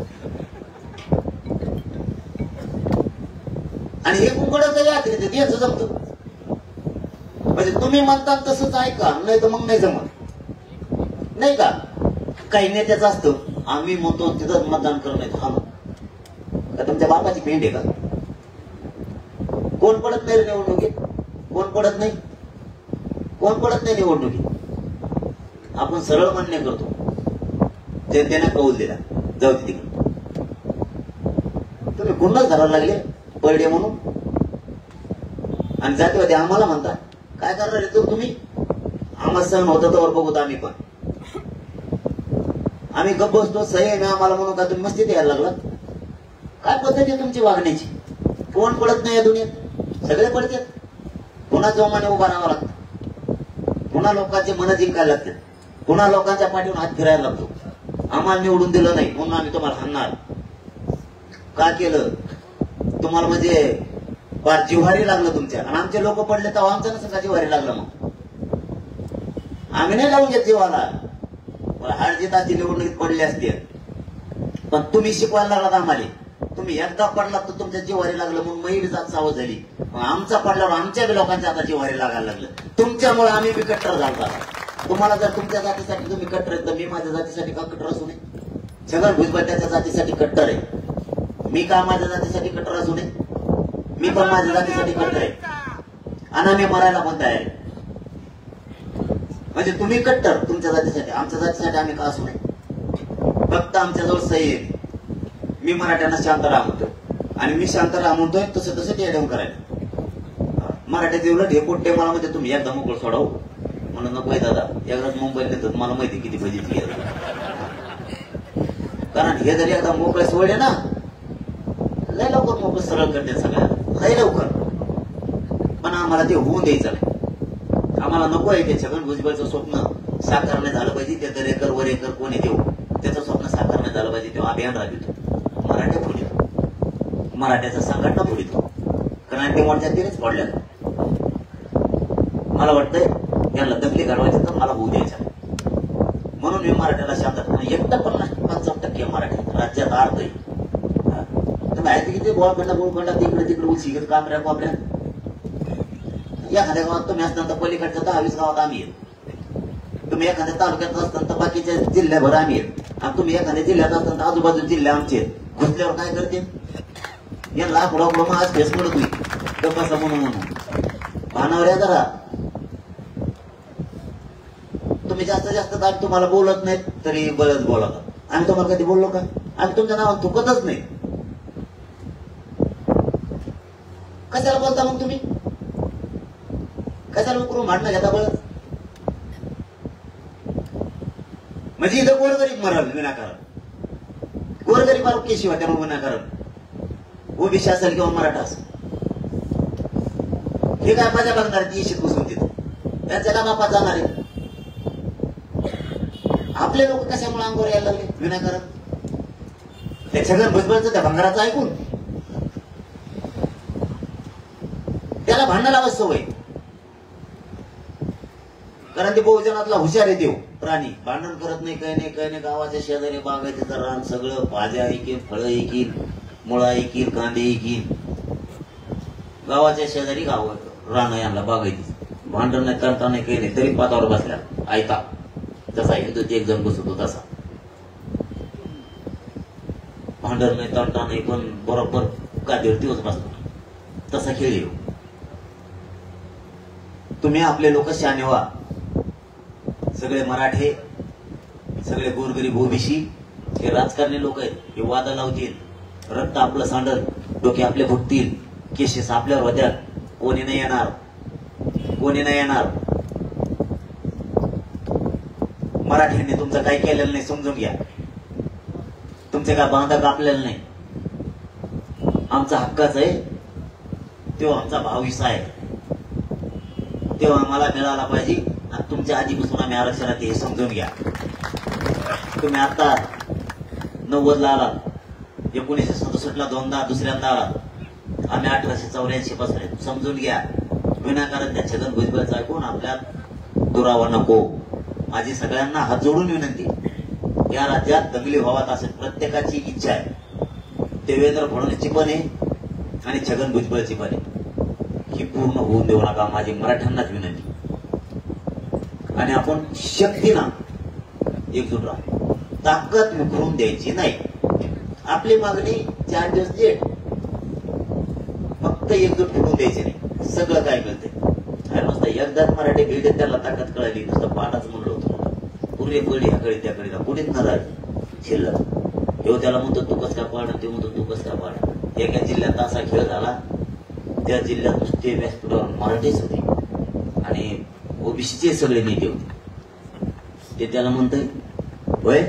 आणि हे कुंकडचं याचं जमतं. म्हणजे तुम्ही म्हणता तसंच ऐका नाही तर मग नाही जमत नाही का. काही नेत्याचं असतं आम्ही म्हणतो तिथं मतदान करू नये. हा का तुमच्या बापाची पेंड आहे का. कोण पडत नाही निवडणुकीत. कोण पडत नाही. कोण पडत नाही निवडणुकीत. आपण सरळ मान्य करतो. जनतेने कौल दिला जाऊ दे तिकडे. तुम्ही गुन्हाच धरायला लागले पडले म्हणून आणि जातीवादी आम्हाला म्हणता. काय करणार आहे तुम्ही. आम्हाला सहन होतं तर बघूत आम्ही पण. आम्ही गप्प बसतो सही आहे आम्हाला म्हणून का तुम्ही मस्ती द्यायला लागला. काय पद्धती आहे तुमची वागण्याची. कोण पडत नाही या दुनियेत. सगळे पडतात. पुन्हा जोमाने उभा राहावं लागतं. पुन्हा लोकांचे मन जिंकायला लागतात. पुन्हा लोकांच्या पाठीवर हात फिरायला लागतो. आम्हाला निवडून दिलं नाही म्हणून आम्ही तुम्हाला हाणणार. का केलं तुम्हाला म्हणजे फार जिव्हारी लागलं तुमच्या. आणि आमचे लोक पडले तर आमचं नसं का जिव्हारी लागलं. मग आम्ही नाही लावून घेत जीवाला. हरजिताची निवडणुकीत पडले असते पण तुम्ही शिकवायला लागलात आम्हाला. तुम्ही एकदा पडलात तर तुमच्या जिव्हारी लागलं म्हणून महिला जात सावध झाली. आमचा पडल्यावर आमच्या लाखांच्या आता जिव्हारी लागायला लागलं. तुमच्यामुळे आम्ही बी कट्टर झालो. तुम्हाला जर तुमच्या जातीसाठी तुम्ही कट्टर आहे तर मी माझ्या जातीसाठी का कट्टर असू नये. छगन भुजबळ त्याच्या जातीसाठी कट्टर आहे. मी का माझ्या जातीसाठी कट्टर असू नये. मी पण माझ्या जातीसाठी कट्टर आहे आणि आम्ही मरायला पण तयार आहे. म्हणजे तुम्ही कट्टर तुमच्या जातीसाठी आमच्या जातीसाठी आम्ही का असू नये. फक्त आमच्याजवळ सही आहे. मी मराठ्यांना शांत राहा म्हणतोय आणि मी शांत राहा म्हणतोय तसं तसं टेडम करायला. मराठ्याचे उलट हे पोट्टे मला म्हणते तुम्ही एकदा मोकळ सोडाव म्हणून नको दादा. एकदाच मुंबईला नेतात मला माहिती किती बघितली. कारण हे जरी एकदा मोकळे सोडले ना लय लवकर मोकळ सरळ करते सगळ्या लय लवकर. पण आम्हाला ते होऊन द्यायचं नाही. आम्हाला नको आहे ते छगन भुजबळचं स्वप्न साकार नाही झालं पाहिजे. ते दरेकर वरेकर कोणी देऊ त्याचं स्वप्न साकार नाही झालं पाहिजे. तेव्हा अभियान राबवितो. मराठा फुलितो. मराठ्याचा संघटना फुलितो. क्रांती मोर्चा तिनेच पडल्या. मला वाटतंय यांना दंगली घडवायचं तर मला होऊ द्यायच्या. म्हणून मी मराठ्याला शांत एकटा 50-55% मराठी राज्यात अर्थ आहे. माहिती किती गोळखंडा तिकडे तिकडे उची घेत कामऱ्या कोपऱ्या. एखाद्या गावात तुम्ही असताना पलीकडच्या 10-20 गावात आम्ही येत. तुम्ही एखाद्या तालुक्यात असताना तर बाकीच्या जिल्ह्याभर आम्ही येत. आणि तुम्ही एखाद्या जिल्ह्यात असताना आजूबाजू जिल्हे आमचे आहेत. घुसल्यावर काय करते या लाख लाख आज फेस पडत नाही कसा म्हणून भानावर या जरा. तुम्ही जास्त तारीख तुम्हाला बोलत नाहीत तरी बरंच बोला. आम्ही तुम्हाला कधी बोललो का. आम्ही तुमच्या नावात चुकतच नाही. कशाला बोलता मग तुम्ही? कशाला उकरून भांडणं घेता बळ? म्हणजे इथं गोरगरीब मरल विनाकारण, गोरगरीब आरोग्याशी होत्या मग विनाकारण, ओबीसी असेल किंवा मराठा असेल. हे काय माझ्या बघणार ती शेत बसून तिथं त्यांच्या का बापा जाणार आहे? आपले लोक कशामुळे अंगावर यायला लागले विनाकारण? त्या छगन भुजबळचं त्या भंगाराचं ऐकून त्याला भांडणाला लावायची सवय. कारण ते बहुजनातला हुशार आहे देव प्राणी, भांडण करत नाही, काही नाही काही नाही. गावाच्या शेजारी बागायचं रान सगळं, भाज्या ऐकीन, फळं ऐकीन, मुळा ऐकीन, कांदे ऐकीन. गावाच्या शेजारी गाव रान यांना बागायची, भांडण नाही, तंटा नाही, काही नाही. तरी पातावर बसल्या ऐका, जसा हिंदू एक जण बसतो तसा. भांडण नाही, तंटा नाही, पण बरोबर गादीवर दिवस बसतो. तसा खेळ येऊ. तुम्ही आपले लोक शहाणे व्हा. सगळे मराठे, सगळे गोरगरीब ओबीसी हे राजकारणी लोक आहेत. हे वादा लावतील, रक्त आपलं सांडल, डोके आपले फुटतील, केसेस आपल्यावर होत्या. कोणी नाही येणार, कोणी नाही येणार. मराठ्यांनी तुमचं काही केलेलं नाही समजून घ्या. तुमचे काय बांधा कापलेलं नाही. आमचा हक्काच आहे, तो आमचा भावविसा आहे, तेव्हा आम्हाला मिळाला पाहिजे. आणि तुमच्या आधीपासून आम्ही आरक्षणात हे समजून घ्या. तुम्ही आता 90ला आलात, 1967ला दोनदा, दुसऱ्यांदा आलात. आम्ही 1884 पासून समजून घ्या. विनाकारण त्या छगन भुजबळचं ऐकून आपल्यात दुरावा नको. माझी सगळ्यांना हात जोडून विनंती, या राज्यात दंगली व्हावात असेल प्रत्येकाची इच्छा आहे. देवेंद्र फडणवीसची पण आहे आणि छगन भुजबळची पण आहे. ही पूर्ण होऊन देऊ नका, माझी मराठ्यांनाच विनंती. आणि आपण शक्तीनं एकजूट राहू, ताकद विखरून द्यायची नाही. आपली मागणी 4 दिवस लेट, फक्त एकजूट फुटून द्यायची नाही. सगळं काय कळतंय. अरे नुसतं एकदाच मराठी भेटत त्याला ताकद कळाली, नुसतं पाठाच म्हणलं होतं. पुरे पडली ह्याकडे त्याकडे, कुठेच न राहिली शिल्लक. हे त्याला म्हणतो तू कस काय पाड, ते म्हणतो तू कस काय पाड. एका जिल्ह्यात असा खेळ झाला, त्या जिल्ह्यात नुसते व्यासपीठावर मराठीच होते आणि ओबीसीचे सगळे नेते होते. ते त्याला म्हणतोय होय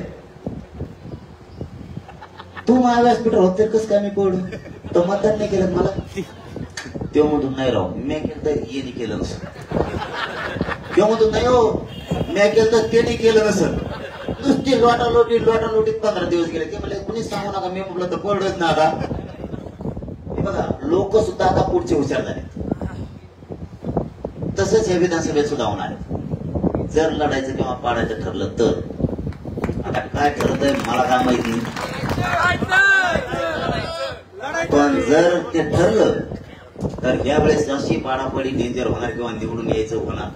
तू माझ्या व्यासपीठावर होत तर कस काय मी पडू, तो मतदान नाही केलं मला. तेव्हा म्हणतो नाही राव मी केलं तर येणे केलं नसं. तेव्हा म्हणतो नाही हो मी केलं तर ते नाही केलं नसं. नुसती लोटालोटीत 15 दिवस गेले. ते म्हणले कुणीच सांगू नका, मी म्हटलं तर पडत ना. आता बघा लोक सुद्धा आता पुढचे हुशार झाले. तसंच हे विधानसभेत सुद्धा होणार आहे. जर लढायचं किंवा पाडायचं ठरलं तर. आता काय ठरतंय मला काय माहिती, पण जर ते ठरलं तर यावेळेस अशी पाडापडी डेंजर होणार किंवा निवडून यायचं होणार.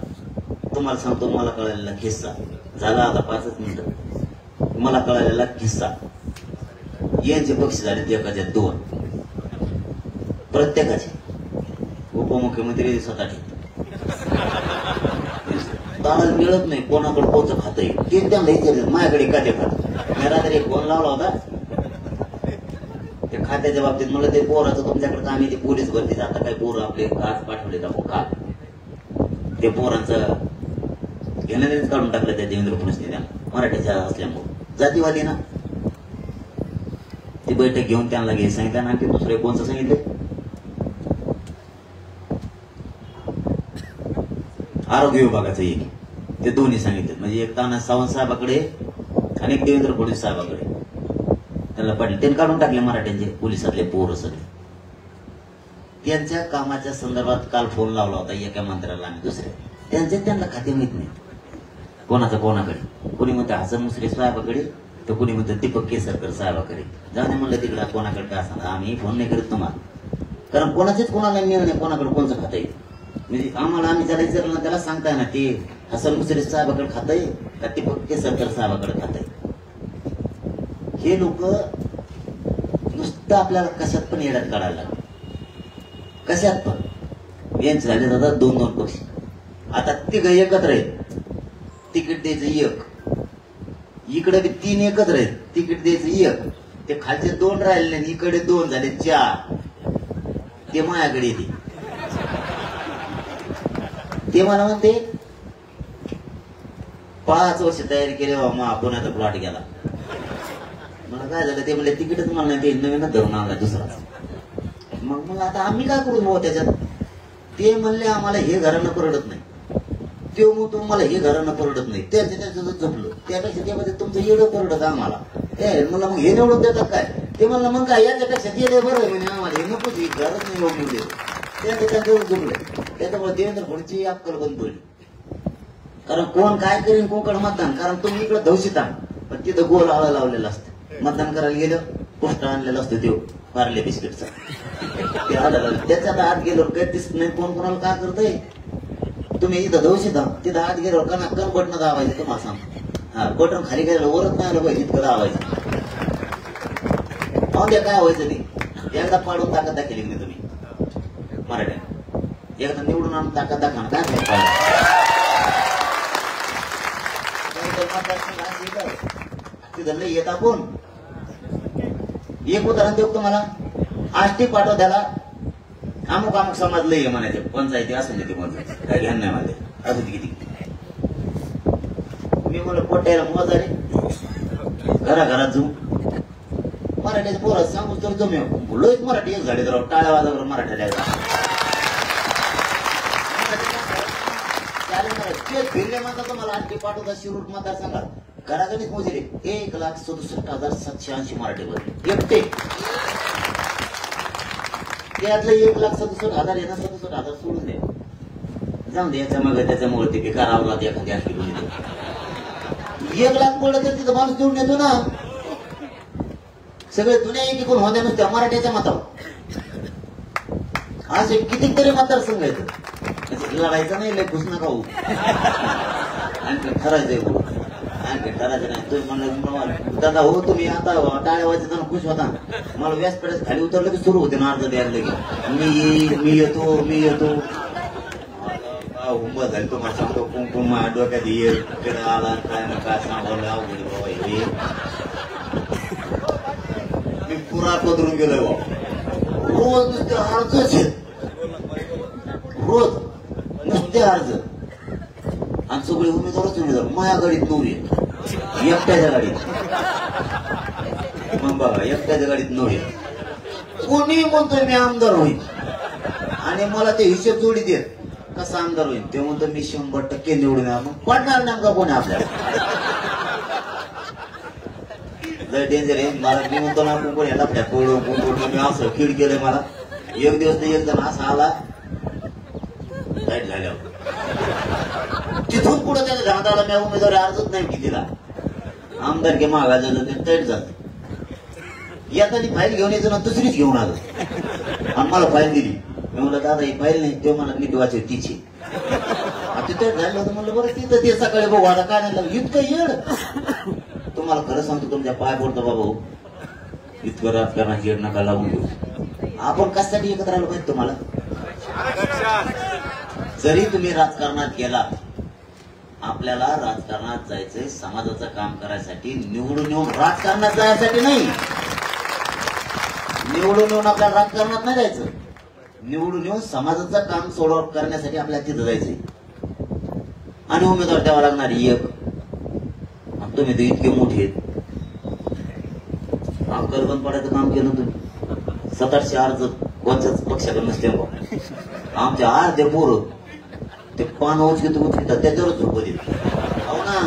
तुम्हाला सांगतो, मला कळालेला किस्सा झाला आता 5 मिनिटं. मला कळालेला किस्सा, यांचे पक्ष झाले एकाचे 2, प्रत्येकाचे. उपमुख्यमंत्री स्वतः दाल मिळत नाही, कोणाकडे पोच खातंय ते त्यांना विचारलं माझ्याकडे का ते खात. मी रात्री फोन लावला होता ते खात्याच्या बाबतीत. म्हणलं ते पोराचं तुमच्याकडे काम आहे, ते पोलीस भरती आता काय पोरं आपले आज पाठवले जाऊ का, ते पोरांचं घेण्यानेच काढून टाकलं त्या देवेंद्र फडणवीसने. त्या मराठीच्या असल्यामुळे जातीवादी ना. ती बैठक घेऊन त्यांना घे सांगितलं. आणखी दुसरे कोणचं सांगितलं, आरोग्य विभागाचं एक, ते दोन्ही सांगितले. म्हणजे एक ताना सावंत साहेबाकडे आणि एक देवेंद्र फडणवीस साहेबाकडे. त्यांना पडले, त्यांनी काढून टाकले मराठ्यांचे पोलिसातले पोरं सगळे. त्यांच्या कामाच्या संदर्भात काल फोन लावला होता एका मंत्र्याला आणि दुसऱ्या. त्यांना खाते माहित नाही कोणाचं कोणाकडे. कोणी म्हणते हसन मुश्रीफ साहेबाकडे, तर कोणी म्हणते दीपक केसरकर साहेबाकडे. जाणे म्हणलं तिकडे कोणाकडे काय सांगा, आम्ही फोन नाही करत तुम्हाला. कारण कोणाचेच कोणाला मिळत नाही कोणाकडे कोणचं खातं आहे. म्हणजे आम्हाला आम्ही ज्याला विचारलं ना त्याला सांगताय ना ते हसन मुश्रीफ साहेबाकडे खातंय का दीपक केसरकर साहेबाकडे खातंय. हे लोक नुसतं आपल्याला कशात पण येड्यात काढायला लागले, कशात पण. यांचे झाले दादा 2-2 पक्ष. आता तिघ एकत्र आहेत, तिकीट द्यायचं 1. इकडे बी 3 एकत्र आहेत, तिकीट द्यायचं 1. ते खालचे 2 राहिले, इकडे 2 झाले 4. ते माझ्याकडे येते. ते मला म्हणते 5 वर्ष तयारी केली मग पुण्याचा प्लॉट गेला. मला काय झालं ते म्हणले तिकीटच मला नाही, ते नवीनच धरून आणला दुसरा. मग आता आम्ही काय करू भाऊ त्याच्यात. ते म्हणले आम्हाला हे घरांना परवडत नाही, ते मग तुम्हाला हे घरांना परवडत नाही, त्याचं जपलं त्यापेक्षा त्यामध्ये तुमचं एवढं परवडत आम्हाला. मला मग हे निवडून देतात काय. ते म्हणलं मग काय याच्यापेक्षा ते बरं आहे म्हणजे आम्हाला हे नकोच, गरज नाही निवडून देत. त्यांचं जमलं. त्याच्यामुळे देवेंद्र फडणवीसची अक्कल बंद पडली. कारण कोण काय करीन कोकण मतदान, कारण तुम्ही इकडे दौशिता पण तिथं गोल आळा लावलेला असतं. मतदान करायला गेलं पोस्टर आणलेलं असतं ते पार्ले बिस्किटचा, ते आढळलं त्याच्यात आत गेलो काही दिसत नाही कोण कोणाला काय करतंय. तुम्ही इथं दौशिता तिथं आत गेलो कण बटणं दाबायचं तुम्हाला सांगतो. हा बटन खाली गेलं वरच नाही आलं पाहिजे इतकं दाबायचं. द्या काय व्हायचं ते एकदा पाडून ताकद दाखवली नाही तुम्ही मराठ्या, एकदा निवडून आणून ताकद दाखवा काय तिथं लई येत आपण. एक उदाहरण देऊ तुम्हाला. आष्टी पाठव त्याला अमुक अमुक समाज लई म्हणायचे पंचायती असून देते पंचायत काय घ्यान नाही माझे अजून किती. मी म्हणलं पोट्याला मोज आले घराघरात जाऊ मराठीचे पोरं सांगू तर जमेव लोक मराठी एक झाडे राव टाळ्या वाजवर मराठ्याला फिरले म्हणता तुम्हाला आष्टी पाठवता शिरूर मतदारसंघात घराघरीच मोजले 1,67,780 मराठी वर एकटे. त्यातलं 1,67,000 येणार 67,000 सोडून द्या. जाऊन दे याच्या मग त्याच्या मुळे ते करावं लागते एखादी आष्टी बोलली 1 लाख पडलं तर तिथं माणूस देऊन येतो ना. सगळे दुनिया एकी कोण होत्या नुसत्या मराठ्याच्या मतावर. असे कितीतरी मतदारसंघ आहेत. लढायचं नाही लय खुश नका होऊ. आणखी ठरायचंय भाऊ आणखी ठरायचं नाही. तुम्ही म्हणलं दादा हो तुम्ही आता टाळ्या वाजताना खुश होता. मला व्यासपीठात खाली उतरलं की सुरू होते ना अर्ज द्यायला की मी येतो मी येतो. हुंबा झाली तुम्हाला सांगतो कुंकुम डोक्यात ये आला काय ना काय सांभाळलं अवघड बाबा हे. मी पुरा पदरून गेलोय बाबा. रोज नुसते अर्जच आहेत रोज नुसते अर्ज. आणि सगळे उमेदवारच उमेदवार माझ्या गाडीत नवरी एकट्याच्या गाडीत. मग बघा एकट्याच्या गाडीत नवरी कोणी म्हणतोय मी आमदार होईल आणि मला ते हिशेब जोडी देत कसा आमदार होईल. ते म्हणतो मी 100% निवडून मग पडणार नेमका कोणी आपल्याला. लय डेंजर आहे. मला मी म्हणतो ना कोण याला पडून मी असं खीड केलंय. मला एक दिवस नाही एक जण असा आला लाईट झाल्यावर तिथून पुढे त्याच्या झाडाला मी उमेदवारी अर्जच नाही की तिला आमदार घे मागा झालं ते तैट जात. येताना फाईल घेऊन यायचं ना दुसरीच घेऊन आलं आणि मला फाईल दिली. मी म्हणलं दादा ही फाईल नाही. ते मला नीट वाचव तिची तिथे झालं होतं. म्हणलं बरं तिथं ते सकाळी बघू आता काय नाही इतकं येड. तुम्हाला खरं सांगतो तुमच्या पाय पडतो बाबा इतकं राजकारणात येड नका लावून घेऊ. आपण कशासाठी एकत्र आलो पाहिजे तुम्हाला. जरी तुम्ही राजकारणात गेलात आपल्याला राजकारणात जायचंय समाजाचं काम करायसाठी. निवडून येऊन राजकारणात जायसाठी नाही. निवडून येऊन आपल्याला राजकारणात नाही जायचं. निवडून येऊन समाजाचं काम सोडव करण्यासाठी आपल्याला तिथं जायचंय. आणि उमेदवार द्यावा लागणारी एक. तुम्ही तर इतके मोठे कल्पन पडायचं काम केलं तुम्ही. 700 अर्ज कोणत्याच पक्षाकडे नसते. आमच्या अर्धे पोरं ते पान उचकीतात त्याच्यावरच झोपत येत. हो ना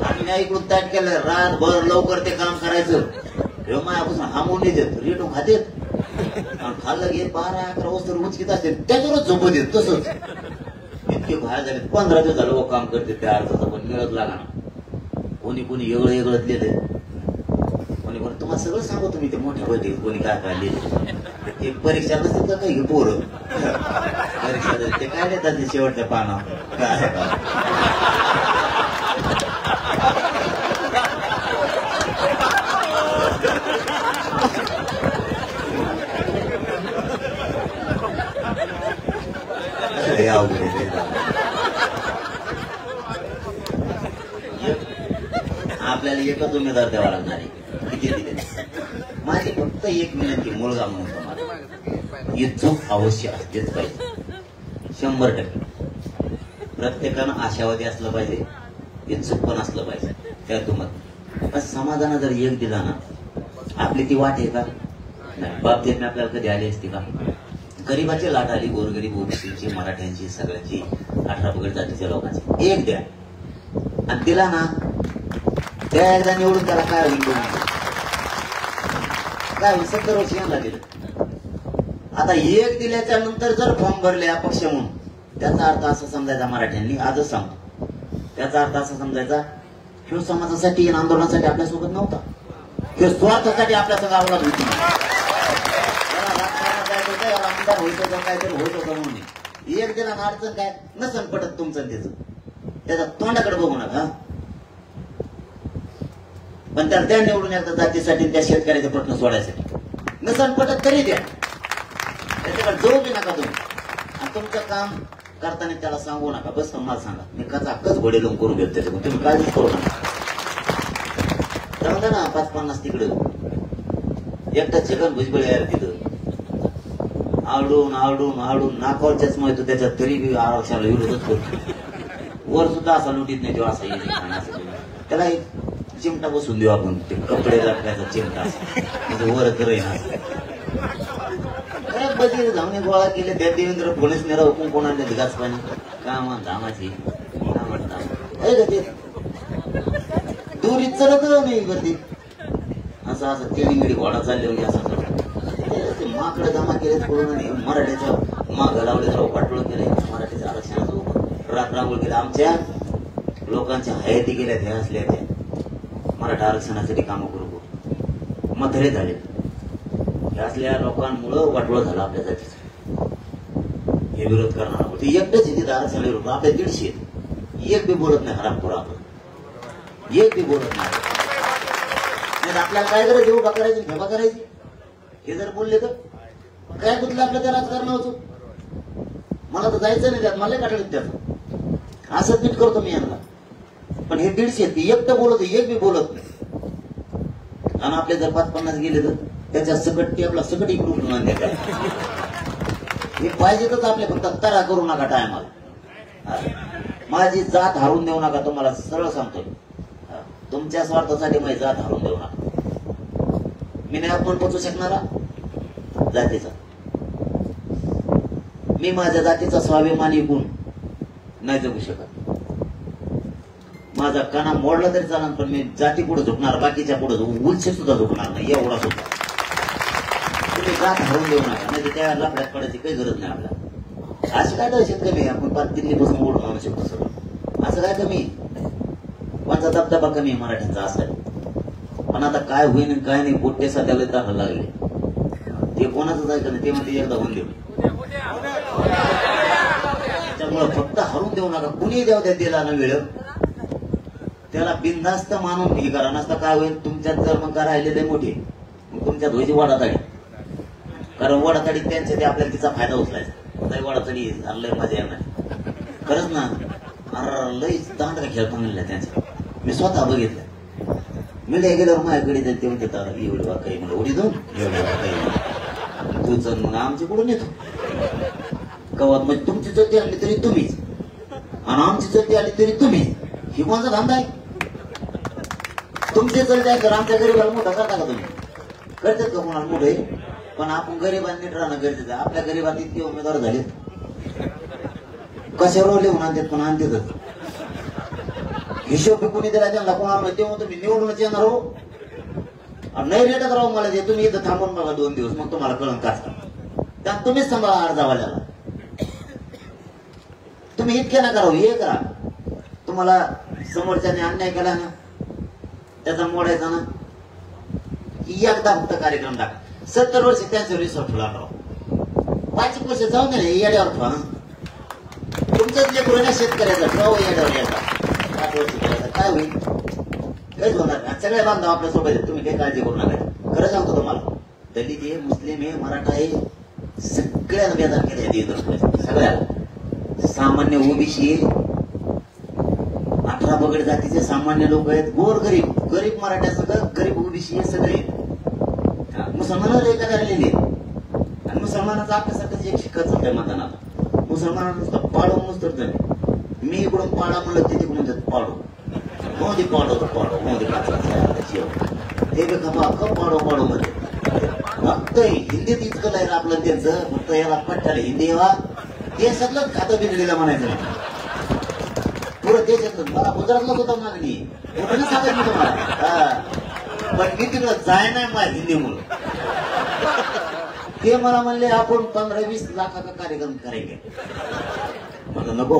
आम्ही इकडून ताट केलं रातभर लवकर ते काम करायचं. मायापासून हामून देतात रेटून खातेत आणि खाल्लं गे 12-11 वाजता उचकीत असते त्याच्यावरच झोपत येत. तसंच इतके बाहेर झाले 15 दिवस झालं काम करते त्या अर्जाचं पण मिळत लागा. कोणी कोणी वेगळं वेगळंच लिहिले. कोणी कोणी तुम्हाला सगळं सांगू तुम्ही ते मोठ्या बैठकीत कोणी काय काय लिहिले. ते परीक्षा नसतील का काही पोरं परीक्षा ते काय देतात ते शेवटच्या पानावर काय आपल्याला एकच उमेदवार द्यावा लागणार आहे. किती दिले माझी फक्त एक विनंती मुलगा म्हणून तुम्हाला ही चूक अवश्य असतेच पाहिजे. 100%. प्रत्येकानं आशावादी असलं पाहिजे, इच्छुक पण असलं पाहिजे. त्यातून पण समाजानं जर एक दिला ना, आपली ती वाट आहे का? नाही. बाप देत आपल्याला कधी आली असती का? गरीबाची लाट आली, गोरगरीब ओबीसीची, मराठ्यांची, सगळ्यांची, 18 पगड जातीच्या लोकांची. एक द्या आणि दिला ना, त्या एकदा निवडून त्याला काय होईल? काय होईल? 70 वर्ष यांना दिलं. आता एक दिल्याच्या नंतर जर फॉर्म भरले अपक्ष म्हणून, त्याचा अर्थ असा समजायचा मराठ्यांनी, आजच सांगतो, त्याचा अर्थ असा समजायचा, ह्यो समाजासाठी आणि आंदोलनासाठी आपल्यासोबत नव्हता, ह्यो स्वार्थासाठी आपल्या सगळं अवलंब होती. आमदार होत होतं, काहीतरी होत होतं म्हणून एक दिला ना, अडचण काय नसन पटत तुमचं त्याचं, त्याच्या तोंडाकडे बघू नका. पण त्याला त्या निवडून एकदा जातीसाठी, त्या शेतकऱ्याचे प्रश्न सोडायसाठी नसन पटत तरी द्या, त्याच्याकडे जाऊ बी नका तुम्ही. आणि तुमचं काम करताना त्याला सांगू नका, बस मला सांगा, मी कच घोडे लावून करून घेतो त्याच्याकडून, तुम्ही काळजीच करू नका. तर ना 5-50 तिकडं एकटा चिकन भुजबळ यार तिथं आवडून आवडून आवडून नाकावरच्याच माहिती त्याच्यात, तरी बी आरक्षणाला विरोधच करतो. वर सुद्धा असा लुटीत नाही, तेव्हा असा येईल. त्याला एक चिमटा बसून देऊ आपण, ते कपडे लटकायचा चिमटा म्हणजे वर करेन. बजीर धावणे गोळा केले, त्या देवेंद्र फडणवीस नेरा हुकूम कोणाला घास पाणी काम धामाची दूर चलत नाही गर्दी, असं असं तेळी घोडा चालले म्हणजे असं माकडे जमा केले पूर्ण. मराठीच्या माग लावले, पाठवळ केले, मराठीच्या आरक्षणाचं रांगोळ केलं. आमच्या लोकांच्या हयाती गेल्या त्या असल्या, त्या मराठा आरक्षणासाठी कामं करू म्हातारे झाले. असल्या लोकांमुळं वाटवळ झालं आपल्या जातीचं. हे विरोध करणार होते, एकटेच तिथे आरक्षण विरोध. आपल्या 150 एक बी बोलत नाही हरामखोर, आपलं एक बी बोलत नाही. आपल्याला काय करायचं, उभा करायची, फेबा करायची. हे जर बोलले तर काय गुतलं आपलं त्या राजकारणाचं. मला तर जायचं नाही त्यात, मला काढलं त्यात, असंच नीट करतो मी यांना. पण हे 150 एक तर बोलत, एक बी बोलत नाही. आणि आपले जर 5-50 गेले तर त्याच्या सकट आपला सकट इकडून आणले. हे पाहिजेतच आपले, फक्त तरा करू नका टायमाला. माझी जात हरून देऊ नका, तुम्हाला सरळ सांगतो. तुमच्या स्वार्थासाठी माझी जात हरून देऊ नका. मी नाही आपण पोचू शकणारा जातीचा. मी माझ्या जातीचा स्वाभिमानी गुण नाही जगू शकत. माझा कणा मोडला तरी चालणार, पण मी जाती पुढे झुकणार, बाकीच्या पुढे उलशी सुद्धा झुकणार नाही, एवढा सुद्धा. तुम्ही जात हरून देऊ नका, नाही त्या लफड्यात पडायची काही गरज नाही आपल्याला. असं काय दहशत कमी आहे, आपण 5 दिल्लीपासून ओढून आणू शकतो सगळं. असं काय कमी, माझा दबदबा कमी आहे मराठ्यांचा, असं आहे. पण आता काय होईन काय नाही, पोट्टे सध्याला दाखल लागले, ते कोणाचंच ऐकत नाही. ते म्हणते एकदा होऊन देऊ, त्यामुळं फक्त हरून देऊ नका. कुणी देऊ द्या, दिला ना वेळ त्याला बिनधास्त मानून हे करा. नसता काय होईल, तुमच्यात जर मग राहिलेले मोठे, मग तुमच्यात व्हायची वडाताडी. कारण वडाताडी त्यांच्या ते आपल्याला तिचा फायदा उचलायचा. लय वडाताडी लय मजा येणार खरंच ना. लय दांडगा खेळता म्हणल्या त्यांच्या, मी स्वतः बघितलं. मी काय गेल्यावर माझ्याकडे ते म्हणते एवढी वाक काही, मला उडी दोन एवढी वाक काही, तू चल मग आमची कुठून येतो कवात. म्हणजे तुमची चलती आली तरी तुम्हीच, आणि आमची चलती आली तरी तुम्ही. ही कोणचा धंदा आहे? तुमचे चलते आहे तर आमच्या गरीबाला मोठा करता का तुम्ही? करतात का कोणाला मोठे? पण आपण गरीबांनी नीट राहणं गरजेचं आहे. आपल्या गरीबात इतके उमेदवार झाले, कशावर लिहून आणतात, पण आणतातच. हिशोब कोणी दिला त्यांना कोणाला तेव्हा तुम्ही निवडूनच येणार हो. नाही रेटत राहू मला ते, तुम्ही इथं थांबून बघा 2 दिवस, मग तुम्हाला कळण काढता. त्यात तुम्हीच सांभाळा अर्जावाल्याला. तुम्ही इतके नका राहू, हे करा. तुम्हाला समोरच्याने अन्याय केला ना, त्याचा मोडायचा ना, एकदा फक्त कार्यक्रम टाका. 70 वर्ष त्यांचं रिसॉर्ट ठेवला राव, 5 वर्ष जाऊन दे येड्यावर ठेवा. तुमचंच लेकरू ना शेतकऱ्याचा ठेवा येड्यावर यायचा. 5 वर्ष करायचा काय होईल? काहीच होणार नाही. सगळे बांधव आपल्या सोबत आहेत, तुम्ही काही काळजी करू नका. खरं सांगतो तुम्हाला, दलित आहे, मुस्लिम आहे, मराठा आहे, सगळ्यांना बेजार केले. सगळ्याला सामान्य ओबीसी आहे, 18 पगड जातीचे सामान्य लोक आहेत, गोर गरीब, गरीब मराठा सगळं, गरीब ओबीसी आहे सगळे. मुसलमानाला एका झालेली आहे, आणि मुसलमानाचा आपल्यासारखंच एक शिक्का चालतंय मतदानात. मुसलमानांना पाडो नुसतं नाही. मी इकडून पाडा म्हणलं ते तिकडून म्हणतात पाडो. मोदी पाडो पाडो मोदी ते बी खपा पाडो पाडो मध्ये फक्त हिंदीत इतकं नाही आपलं त्यांचं. फक्त याला पट्टाला हिंदी वा देशातलंच खातं बिघडलेलं म्हणायचं. पुरं देशातलं मला गुजरातला सुद्धा मागणी सांगत मी तुम्हाला. पण मी तिकडं जाय नाही माझ्या हिंदीमुळं. ते मला म्हणले आपण 15-20 लाखाचा कार्यक्रम करायचे. म्हणलं नको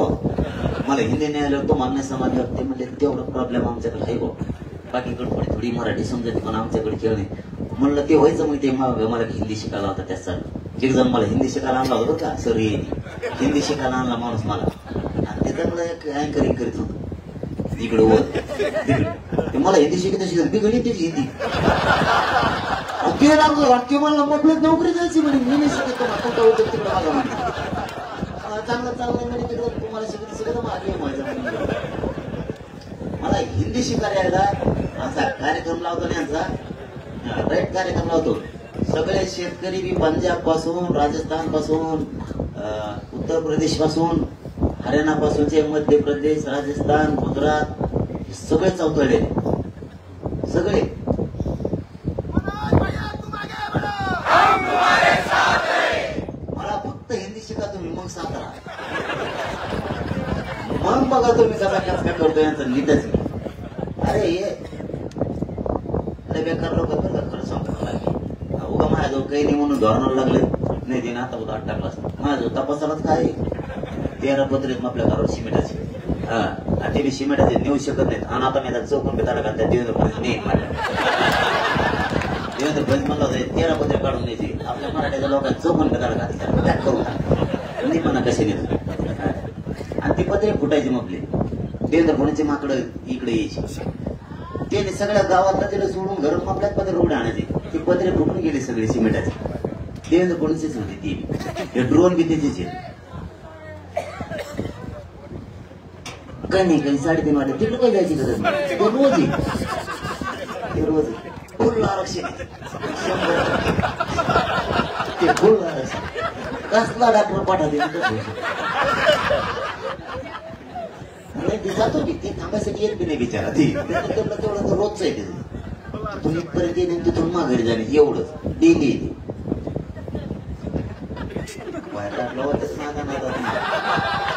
मला हिंदी नाही आलं तो मान्य समजलं. ते म्हणले तेवढं प्रॉब्लेम आमच्याकडे आहे गो. बाकीकडे थोडी मराठी समजते पण आमच्याकडे खेळ नाही. म्हणलं ते व्हायचं मग ते मला हिंदी शिकायला होता त्यासाठी. एक जण मला हिंदी शिकायला आणला होता का सर हिंदी शिकायला आणला माणूस मला. आणि तिथं मला एक अँकरिंग करीत होतो इकडे ते मला हिंदी शिकत बिघडली त्याची हिंदी. ते लागलं वाटते मला मोकळीत नोकरी जायची म्हणे. मी नाही शिकत तिकडे बघा म्हणे चांगलं चांगलं म्हणे तिकडं तुम्हाला शिकत माझ्या मला हिंदी शिकायला असा कार्यक्रम लावतो ना यांचा राईट कार्यक्रम लावतो. सगळे शेतकरी बी पंजाब पासून राजस्थान पासून उत्तर प्रदेश पासून हरियाणा पासूनचे मध्य प्रदेश राजस्थान गुजरात सगळे चौथळे सगळे. मला फक्त हिंदी शिका तुम्ही मग सातारा मग बघा तुम्ही कसा काय करतो यांचा नीटच. अरे बेकार लोक खरं सांगतो उगा माझ्याजवळ काही नाही म्हणून धोरणाला लागले नाही तिने आता उद्या 8 टाकला असता. माझ्याजवळ तपासालाच काय 13 पत्रे आपल्या घरावर सिमेंटाचे. हा ते बी सिमेंटाचे नेऊ शकत नाहीत. आणि आता मी चौकून बेताडा का त्या देवेंद्र फडणवीस नाही देवेंद्र फडणवीस म्हणला होता 13 पत्रे काढून न्यायची. आपल्या मराठ्याच्या लोकांना चौकून बेताडा का पॅक करून नाही म्हणा कसे नेत. आणि ती पत्रे फुटायची मग देवेंद्र फडणवीसची माकडं इकडे यायची. त्याने सगळ्या गावातला तिला सोडून घरून आपल्याच पत्रे रोड आणायचे. ती पत्रे फुटून गेली सगळी सिमेंटाची. देवेंद्र फडणवीसच होती ती. ड्रोन बी त्याचीच काही नाही काही 3:30 वाजता तिकडे काही जायची गरज नाही. ते रोज फुल आरक्षण ते फुल आरक्षण कसला डॉक्टर पाठवते जातो की ते थांबायसाठी येत बी नाही बिचारा. तेवढं रोजच आहे त्याचं. तुम्ही इथपर्यंत येते तिथून माघारी जाणे एवढंच डेली येते.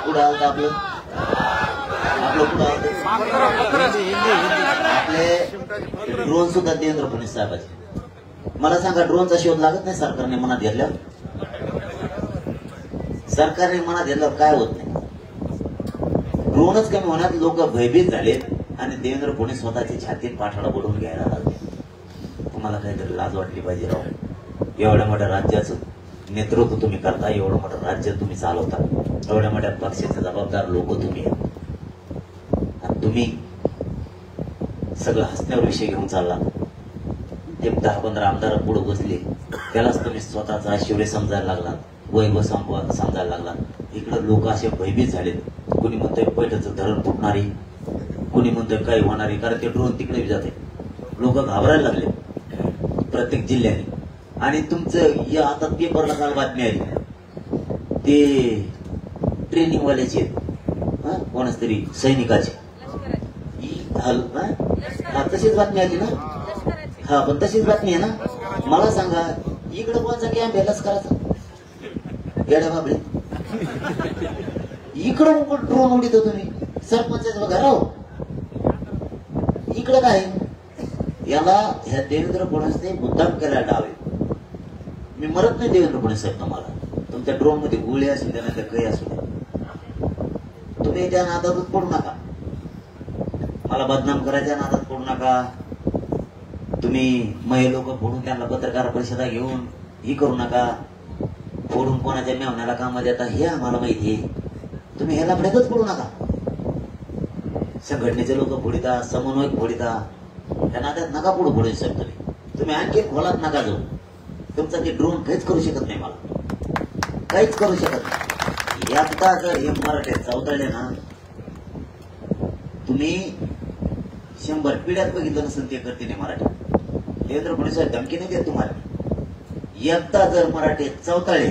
पुढं आलं आपलं आपले ड्रोन सुद्धा देवेंद्र फडणवीस साहेबांचे. मला सांगा ड्रोनचा शोध लागत नाही सरकारने मनात घेतल्यावर. सरकारने मनात घेतल्यावर काय होत नाही. ड्रोनच कमी होण्यात लोक भयभीत झालेत आणि देवेंद्र फडणवीस स्वतःची छातीत पाठाडा बोलवून घ्यायला लागले. तुम्हाला काहीतरी लाज वाटली पाहिजे राव. एवढ्या मोठ्या राज्याचं नेतृत्व तुम्ही करता. एवढं मोठं राज्य तुम्ही चालवता. एवढ्या मोठ्या पक्षाचे जबाबदार लोक तुम्ही आणि तुम्ही सगळं हसण्यावर विषय घेऊन चालला. ते 10-15 आमदार पुढे बसले त्यालाच तुम्ही स्वतःचा शिवरे समजायला लागला. वैभव समजायला लागला. इकडे लोक असे भयभीत झालेत. कोणी म्हणतोय पैठचं धरण फुटणारी कोणी म्हणतोय काही होणारी. कारण ते ड्रोन तिकडे जाते. लोक घाबरायला लागले प्रत्येक जिल्ह्याने. आणि तुमचं या आता पेपरला काल बातमी आली ते ट्रेनिंग वाल्याचे कोणाच तरी सैनिकाचे तशीच बातमी आली ना. हा पण तशीच बातमी आहे ना. मला सांगा इकडे कोणचा कॅम्प आहे लष्कराचा येड्या बाबडे. इकडं ड्रोन उडीत तुम्ही सरपंच बघा राव. इकडं काय याला ह्या देवेंद्र फडणवीसने मुद्दाम केला डावे. मी मरत नाही देवेंद्र फडणवीस साहेब. तुम्हाला तुमच्या ड्रोन मध्ये गोळी असू द्या नाही तर काही असू द्या तुम्ही त्या नादात पडू नका. मला बदनाम करायच्या नादात पडू नका. तुम्ही महे लोक फोडून त्यांना पत्रकार परिषदा घेऊन ही करू नका. फोडून कोणाच्या मेवण्याला कामात येतात हे आम्हाला माहिती आहे. तुम्ही ह्याला फडकच पडू नका. संघटनेचे लोक फोडिता समन्वयक फोडिता त्या नात्यात नका पुढे फोडू साहेब. तुम्ही आणखी खोलात नका जाऊ. तुमचा ते ड्रोन काहीच करू शकत नाही. मला काहीच करू शकत नाही. एकदा जर हे मराठे चौतळले ना तुम्ही 100 पिढ्यात बघितलं नसेल ते करते नाही मराठी. देवेंद्र फडणवीस धमकी नाही देत तुम्हाला. एकदा जर मराठी चौतळले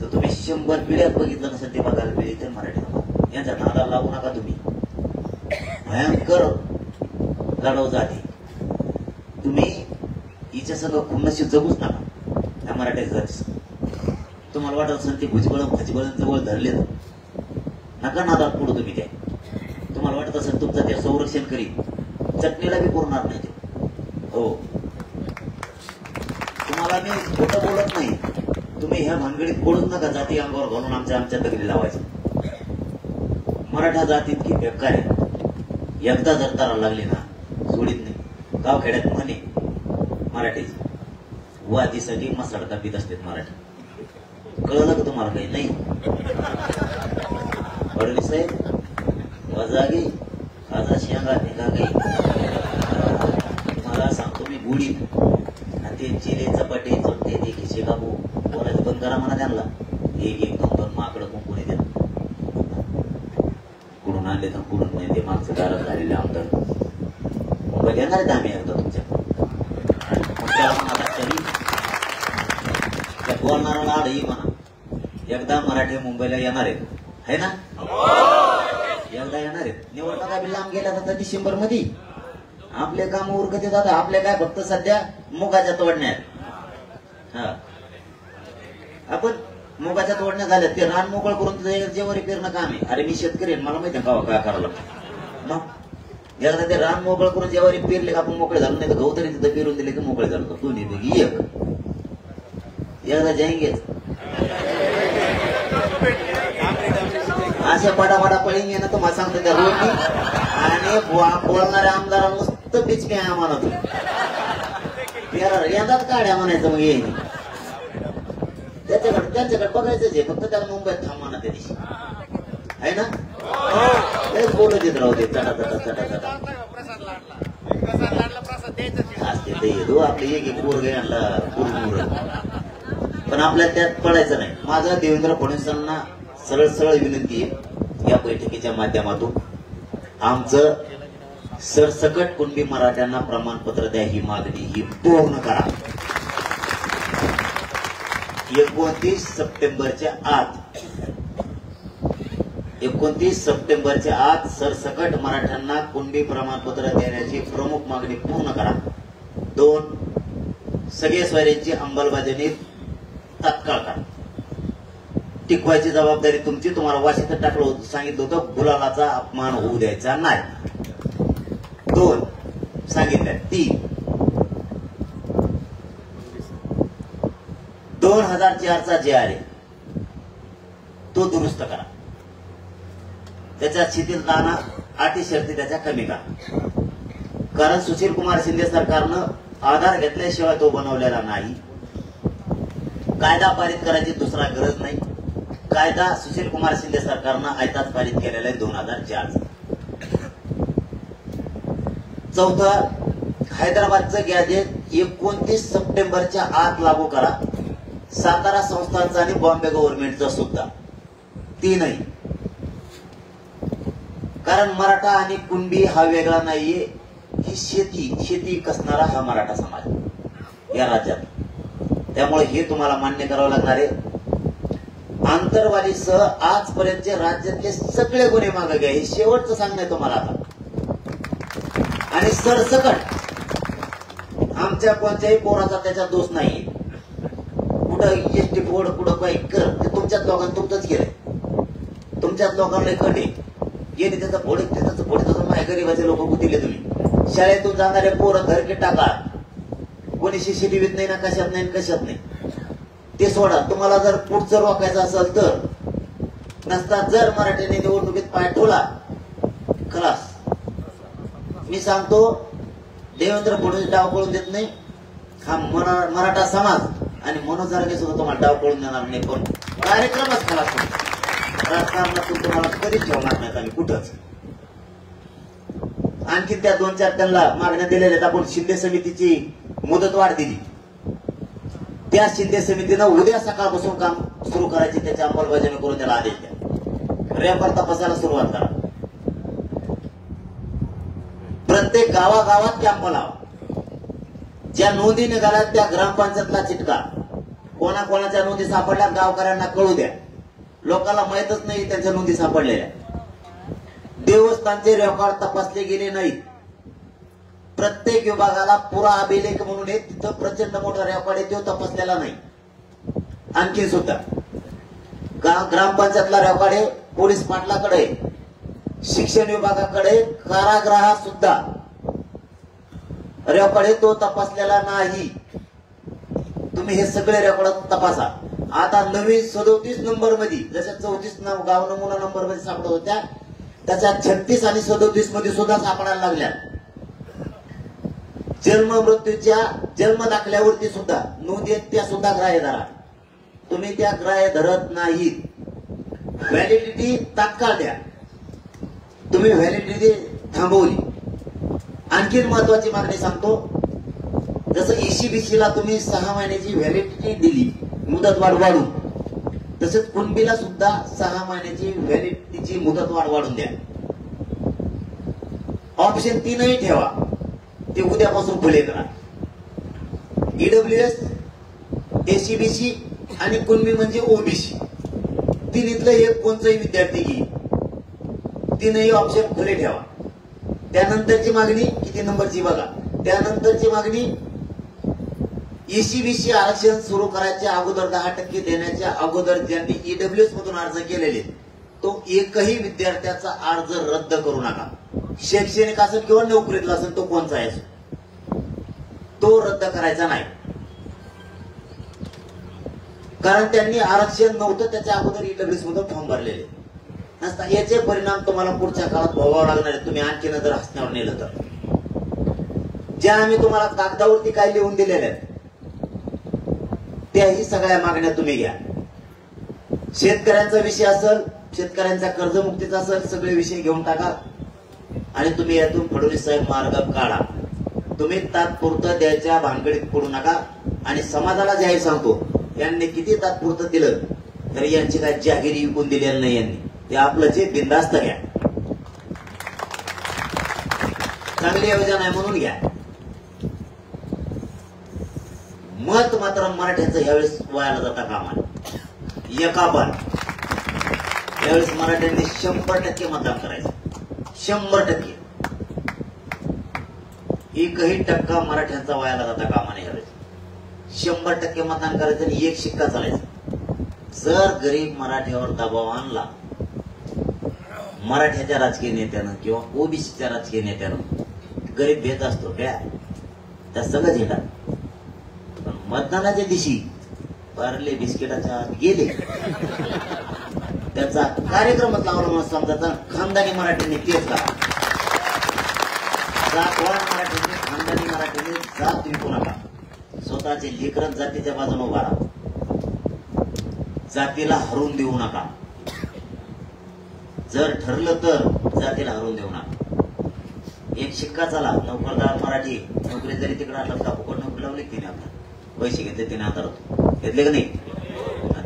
तर तुम्ही तुम्ही 100 पिढ्यात बघितलं नसेल ते बघायला मिळेल तर मराठी समाज. यांच्या नादाला लागू नका तुम्ही. भयंकर लढव जाते. तुम्ही हिच्या सगळं खुन्नशी जगूच नका त्या मराठ्याच्या जाती. तुम्हाला वाटत असेल ते भुजबळ भजबळ जवळ धरले नका नादात पुढे तुम्ही द्या. तुम्हाला वाटत असेल तुमचं ते संरक्षण करीत चटणीला बी पुरणार नाही ते. हो, तुम्हाला मी खोटं बोलत नाही. तुम्ही ह्या भानगडीत पडूच नका जाती अंगावर घालून आमच्या दगडी लावायचं. मराठा जाती इतकी बेकार आहे. एकदा जर तारा लागली ना सोडीत नाही. गाव खेड्यात म्हणे मराठीची वादीसाठी मसाला कापीत असतात मराठी. कळलं का तुम्हाला काही नाही? फडणवीस साहेब जागी खाजा शेंगा फेका काही. तुम्हाला सांगतो मी गुढी ते चिले चपाटे चपटे ते खिचे कापू बोलायचं बंद करा म्हणा त्यांना. एक एक दोन दोन माकडं कुंकुने द्या. कुठून आणले तर कुठून नाही ते मागचं दारात झालेले आमदार मुंबईत येणार आहेत आम्ही एकदा तुमच्या. त्या बोलणारा आडही म्हणा एकदा मराठी मुंबईला येणार आहेत है ना? एकदा येणार आहेत. निवडणुका बी लांब गेल्या जातात डिसेंबर मध्ये. आपले काम उरकत येतात. आपले काय फक्त सध्या मुगाच्या तोडण्यात. हा, आपण मुगाच्या तोडण्या झाल्या ते रान मोकळ करून जेवारी पेरणं काम आहे. अरे मी शेतकरी आहे, मला माहिती आहे काय करायला. मग एकदा ते रान मोकळ करून जेवारी पेरले का आपण मोकळे झालो. नाही तर गहू तरी तिथं पेरून दिले की मोकळे झालो. दोन्ही पैकी एक एकदा जाईंगेच. अशा पटापटा पळीन ना तुम्हाला सांगतो त्या रोडनी. आणि बोलणाऱ्या आमदारांना नुसतं बिचके आम्हाला यंदाच काढ्या म्हणायचं. मग येईल त्यांच्याकडे बघायचंच आहे. फक्त त्याला मुंबईत थांब म्हणा त्या दिवशी आहे ना. तेच बोलत येत राहू दे. चटा चटा चटा चटा असते ते येतो आपले एक एक पोरगे आणला पूर्ण. पण आपल्याला त्यात पडायचं नाही. माझं देवेंद्र फडणवीसांना सरळ सरळ विनंती आहे या बैठकीच्या माध्यमातून आमचं सरसकट कुणबी मराठ्यांना प्रमाणपत्र द्या ही मागणी ही पूर्ण करा. 29 सप्टेंबरच्या आत 29 सप्टेंबरच्या आत सरसकट मराठ्यांना कुणबी प्रमाणपत्र देण्याची प्रमुख मागणी पूर्ण करा. 2 सगळ्या सोयऱ्यांची अंमलबजावणी तात्काळ करा. टिकवायची जबाबदारी तुमची. तुम्हाला वाशीत टाकलं सांगितलं होतं गुलालाचा अपमान होऊ द्यायचा नाही. 2 सांगितलं. 3 2004चा जे आहे तो दुरुस्त करा. त्याच्या शिथिलताना अटी शर्ती त्याच्या कमी करा. कारण सुशील कुमार शिंदे सरकारनं आधार घेतल्याशिवाय तो बनवलेला नाही. कायदा पारित करायची दुसरा गरज नाही. कायदा सुशील कुमार शिंदे सरकारनं आयताच पारित केलेला आहे 2004. 4 हैदराबादचं गॅजेट 29 सप्टेंबरच्या आत लागू करा. सातारा संस्थांचा आणि बॉम्बे गव्हर्नमेंटचा सुद्धा. 3 कारण मराठा आणि कुणबी हा वेगळा नाहीये. ही शेती कसणारा हा मराठा समाज या राज्यात. त्यामुळे हे तुम्हाला मान्य करावं लागणार आहे. आंतरवालीसह आजपर्यंतचे राज्यातले सगळे गुन्हे मागे घ्या. हे शेवटचं सांगणं आहे तुम्हाला आता. आणि सरसकट आमच्या कोणत्याही पोराचा त्याचा दोष नाही. कुठं एसटी बोर्ड कुठं काही कर ते तुमच्याच लोकांना तुमचंच केलंय. तुमच्याच लोकांना कटे गेले त्याचा फोडे त्याचं फोडे तसं माझ्या गरीबाचे लोक गुतीले. तुम्ही शाळेतून जाणारे पोरं घरके टाका. कोणी सीसीटीव्हीत नाही ना कशात नाही कशात नाही. ते सोडा. तुम्हाला जर पुढचं रोखायचं असेल तर नसता जर मराठ्यांनी निवडणुकीत पाय ठेवला खलास. मी सांगतो देवेंद्र फडणवीस डाव पळून देत नाही. हा मराठा समाज आणि मनोज जरांगे सुद्धा तुम्हाला डाव पळून देणार नाही. पण कार्यक्रमच खलास. राजकारणातून तुम्हाला कधीच ठेवणार नाहीत आम्ही कुठंच. आणखी त्या 2-4 त्यांना मागण्या दिलेल्या. आपण शिंदे समितीची मुदतवाढ दिली. त्या शिंदे समितीनं उद्या सकाळपासून काम सुरू करायची. त्याची अंमलबजावणी करून त्याला आदेश द्या. रेकॉर्ड तपासायला सुरुवात करा. प्रत्येक गावागावात कॅम्प लावा. ज्या नोंदी निघाल्या त्या ग्रामपंचायतला चिटका. कोणाकोणाच्या नोंदी सापडल्या गावकऱ्यांना कळू द्या. लोकांना माहितच नाही त्यांच्या नोंदी सापडलेल्या. देवस्थानचे रेकॉर्ड तपासले गेले नाहीत. प्रत्येक विभागाला पुरा अभिलेख म्हणून एक तिथं प्रचंड मोठा रेकॉर्ड आहे, तो तपासलेला नाही. आणखी सुद्धा ग्रामपंचायतला रेकॉर्ड आहे, पोलीस पाटलाकडे, शिक्षण विभागाकडे, कारागृहात सुद्धा रेकॉर्ड आहे, तो तपासलेला नाही. तुम्ही हे सगळे रेकॉर्ड तपासा. आता नवीन 37 नंबर मध्ये जशा 34 गाव नमुना नंबर मध्ये सापडत होत्या, त्याच्या 36 आणि 37 मध्ये सुद्धा सापडायला लागल्या. जन्म मृत्यूच्या जन्म दाखल्यावरती सुद्धा नोंदी आहेत, त्या सुद्धा ग्राह्य धरा. तुम्ही त्या ग्राह्य धरत नाहीत. व्हॅलिडिटी तात्काळ द्या. तुम्ही व्हॅलिडिटी थांबवली. आणखी महत्वाची मागणी सांगतो. जसं ECBC ला तुम्ही 6 महिन्याची व्हॅलिडिटी दिली मुदतवाढ वाढून, तसेच कुणबीला सुद्धा 6 महिन्याची व्हॅलिडिटीची मुदतवाढ वाढून द्या. ऑप्शन 3 ठेवा, ते उद्यापासून खुले करा. EWS, ACBC आणि कुणबी म्हणजे OBC, तिन्हीतलं एक कोणताही विद्यार्थी घे, तीनही ऑप्शन खुले ठेवा. त्यानंतरची मागणी किती नंबरची बघा. त्यानंतरची मागणी ECBC आरक्षण सुरू करायच्या अगोदर 10% देण्याच्या अगोदर ज्यांनी EWS मधून अर्ज केलेले, तो एकही विद्यार्थ्याचा अर्ज रद्द करू नका. शैक्षणिक असेल किंवा नोकरीतला असेल, तो कोणताही असेल, तो रद्द करायचा नाही. कारण त्यांनी आरक्षण नव्हतं त्याच्या अगोदर EWS मधून फॉर्म भरलेले नसता. याचे परिणाम तुम्हाला पुढच्या काळात भोगावे लागणार आहे, तुम्ही आणखी जर हसण्यावर नेलं तर. ज्या आम्ही तुम्हाला कागदावरती काय लिहून दिलेल्या आहेत, त्याही सगळ्या मागण्या तुम्ही घ्या. शेतकऱ्यांचा विषय असेल, शेतकऱ्यांच्या कर्जमुक्तीचा असेल, सगळे विषय घेऊन टाका आणि तुम्ही यातून फडणवीस साहेब मार्ग काढा. तुम्ही तात्पुरतं द्यायच्या भानगडीत पडू नका. आणि समाजाला जाहीर सांगतो, यांनी किती तात्पुरतं दिलं तरी यांची काय जागिरी विकून दिलेली नाही. यांनी ते आपलं जे बिनधास्त घ्या. चांगली योजना आहे म्हणून घ्या. मत मात्र मराठ्यांचं यावेळेस वायाला जाता कामा नये. एका पण यावेळेस मराठ्यांनी 100% मतदान करायचं. 100%. एकही टक्का मराठ्यांचा वायाला जाता कामा नये. यावेळेस 100% मतदान करायचं आणि एक शिक्का चालायचा. जर गरीब मराठ्यावर दबाव आणला मराठ्याच्या राजकीय नेत्यानं किंवा OBCच्या राजकीय नेत्यानं, गरीब भेट असतो त्या सगळं झेंडा. पण मतदानाच्या दिवशी पार्ले बिस्किटाच्या आत गेले, त्याचा कार्यक्रमच लावला म्हणून समजायचा. खानदानी मराठ्यांनी तेच करा. जातवाद मराठ्यांनी, खानदानी मराठ्यांनी जात विकू नका. स्वतःचे लेकरं जातीच्या बाजूने उभा राहा. जातीला हरवून देऊ नका. जर ठरलं तर जातीला हरवून देऊ नका. एक शिक्का चला. नोकरदार मराठी नोकरी जरी तिकडे आला का फुकट नोकरी लावली तिने, आपला पैसे घेतले तिने हाताळतो, घेतले का नाही.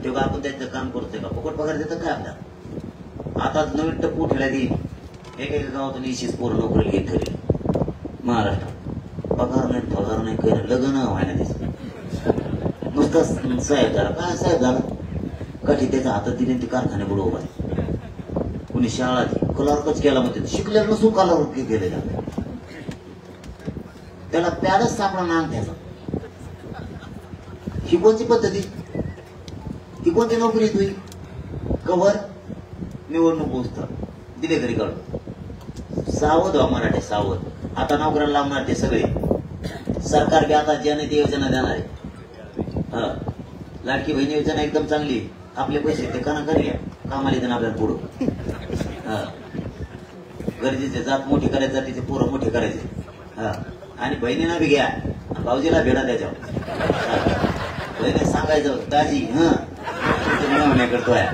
तेव्हा आपण त्याचं काम करतोय का? फुकट पगार देतं काय आपल्याला? आता नवीन टप्पू ठेवला देईल. एक गावातून 20 पोरं नोकरी घेत ठेवली महाराष्ट्रात. पगार नाही, पगार नाही, काही लग्न व्हायला दिसत. नुसतं साहेब झाला. काय साहेब झाला? काठी त्याच्या हातात दिली, ती कारखाने पुढे उभा आहे. कुणी शाळा कलरकच केला म्हणते, शिकल्या नसून कलर केलेला. त्याला प्याडच सापडा नांग त्याचा. ही कोणती पद्धती? ही कोणती नोकरी तुझी? कव्हर निवडणूक पोचतात दिले घरी काढून. सावध व्हा मराठी, सावध. आता नोकऱ्याला लावणार ते सगळे. सरकार बी आता जनते योजना देणार आहे. लाडकी बहीण योजना एकदम चांगली. आपले पैसे ते काना कर घ्या, कामाला येते आपल्याला पुढं. गरजेचे जात मोठी करायची, जातीचे पोरं मोठी करायचे. आणि बहिणीला बी घ्या, भाऊजीला भेटा त्याच्यावर. बहिणी सांगायचं दाजी मिळवण्या करतोय.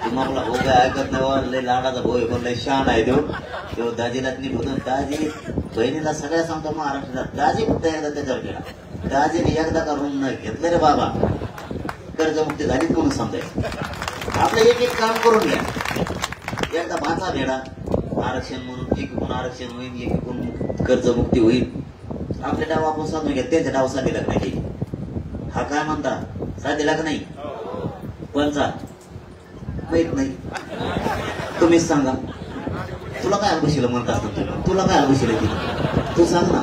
तुम्हाला भाऊ काय ऐकत नाही, लय लाडाचा भाऊ आहे, लय शान आहे तो दाजीला नीट होतो. दाजी बहिणीला सगळ्या सांगतो महाराष्ट्रात, दाजी फक्त एकदा त्याच्यावर गेला. दाजीने एकदा का रूम नाही घेतलं रे बाबा, कर्जमुक्ती झालीच म्हणून समजायचं. आपलं एक एक काम करून घ्या. एकदा भाचा भेडा, आरक्षण म्हणून एकीकडून आरक्षण होईल, एकीकडून कर्जमुक्ती होईल. आपल्या डाव आपण समजून घ्या, त्यांच्या डाव साठी लग्न केली. हा काय म्हणता साधीला का नाही? कोणचा माहित नाही, तुम्हीच सांगा. तुला काय बशीला म्हणत असत? तुला काय बशीला तिला? तू सांग ना,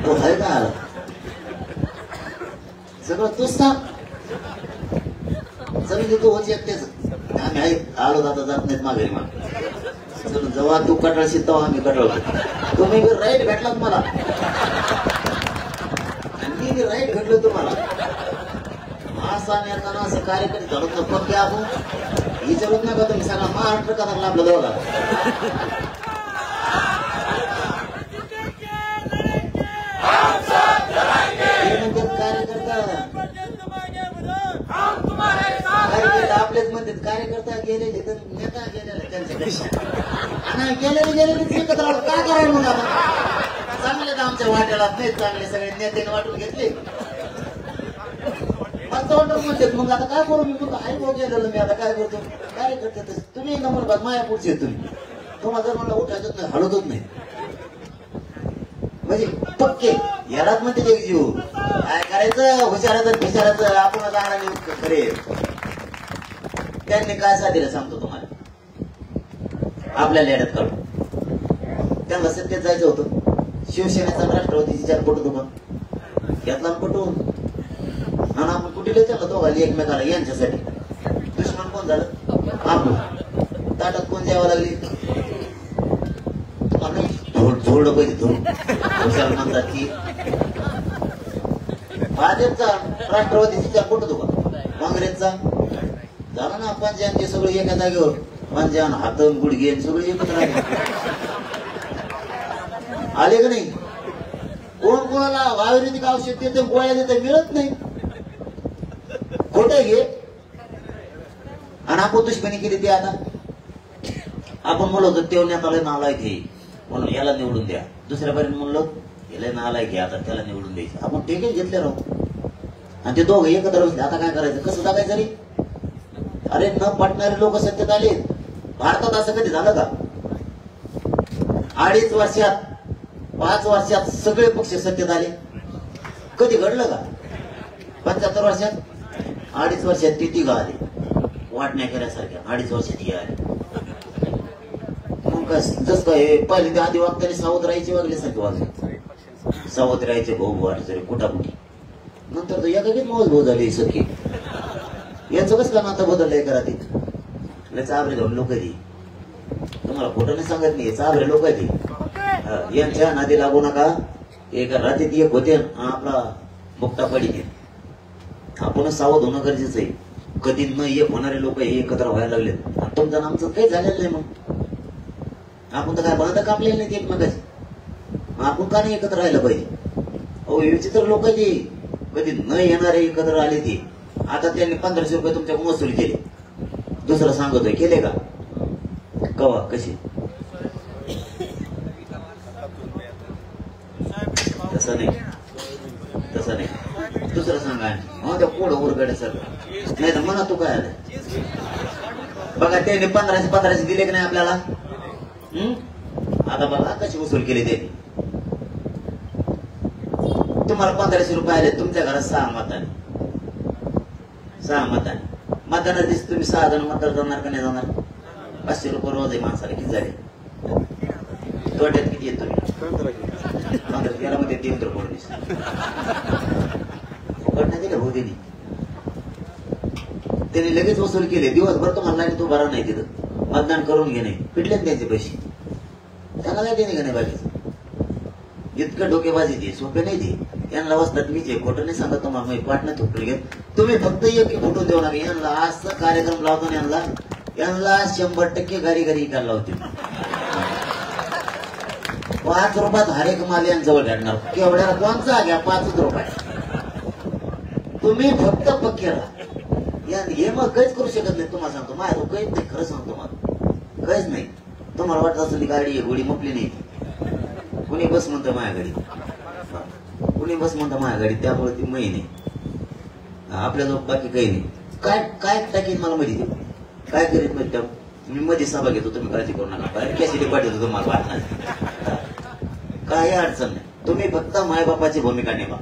तो आहे का आला? सगळं तूच सांग. सगळी तू होती एकटेच. आम्ही आहे आलो जाता जात नाहीत माघारी. मग जेव्हा तू कटाळशील तेव्हा आम्ही कटाळतो. तुम्ही राईट भेटलात मला आणि मी राईट भेटलो तुम्हाला. असं येताना असं कार्यक्रम झालं तर पक्के आपण विचारत नका तुम्ही सगळा महाराष्ट्र कसा लागला दोघा. आपलेच म्हणतात कार्यकर्ता गेलेले तर नेता गेलेला त्यांच्यापेक्षा नाही गेलेले एकत्र काय करायला मग आपण? चांगले तर आमच्या वाट्याला नाही, चांगले सगळे नेत्याने वाटून घेतले. म्हणतात मग आता काय करू? मी म्हणतो आई भाऊ गेलेलो मी आता काय करतो? कार्यकर्ते तुम्ही नंबर माया पुढचे तुम्ही. तुम्हाला जर म्हणलं उठायचं नाही, हलतच नाही म्हणजे पक्के यालाच म्हणते ते जीव. काय करायचं? हुशाराचं भिशाराचं आपण जाणार खरे. त्यांनी काय साधीला सांगतो तुम्हाला, आपल्याला येण्यात काढून त्यांना सत्तेत जायचं होतं. शिवसेनेचा राष्ट्रवादीची चार पटत होता, यातला पटवून आणि आपण कुठे त्यांना दोघाली एकमेकाला यांच्यासाठी. दुश्मन कोण झालं? आपण. ताटात कोण द्यावं लागली? झोडलं पाहिजे धोड. हुशार म्हणतात की भाजपचा राष्ट्रवादीची चार पटत होता, काँग्रेसचा झाला ना पंचायत सगळे एका जागेवर. पंचायत हातन गुडघे सगळे एकत्र आले का नाही? कोण कोणाला आयुर्वेदिक औषध देते, गोळ्या देते, मिळत नाही. खोट घे. आणि आपण दुश्मनी केली ती. आता आपण म्हणलो तेव्हा नेताला नालाय घे म्हणून याला निवडून द्या. दुसऱ्यापर्यंत म्हणलो याला नालाय घे, आता त्याला निवडून द्यायचं. आपण टेके घेतले राहू आणि ते दोघं एकत्र बसले. आता काय करायचं? कसं जगायचं रे? अरे न पटणारे लोक सत्तेत आले. भारतात असं कधी झालं का? 2.5 वर्षात 5 वर्षात सगळे पक्ष सत्तेत आले. कधी घडलं का? 75 वर्षात 2.5 वर्षात ती तिघ आले. वाटण्या केल्यासारख्या 2.5 वर्षात ही आले. मग काय जस काय पहिले ते आधी वागताना सावध राहायचे वागल्यासारखे वागले. सावध राहायचे भाऊ भाऊ कुठाकुठी. नंतर तर एकाच मौज भाऊ झाली सखी. यांचं कसं का नातं बदललंय करा ते? चाबरे जाऊन लोक ती तुम्हाला खोटं नाही सांगत नाही. चाबरे लोक आहे ते. यांच्या नादी लागू नका. एका रात्रीत एक होते आपला मुक्ता पडीते. आपणच सावध होणं गरजेचं आहे. कधी न एक होणारे लोक हे एकत्र व्हायला लागले. तुमचं आमचं काही झालेलं नाही. मग आपण तर काय बंद कापलेलं नाही एकमेकाचे. आपण का नाही एकत्र राहिलं पाहिजे? अहो विचित्र लोक आहे ते. कधी न येणारे एकत्र आले ते. आता त्यांनी 1500 रुपये तुमच्याकडून वसूल केले. दुसरं सांगतोय केले का? कवा कशी? तसं नाही, तसं नाही. दुसरं सांगा. त्या पुढं उरगडे सगळं नाही तर म्हणा तू काय आलं. बघा त्यांनी 1500 दिले की नाही आपल्याला? आता बघा कशी वसूल केली त्यांनी. तुम्हाला 1500 रुपये आले. तुमच्या घरात 6 मताने. 6 मताने मतदानाच्या दिवशी तुम्ही 6 जण मतदार जाणार का नाही जाणार? 500 रुपये रोज आहे माणसाला. किती झाले? तोट्यात किती येत तुम्ही? 15 मध्ये देवेंद्र फडणवीस फुकट नाही दिले भाऊ त्यांनी. त्यांनी लगेच वसूल केले. दिवसभर तुम्हाला लाईन तो भरा नाही तिथं. मतदान करून घेणे पिटले त्यांचे पैसे. त्याला काय देणे का नाही बाकीचं? इतकं डोकेबाजी दे सोपे नाही दे. यांना वाजतात मी जे खोटं नाही सांगत तुम्हाला. पाटणं थोपलं घेत तुम्ही फक्त एक फुटून देऊ नका. यांना असं कार्यक्रम लावतो यांना 100% घरी घरी इकायला लावते. 5 रुपयात हर एक माल यांजवळ भेटणार. केवढ्याला कोणचा घ्या? 5 रुपये. तुम्ही फक्त पक्के राहा. हे मग काहीच करू शकत नाही. तुम्हाला सांगतो माझ्या काहीच नाही. खरं सांगतो मला काहीच नाही. तुम्हाला वाटत असेल गाडी आहे गोडी मुकली नाही. कुणी बस म्हणतं माझ्या गाडी, कुणी बस म्हणतं माझ्या गाडी. त्यामुळे ती माही नाही आपल्याजवळ. बाकी काही नाही. काय काय टाकीन मला मध्ये काय करीत माहिती? मी मध्ये सभा घेतो. तुम्ही काळजी करू नका. कॅसिटी पाठवतो तुम्हाला वाटणार. काही अडचण नाही. तुम्ही फक्त मायबापाची भूमिका निभा.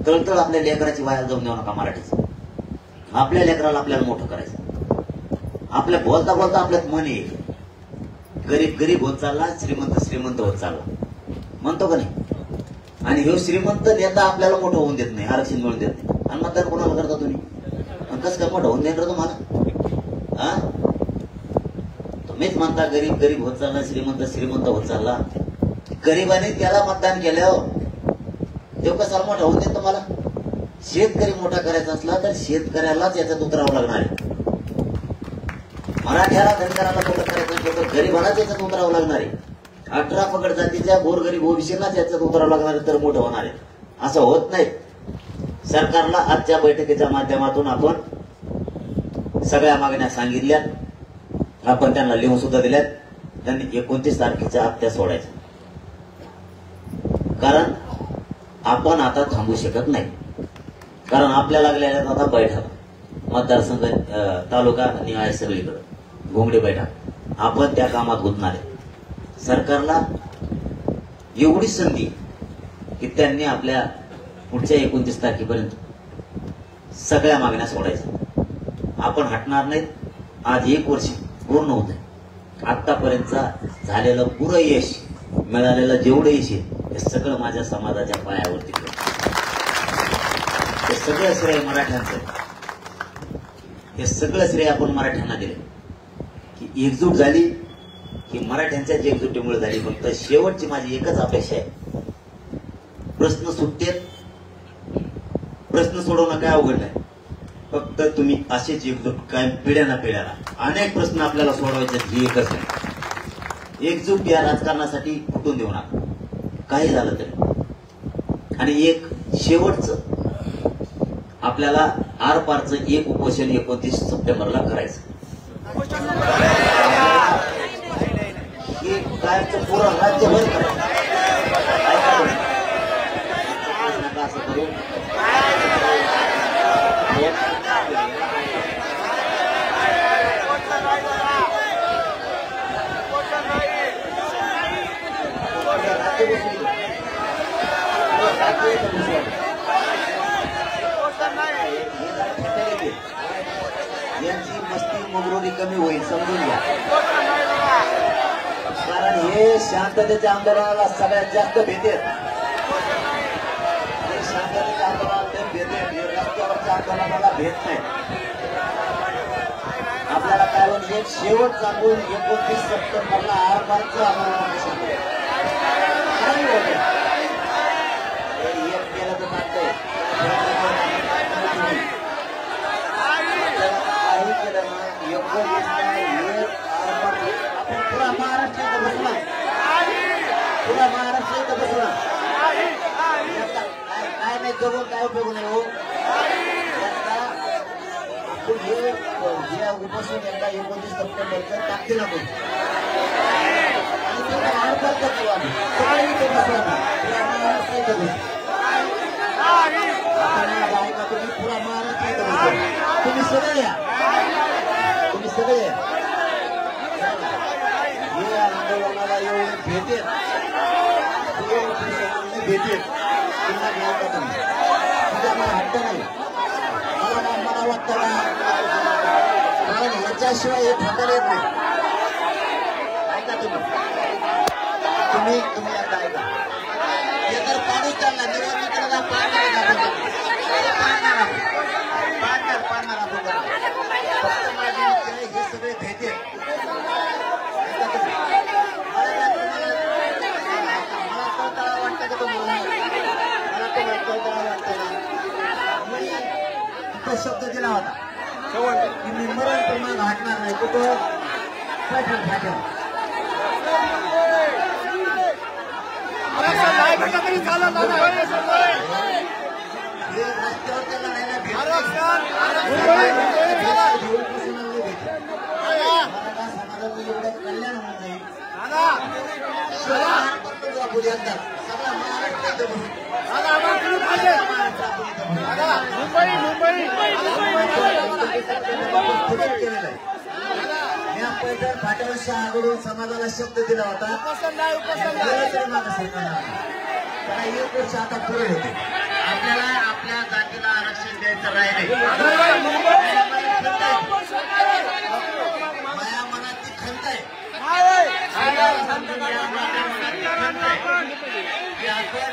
तळतळ आपल्या लेकराची वाया जाऊन देऊ नका. मराठीच आपल्या लेकराला आपल्याला मोठं करायचं. आपल्या बोलता बोलता आपल्यात मन येईल. गरीब गरीब होत चालला, श्रीमंत श्रीमंत होत चालला, म्हणतो का नाही? आणि हे श्रीमंत नेता आपल्याला मोठं होऊन देत नाही, आरक्षण मिळून देत नाही. आणि मतदान कोणाला करता तुम्ही? कसं काय मोठं होऊन देणार तुम्हाला? हा, तुम्हीच म्हणता गरीब गरीब होत चालला, श्रीमंत श्रीमंत होत चालला. गरीबाने त्याला मतदान केल्यावर तेव्हा कसा मोठा होऊन देत तुम्हाला? शेतकरी मोठा करायचा असला तर शेतकऱ्यालाच याच्यात उतरावं लागणार आहे. मराठ्याला धनगराला मोठं करायचं असलं तर गरीबालाच याच्यात उतरावं लागणार आहे. 18 पगड जातीच्या गोरगरीब ओबीसीलाच याच्यात उतरावं लागणार आहे, तर मोठं होणार आहे. असं होत नाही. सरकारला आजच्या बैठकीच्या माध्यमातून आपण सगळ्या मागण्या सांगितल्यात, आपण त्यांना लिहून सुद्धा दिल्यात. त्यांनी 29 तारखेच्या आत त्या सोडायच्या. कारण आपण आता थांबू शकत नाही. कारण आपल्या लागलेल्या आता बैठक मतदारसंघ तालुका निहाय सगळीकडे घोंगडी बैठक आपण त्या कामात गुंतणार आहे. सरकारला एवढी संधी की त्यांनी आपल्या पुढच्या 29 तारखेपर्यंत सगळ्या मागण्या सोडायच्या. आपण हटणार नाहीत. आज 1 वर्ष पूर्ण होत आहे. आतापर्यंतचा झालेलं पुरं यश, मिळालेलं जेवढं यश आहे हे सगळं माझ्या समाजाच्या पायावरती. हे सगळं श्रेय मराठ्यांचं. हे सगळं श्रेय आपण मराठ्यांना दिले की एकजूट झाली, की मराठ्यांच्या एकजुटीमुळे झाली. फक्त शेवटची माझी एकच अपेक्षा आहे, प्रश्न सुटतेत, प्रश्न सोडवणं काय अवघड नाही. फक्त तुम्ही असेच एकजूट काय पिढ्या ना पिढ्याला अनेक प्रश्न आपल्याला सोडवायचे, ही एकच आहे. एकजूट या राजकारणासाठी फुटून देऊ नका, काही झालं तरी. आणि एक शेवटचं आपल्याला आरपारचं एक उपोषण 29 सप्टेंबरला करायचं. कायमचं पुरं राज्यभर करायचं. असं करून यांची मस्ती मगरुरी कमी होईल, समजून घ्या. कारण हे शांततेच्या आंदोलनाला सगळ्यात जास्त भेटेल. शांततेच्या आंदोलनाला ते भेटेल, रस्त्यावरच्या आंदोलनाला भेट नाही. आपल्याला काय म्हणजे शेवट सांगून 29 सप्टेंबरला आरपारचं आंदोलन एक केलं तर चालतंय. काही केलं ना, 29 आपण पुरा महाराष्ट्र इथं बसला, पुरा महाराष्ट्र इथं बसला. काय नाही जगून काय उपयोग नाही हो. आपण हे उपोषण एकदा 29 सप्टेंबरचं टाकतील आपण. तुम्ही पुरा महाराष्ट्र इथं बसला, तुम्ही सगळे या, तुम्ही सगळे या. हे आंदोलनाला एवढे भेटेल, भेटेल पुन्हा घ्यायचा तुम्ही. तुझ्या मला हट्ट नाही, मला वाटतं का, कारण याच्याशिवाय हे थांबायला येत नाही. ऐका तुम्ही आता ऐका. हे तर पाणी चालणार, निवडणुकीला पाडणार आपण. फक्त माझी हे सगळे भेटेल. मला कळतळा वाटतं का तुम्हाला? मला तो कळतळा वाटतं ना. मी इथं शब्द दिला होता की मी मरण प्रमाण हटणार नाही. कुठं फाटल फाटल कल्याण होऊन जाईल. पैठण फाट्यावर अगोदर समाजाला शब्द दिला होता. त्याला 1 वर्ष आता पुरे होते. आपल्याला आपल्या जातीला आरक्षण द्यायचं राहिले. माझ्या मनात ती खंत आहे की आपण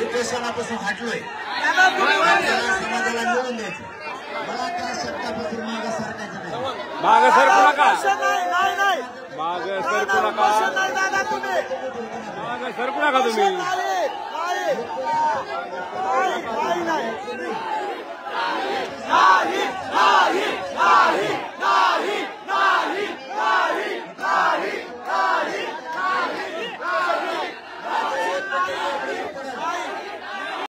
उपोषणापासून हटलोय, समाजाला मिळून द्यायचं. मला त्या शब्दापासून मागं सरकायचं नाही. मागं सरकू नका, मागं सरकू नका, मागं सरकू नका तुम्ही.